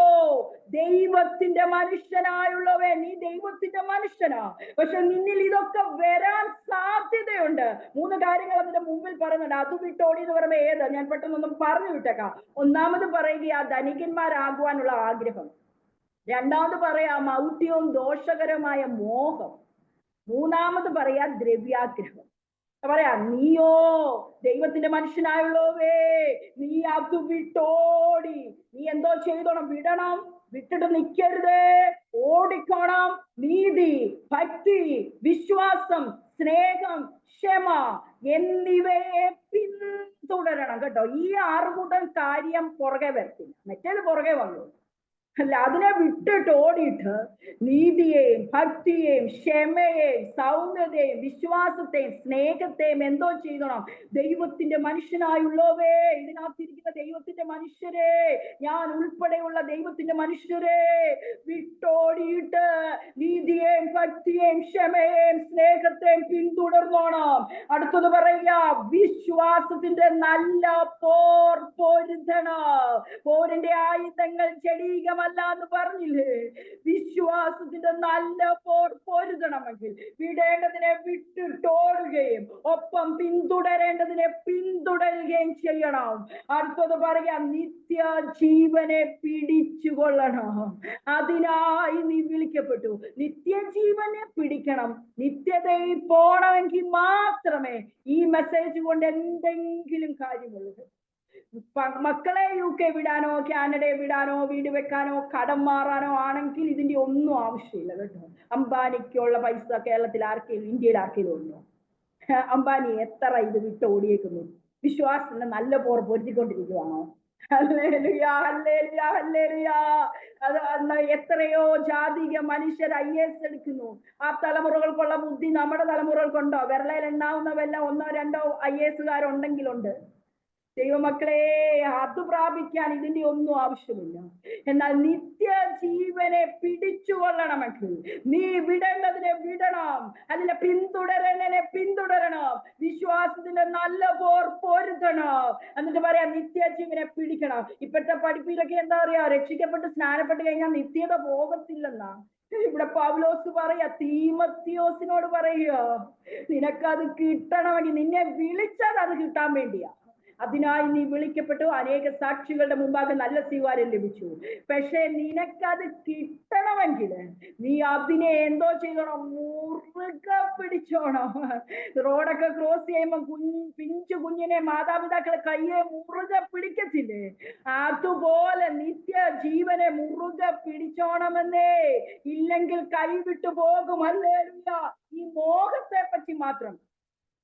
ദൈവത്തിന്റെ മനുഷ്യനായുള്ളവേ, നീ ദൈവത്തിന്റെ മനുഷ്യനാ. പക്ഷെ നിന്നിൽ ഇതൊക്കെ വരാൻ സാധ്യതയുണ്ട്. 3 കാര്യങ്ങൾ അതിന്റെ മുമ്പിൽ പറയുന്നുണ്ട്. അത് വിട്ടോടി എന്ന് പറയുമ്പോ ഏത്, ഞാൻ പെട്ടെന്നൊന്നും പറഞ്ഞു വിട്ടേക്കാം. ഒന്നാമത് പറയുക ധനികന്മാരാകുവാനുള്ള ആഗ്രഹം. രണ്ടാമത് പറയാ മൗഢ്യവും ദോഷകരമായ മോഹം. മൂന്നാമത് പറയാ ദ്രവ്യാഗ്രഹം. പറയാ, നീയോ ദൈവത്തിന്റെ മനുഷ്യനായുള്ളവേ, നീ അത് വിട്ടോടി. നീ എന്തോ ചെയ്തോണം, വിടണം, വിട്ടിട്ട് നിൽക്കരുത്, ഓടിക്കോണം. നീതി, ഭക്തി, വിശ്വാസം, സ്നേഹം, ക്ഷമ എന്നിവയെ പിന്തുടരണം കേട്ടോ. ഈ 6 കൂട്ടം കാര്യം പുറകെ വരത്തില്ല, മറ്റേത് പുറകെ വന്നു. അതിനെ വിട്ടിട്ട് ഓടിയിട്ട് നീതിയെയും ഭക്തിയെയും ക്ഷമയെയും സൗമ്യതയും വിശ്വാസത്തെയും സ്നേഹത്തെയും എന്തോ ചെയ്യണം. ദൈവത്തിന്റെ മനുഷ്യനായുള്ളവേ, ഇതിനകത്തിരിക്കുന്ന ദൈവത്തിന്റെ മനുഷ്യരെ, ഞാൻ ഉൾപ്പെടെയുള്ള ദൈവത്തിന്റെ മനുഷ്യരെ വിട്ടോടിയിട്ട് നീതിയെയും ഭക്തിയെയും ക്ഷമയെയും സ്നേഹത്തെയും പിന്തുടർന്നോണം. അടുത്തത് പറയുക, വിശ്വാസത്തിന്റെ നല്ല പോർ പൊരുതണം. പോരിന്റെ ആയുധങ്ങൾ ജഡീകമല്ല എന്ന് പറഞ്ഞില്ലേ? വിശ്വാസത്തിന്റെ നല്ല പോർ പൊരുതണമെങ്കിൽ വിടേണ്ടതിനെ വിട്ടിട്ടോടുകയും ഒപ്പം പിന്തുടരേണ്ടതിനെ പിന്തുടരുകയും ചെയ്യണം. അടുത്തത് പറയാം, നിത്യ ജീവനെ പിടിച്ചുകൊള്ളണം. അതിനായി നീ വിളിക്കപ്പെട്ടു. നിത്യജീവനെ പിടിക്കണം. നിത്യതയിൽ പോണമെങ്കിൽ മാത്രമേ ഈ മെസ്സേജ് കൊണ്ട് എന്തെങ്കിലും കാര്യമുള്ളൂ. മക്കളെ UK വിടാനോ കാനഡയെ വിടാനോ വീട് വെക്കാനോ കടം മാറാനോ ആണെങ്കിൽ ഇതിന്റെ ഒന്നും ആവശ്യമില്ല കേട്ടോ. അംബാനിക്കുള്ള പൈസ കേരളത്തിൽ ആർക്കെങ്കിലും ഇന്ത്യയിൽ ആർക്കെങ്കിലും ഉണ്ടോ? അംബാനി എത്ര ഇത് വിട്ട് ഓടിയേക്കുന്നു? വിശ്വാസത്തിന്റെ നല്ല പോർ പൊരുത്തിക്കൊണ്ടിരിക്കുവാണോ? അത് എത്രയോ ജാതിക മനുഷ്യർ IAS എടുക്കുന്നു. ആ തലമുറകൾക്കുള്ള ബുദ്ധി നമ്മുടെ തലമുറകൾക്കുണ്ടോ? വിരളയിൽ എണ്ണാവുന്നവല്ല 1-2 IAS-കാരുണ്ടെങ്കിലുണ്ട്. ദൈവമക്കളെ, അത് പ്രാപിക്കാൻ ഇതിന്റെ ഒന്നും ആവശ്യമില്ല. എന്നാൽ നിത്യജീവനെ പിടിച്ചുകൊള്ളണമെങ്കിൽ നീ വിടേണ്ടതിനെ വിടണം, അതിനെ പിന്തുടരണതിനെ പിന്തുടരണം, വിശ്വാസത്തിന്റെ നല്ല പോർ പൊരുതണം. എന്നിട്ട് പറയാം, നിത്യജീവനെ പിടിക്കണം. ഇപ്പോഴത്തെ പഠിപ്പിലൊക്കെ എന്താ പറയാ, രക്ഷിക്കപ്പെട്ട് സ്നാനപ്പെട്ട് കഴിഞ്ഞാൽ നിത്യത പോകത്തില്ലെന്നാ. ഇവിടെ പൗലോസ് പറയാ, തീമത്തിയോസിനോട് പറയുക, നിനക്കത് കിട്ടണമെങ്കിൽ നിന്നെ വിളിച്ചത് അത് കിട്ടാൻ വേണ്ടിയാ. അതിനായി നീ വിളിക്കപ്പെട്ടു. അനേക സാക്ഷികളുടെ മുമ്പാകെ നല്ല സ്വീകാര്യം ലഭിച്ചു. പക്ഷെ നിനക്കത് കിട്ടണമെങ്കിൽ നീ അതിനെ എന്തോ ചെയ്യണം? മുറുകെ പിടിച്ചോണം. റോഡൊക്കെ ക്രോസ് ചെയ്യുമ്പോൾ പിഞ്ചു കുഞ്ഞിനെ മാതാപിതാക്കളെ കയ്യെ മുറുകെ പിടിക്കത്തില്ലേ? അതുപോലെ നിത്യ ജീവനെ മുറുകെ പിടിച്ചോണമെന്നേ, ഇല്ലെങ്കിൽ കൈവിട്ടു പോകും. ഹല്ലേലൂയ. ഈ മോഹത്തെ പറ്റി മാത്രം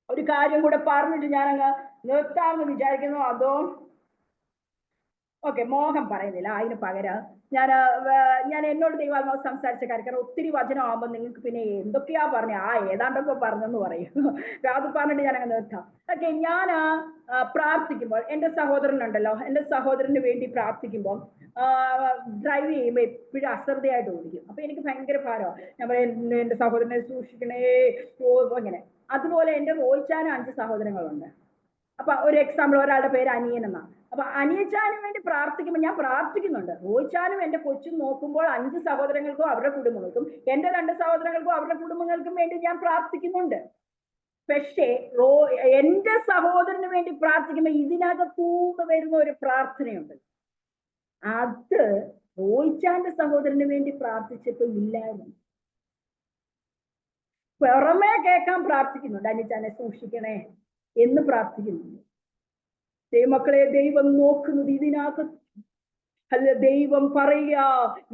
ഒരു കാര്യം കൂടെ പറഞ്ഞിട്ട് ഞാനങ്ങ് നിർത്താമെന്ന് വിചാരിക്കുന്നു. അതോ ഓക്കെ, മോഹം പറയുന്നില്ല, അതിന് പകരം ഞാൻ എന്നോട് ദൈവാത്മാവ് സംസാരിച്ച കാര്യം, കാരണം ഒത്തിരി വചനമാകുമ്പോൾ നിങ്ങൾക്ക് പിന്നെ എന്തൊക്കെയാ പറഞ്ഞ ഏതാണ്ടൊക്കെ പറഞ്ഞെന്ന് പറയും. അത് പറഞ്ഞിട്ട് ഞാനങ്ങ് നിർത്താം. ഓക്കെ, ഞാൻ പ്രാർത്ഥിക്കുമ്പോൾ എൻ്റെ സഹോദരനുണ്ടല്ലോ, എൻ്റെ സഹോദരന് വേണ്ടി പ്രാർത്ഥിക്കുമ്പോൾ ഡ്രൈവ് ചെയ്യുമ്പോൾ എപ്പോഴും അശ്രദ്ധയായിട്ട് ഓടിക്കും. അപ്പൊ എനിക്ക് ഭയങ്കര ഭാരമാണ്. ഞാൻ പറയും, എൻ്റെ സഹോദരനെ സൂക്ഷിക്കണേ അങ്ങനെ. അതുപോലെ എൻ്റെ റോയിച്ചാനും 5 സഹോദരങ്ങളുണ്ട്. അപ്പൊ ഒരു എക്സാമ്പിൾ, ഒരാളുടെ പേര് അനിയൻ എന്നാ. അപ്പൊ അനിയച്ചാനും വേണ്ടി പ്രാർത്ഥിക്കുമ്പോൾ ഞാൻ പ്രാർത്ഥിക്കുന്നുണ്ട്. റോയിച്ചാനും എൻ്റെ കൊച്ചും നോക്കുമ്പോൾ 5 സഹോദരങ്ങൾക്കും അവരുടെ കുടുംബങ്ങൾക്കും, എൻ്റെ 2 സഹോദരങ്ങൾക്കും അവരുടെ കുടുംബങ്ങൾക്കും വേണ്ടി ഞാൻ പ്രാർത്ഥിക്കുന്നുണ്ട്. പക്ഷേ എൻ്റെ സഹോദരന് വേണ്ടി പ്രാർത്ഥിക്കുമ്പോൾ ഇതിനകത്തൂന്ന് വരുന്ന ഒരു പ്രാർത്ഥനയുണ്ട്. അത് റോയിച്ചാന്റെ സഹോദരന് വേണ്ടി പ്രാർത്ഥിച്ചപ്പോ ഇല്ലായിരുന്നു. പുറമേ കേൾക്കാൻ പ്രാർത്ഥിക്കുന്നുണ്ട്, അനിച്ചാനെ സൂക്ഷിക്കണേ എന്ന് പ്രാർത്ഥിക്കുന്നുണ്ട്. ദൈവമക്കളെ, ദൈവം നോക്കുന്നത് ഇതിനകത്ത് അല്ല. ദൈവം പറയുക,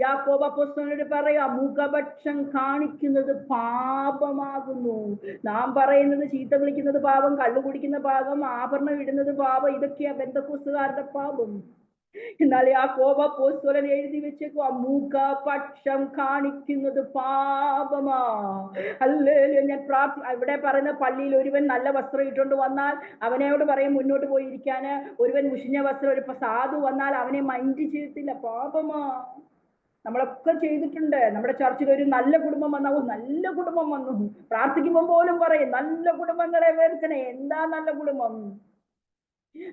യാക്കോബ് അപ്പോസ്തലനോട് പറയാ, മുഖപക്ഷം കാണിക്കുന്നത് പാപമാകുന്നു. നാം പറയുന്നത് ചീത്ത വിളിക്കുന്നത് പാപം, കള്ളു കുടിക്കുന്ന പാപം, ആഭരണം ഇടുന്നത് പാപം, ഇതൊക്കെയാ ബന്ധക്കോസ്തുകാരുടെ പാപം. എന്നാൽ യാക്കോബ് അപ്പോസ്തലൻ എഴുതി വെച്ചേക്കുവാ, മുഖപക്ഷം കാണിക്കുന്നത് പാപമാ. ഹല്ലേലൂയ. ഞാൻ ഇവിടെ പറയുന്ന പള്ളിയിൽ ഒരുവൻ നല്ല വസ്ത്രം ഇട്ടുകൊണ്ട് വന്നാൽ അവനോട് പറയും മുന്നോട്ട് പോയിരിക്കാന്. ഒരുവൻ മുഷിഞ്ഞ വസ്ത്രം ഒരു സാധു വന്നാൽ അവനെ മൈൻഡ് ചെയ്യത്തില്ല, പാപമാ. നമ്മളൊക്കെ ചെയ്തിട്ടുണ്ട്. നമ്മുടെ ചർച്ചിൽ ഒരു നല്ല കുടുംബം വന്നു, നല്ല കുടുംബം വന്നു, പ്രാർത്ഥിക്കുമ്പോൾ പോലും പറയും നല്ല കുടുംബങ്ങളെ വരുത്തണേ. എന്താ നല്ല കുടുംബം?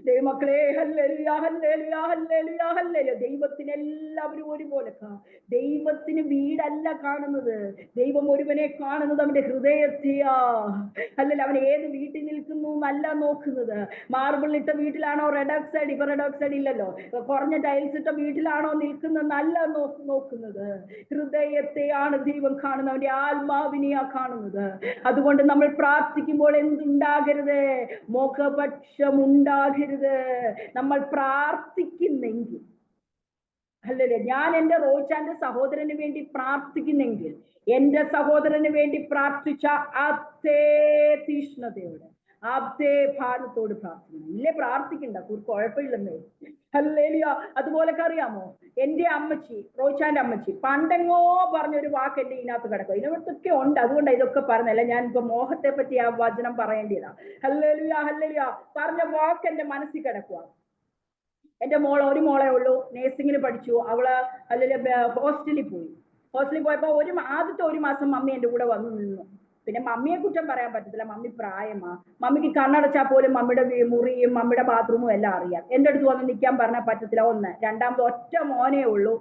ദൈവമക്കളെ, ഹല്ലേലൂയ, ഹല്ലേലൂയ, ഹല്ലേലൂയ, ഹല്ലേലൂയ. ദൈവത്തിന് എല്ലാവരും ഒരുപോലെ. ദൈവത്തിന് വീടല്ല കാണുന്നത്, ദൈവം ഒരുവനെ കാണുന്നത് അവന്റെ ഹൃദയത്തെയാ. അല്ലല്ല, അവൻ ഏത് വീട്ടിൽ നിൽക്കുന്നു എന്നല്ല നോക്കുന്നത്. മാർബിൾ ഇട്ട വീട്ടിലാണോ, റെഡ് ഓക്സൈഡ്, ഇപ്പൊ റെഡ് ഓക്സൈഡ് ഇല്ലല്ലോ, കുറഞ്ഞ ടൈൽസ് ഇട്ട വീട്ടിലാണോ നിൽക്കുന്നതെന്നല്ല നോക്കുന്നത്. ഹൃദയത്തെയാണ് ദൈവം കാണുന്നത്, അവന്റെ ആത്മാവിനെയാ കാണുന്നത്. അതുകൊണ്ട് നമ്മൾ പ്രാർത്ഥിക്കുമ്പോൾ എന്തുണ്ടാകരുത്? മുഖപക്ഷം ഉണ്ടാകരുത്. നമ്മൾ പ്രാർത്ഥിക്കുന്നെങ്കിൽ, അല്ലല്ലേ, ഞാൻ എൻ്റെ റോയിച്ചാന്റെ സഹോദരന് വേണ്ടി പ്രാർത്ഥിക്കുന്നെങ്കിൽ, എൻ്റെ സഹോദരന് വേണ്ടി പ്രാർത്ഥിച്ച അതേ തീഷ്ണതയോടെ അതേ ഭാരത്തോട് പ്രാർത്ഥിക്കണം. ഇല്ലേ പ്രാർത്ഥിക്കണ്ട, കുഴപ്പമില്ലെന്നേ. ഹല്ലേലൂയ. അതുപോലൊക്കെ അറിയാമോ, എന്റെ അമ്മച്ചി, റോയിച്ചാന്റെ അമ്മച്ചി പണ്ടെങ്ങോ പറഞ്ഞൊരു വാക്ക് എന്റെ ഇതിനകത്ത് കിടക്കും. ഇതിനകത്തൊക്കെ ഉണ്ട്, അതുകൊണ്ട് ഇതൊക്കെ പറഞ്ഞല്ല. ഞാൻ ഇപ്പൊ മോഹത്തെ പറ്റി ആ വചനം പറയേണ്ടതാ. Hallelujah hallelujah. പറഞ്ഞ വാക്ക് എന്റെ മനസ്സിൽ കിടക്കുക. എന്റെ ഒരു മോളെ ഉള്ളൂ, നേഴ്സിങ്ങിന് പഠിച്ചു. അവള് അല്ലെങ്കിൽ ഹോസ്റ്റലിൽ പോയി. ഹോസ്റ്റലിൽ പോയപ്പോ ആദ്യത്തെ ഒരു മാസം മമ്മി എന്റെ കൂടെ വന്നു നിന്നു. പിന്നെ മമ്മിയെ കുറ്റം പറയാൻ പറ്റത്തില്ല, മമ്മി പ്രായമാ. മമ്മിക്ക് കണ്ണടച്ചാൽ പോലും മമ്മിയുടെ മുറിയും മമ്മിയുടെ ബാത്റൂമും എല്ലാം അറിയാം. എന്റെ അടുത്ത് വന്ന് നിൽക്കാൻ പറഞ്ഞാൽ പറ്റത്തില്ല. ഒന്ന്. രണ്ടാമത് ഒറ്റ മോനേ ഉള്ളൂ.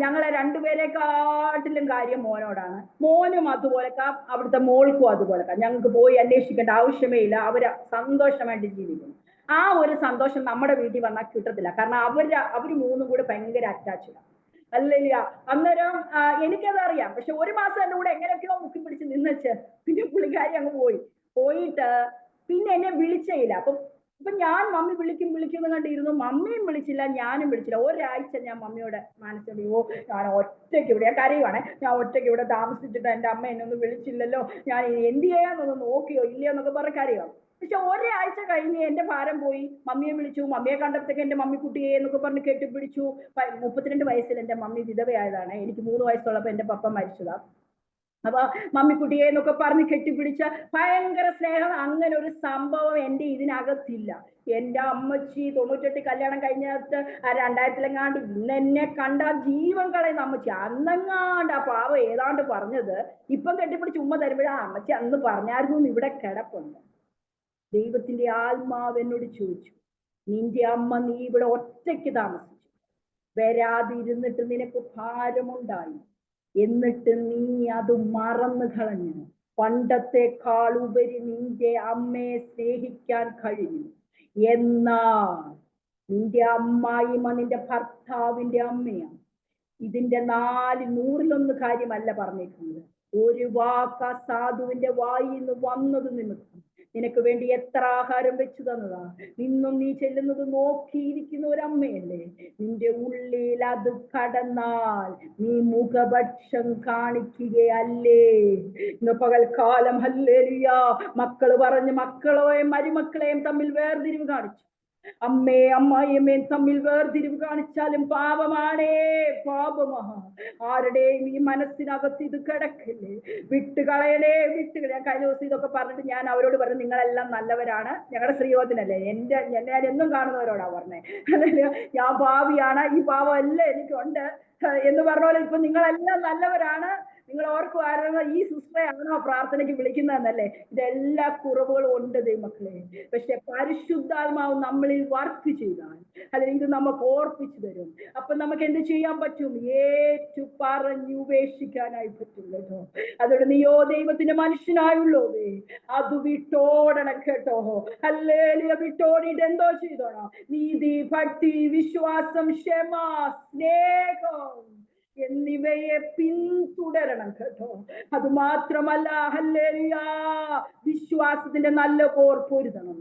ഞങ്ങളെ രണ്ടുപേരെക്കാട്ടിലും കാര്യം മോനോടാണ്. മോനും അതുപോലൊക്കെ, അവിടുത്തെ മോൾക്കും അതുപോലൊക്കെ. ഞങ്ങൾക്ക് പോയി അന്വേഷിക്കേണ്ട ആവശ്യമേ ഇല്ല. അവര് സന്തോഷമായിട്ട് ജീവിക്കുന്നു. ആ ഒരു സന്തോഷം നമ്മുടെ വീട്ടിൽ വന്നാൽ കിട്ടത്തില്ല. കാരണം അവര് മൂന്നും കൂടെ ഭയങ്കര അറ്റാച്ച്ഡാണ്. അല്ലല്ല. അന്നേരം എനിക്കത് അറിയാം. പക്ഷെ ഒരു മാസം എന്റെ കൂടെ എങ്ങനെയൊക്കെയോ മുക്കി പിടിച്ച് നിന്നച്ച് പിന്നെ പുള്ളിക്കാരി അങ്ങ് പോയിട്ട് പിന്നെ എന്നെ വിളിച്ചേയില്ല. അപ്പൊ ഞാൻ മമ്മി വിളിക്കുന്നു കണ്ടിരുന്നു. മമ്മിയും വിളിച്ചില്ല, ഞാനും വിളിച്ചില്ല. ഒരാഴ്ച ഞാൻ മമ്മിയോട് മനസ്സിലോ, ഞാൻ ഒറ്റയ്ക്ക് ഇവിടെ കരയുവാണേ, ഞാൻ ഒറ്റയ്ക്ക് ഇവിടെ താമസിച്ചിട്ട് എന്റെ അമ്മ എന്നെ ഒന്നും വിളിച്ചില്ലല്ലോ, ഞാൻ എന്ത് ചെയ്യാന്നൊന്ന് നോക്കിയോ ഇല്ലയോ എന്നൊക്കെ പറഞ്ഞ് കരയുവാ. പക്ഷെ ഒരാഴ്ച കഴിഞ്ഞ് എന്റെ ഭാരം പോയി. മമ്മിയെ വിളിച്ചു. മമ്മിയെ കണ്ടപ്പോഴത്തേക്ക് എന്റെ മമ്മിക്കുട്ടിയെ എന്നൊക്കെ പറഞ്ഞ് കെട്ടിപ്പിടിച്ചു. 32 വയസ്സിൽ എന്റെ മമ്മി വിധവയായതാണ്. എനിക്ക് 3 വയസ്സുള്ളപ്പോ എന്റെ പപ്പ മരിച്ചതാ. അപ്പൊ മമ്മിക്കുട്ടിയെ എന്നൊക്കെ പറഞ്ഞ് കെട്ടിപ്പിടിച്ച ഭയങ്കര സ്നേഹം. അങ്ങനെ ഒരു സംഭവം എന്റെ ഇതിനകത്തില്ല. എന്റെ അമ്മച്ചി 98 കല്യാണം കഴിഞ്ഞിട്ട് 2000-ലെങ്ങാണ്ട് ഇന്ന് എന്നെ കണ്ട ജീവൻ കളയുന്ന അമ്മച്ചി. അന്നെങ്ങാണ്ട് ആ പാവം ഏതാണ്ട് പറഞ്ഞത് ഇപ്പം കെട്ടിപ്പിടിച്ച് ഉമ്മ തരുമ്പോഴാ, അമ്മച്ചി അന്ന് പറഞ്ഞായിരുന്നു ഇവിടെ കിടപ്പുണ്ട്. ദൈവത്തിന്റെ ആത്മാവ് എന്നോട് ചോദിച്ചു, നിന്റെ അമ്മ നീ ഇവിടെ ഒറ്റയ്ക്ക് താമസിച്ചു, വരാതിരുന്നിട്ട് നിനക്ക് ഭാരമുണ്ടായി, എന്നിട്ട് നീ അത് മറന്നു കളഞ്ഞു. പണ്ടത്തെക്കാൾ ഉപരി നിന്റെ അമ്മയെ സ്നേഹിക്കാൻ കഴിഞ്ഞു. എന്നാൽ നിന്റെ അമ്മായിമ്മ നിന്റെ ഭർത്താവിന്റെ അമ്മയാണ്. ഇതിന്റെ 100-1 കാര്യമല്ല പറഞ്ഞേക്കുന്നത്. ഒരു വാക്ക് സാധുവിന്റെ വായിന്ന് വന്നത് നിമിത്തം നിനക്ക് വേണ്ടി എത്ര ആഹാരം വെച്ചു തന്നതാ. ഇന്നും നീ ചെല്ലുന്നത് നോക്കിയിരിക്കുന്ന ഒരമ്മയല്ലേ. നിന്റെ ഉള്ളിൽ അത് കടന്നാൽ നീ മുഖപക്ഷം കാണിക്കുകയല്ലേ. ഇന്ന് പകൽക്കാലം ഹല്ലേലൂയ മക്കള് പറഞ്ഞ് മക്കളെയും മരുമക്കളെയും തമ്മിൽ വേർതിരിവ് കാണിച്ചു. അമ്മായിയമ്മയും തമ്മിൽ വേർതിരിവ് കാണിച്ചാലും പാപമാണേ, പാപമാ. ആരുടെയും ഈ മനസ്സിനകത്ത് ഇത് കിടക്കില്ലേ. വിട്ടുകളയണേ, വിട്ടുകളയാൻ. കഴിഞ്ഞ ദിവസം ഇതൊക്കെ പറഞ്ഞിട്ട് ഞാൻ അവരോട് പറഞ്ഞു, നിങ്ങളെല്ലാം നല്ലവരാണ്, ഞങ്ങളുടെ ശ്രീയോധനല്ലേ, ഞാൻ എന്നും കാണുന്നവരോടാ പറഞ്ഞേ. ഞാൻ പാവിയാണ്, ഈ പാവം എല്ലാം എനിക്കുണ്ട് എന്ന് പറഞ്ഞ പോലെ ഇപ്പൊ നിങ്ങളെല്ലാം നല്ലവരാണ്. നിങ്ങൾ ഓർക്കുമായിരുന്നു ഈ സിസ്റ്ററെ ആണോ പ്രാർത്ഥനയ്ക്ക് വിളിക്കുന്നതെന്നല്ലേ. ഇതെല്ലാ കുറവുകളും ഉണ്ട് ദൈവമക്കളെ. പക്ഷെ പരിശുദ്ധാത്മാവ് നമ്മളിൽ വർക്ക് ചെയ്താൽ അല്ലെങ്കിൽ ഇത് നമുക്ക് ഓർപ്പിച്ചു തരും. അപ്പൊ നമുക്ക് എന്ത് ചെയ്യാൻ പറ്റും? ഏറ്റു പറഞ്ഞു ഉപേക്ഷിക്കാനായി പറ്റും കേട്ടോ. അതുകൊണ്ട് നീയോ ദൈവത്തിന്റെ മനുഷ്യനായുള്ളൂവേ, അത് വിട്ടോടണം കേട്ടോ. ഹല്ലേലൂയ. വിട്ടോടിയിട്ട് എന്തോ ചെയ്തോണം? നീതി, ഭക്തി, വിശ്വാസം, ക്ഷമ, സ്നേഹം എന്നിവയെ പിന്തുടരണം കേട്ടോ. അത് മാത്രമല്ല, ഹല്ലേലൂയ, വിശ്വാസത്തിന്റെ നല്ല പോർ പൊരുതണം.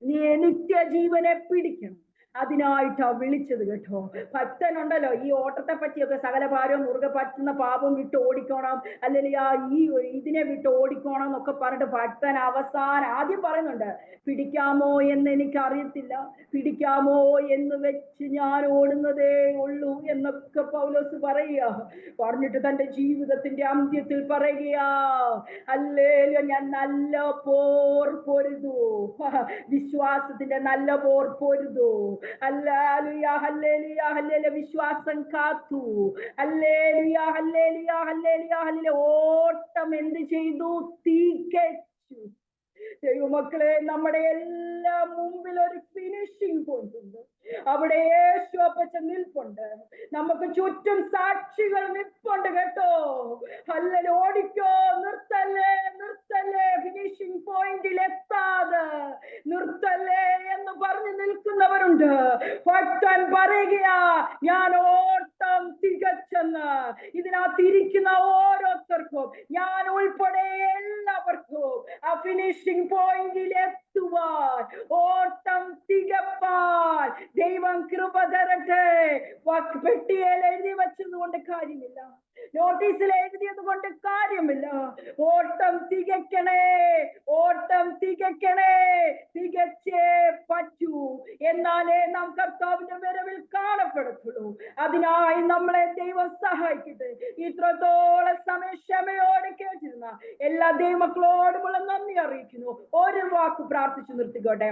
നീ നിത്യജീവനെ പിടിക്കണം. അതിനായിട്ടാ വിളിച്ചത് കേട്ടോ. ഭക്തനുണ്ടല്ലോ, ഈ ഓട്ടത്തെ പറ്റിയൊക്കെ സകല ഭാരവും മുറുകെ പറ്റുന്ന പാപം വിട്ട് ഓടിക്കോണം, അല്ലെങ്കിൽ ഈ ഇതിനെ വിട്ട് ഓടിക്കോണം എന്നൊക്കെ പറഞ്ഞിട്ട് ഭക്തൻ അവസാനം ആദ്യം പറയുന്നുണ്ട്, പിടിക്കാമോ എന്ന് എനിക്ക് അറിയത്തില്ല, പിടിക്കാമോ എന്ന് വെച്ച് ഞാൻ ഓടുന്നതേ ഉള്ളൂ എന്നൊക്കെ പൗലോസ് പറയുക. പറഞ്ഞിട്ട് തന്റെ ജീവിതത്തിന്റെ അന്ത്യത്തിൽ പറയുകയാ, ഹല്ലേലൂയ, ഞാൻ നല്ല പോർ പൊരുതു, വിശ്വാസത്തിന്റെ നല്ല പോർ പൊരുതു. Hallelujah hallelujah hallelujah. വിശ്വാസം കാത്തു. Hallelujah hallelujah hallelujah hallelujah. ഓട്ടം എന്ത് ചെയ്തു? തികച്ചു. ദൈവമക്കളെ, നമ്മുടെ എല്ലാം മുമ്പിൽ ഒരു ഫിനിഷിംഗ് പോയിന്റ് ഉണ്ട്. അവിടെ യേശു അപ്പച്ചൻ നിൽപ്പുണ്ട്. നമുക്ക് ചുറ്റും സാക്ഷികൾ നിൽപ്പുണ്ട് കേട്ടോ. ഹല്ലേലൂയ. ഓടിക്കോ, നിർത്തല്ലേ, നിർത്തല്ലേ, ഫിനിഷിംഗ് പോയിന്റിൽ എത്താതെ നിർത്തല്ലേ എന്ന് പറഞ്ഞു നിൽക്കുന്നവരുണ്ട്. ഭക്തൻ പറയുകയാ, ഞാൻ ഓട്ടം തികച്ചെന്ന്. ഇതിനകത്തിരിക്കുന്ന ഓരോരുത്തർക്കും ഞാൻ ഉൾപ്പെടെ എല്ലാവർക്കും ആ ഫിനിഷിംഗ് പോയിന്റിൽ എത്തുവാൻ, ഓട്ടം തികപ്പാൻ ദൈവം കൃപ തരട്ടെ. പെട്ടിയിൽ എഴുതി വെച്ചത് കൊണ്ട് കാര്യമില്ല, നോട്ടീസിൽ എഴുതിയത് കൊണ്ട് കാര്യമില്ല. ഓട്ടം തികയ്ക്കണേ, ഓട്ടം തികയ്ക്കണേ, തികച്ചേ പറ്റൂ. എന്നാലേ നാം കർത്താവിന്റെ വരവിൽ കാണപ്പെടത്തുള്ളൂ. അതിനായി നമ്മളെ ദൈവം സഹായിക്കട്ടെ. ഇത്രത്തോളം സമയം ക്ഷമയോടെ കേട്ടിരുന്ന എല്ലാ ദൈവമക്കളോടുമുള്ള നന്ദി അറിയിക്കുന്നു. ഒരു വാക്ക് പ്രാർത്ഥിച്ചു നിർത്തിക്കോട്ടെ.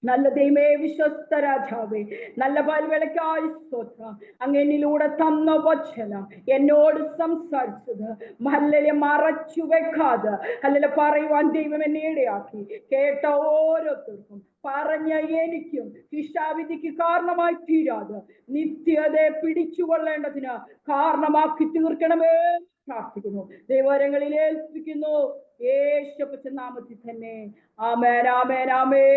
നല്ല ദൈവമേ, വിശ്വസ്ത രാജാവേ, നല്ല പാൽവേലയ്ക്കായി സ്തോത്രം. അങ്ങനിലൂടെ തന്ന വചനം എന്നോട് സംസാരിച്ചത് മല്ലലെ മറച്ചു വെക്കാതെ അല്ലല്ല പറയുവാൻ ദൈവം എന്നെ ഇടയാക്കി. കേട്ട ഓരോരുത്തർക്കും പറഞ്ഞ എനിക്കും ശിക്ഷാവിധിക്ക് കാരണമായി തീരാതെ നിത്യതയെ പിടിച്ചുകൊള്ളേണ്ടതിന് കാരണമാക്കി തീർക്കണമേ പ്രാർത്ഥിക്കുന്നു. ദൈവകരങ്ങളിൽ ഏൽപ്പിക്കുന്നു, യേശുവിന്റെ നാമത്തിൽ തന്നെ. ആമേൻ, ആമേൻ, ആമേൻ.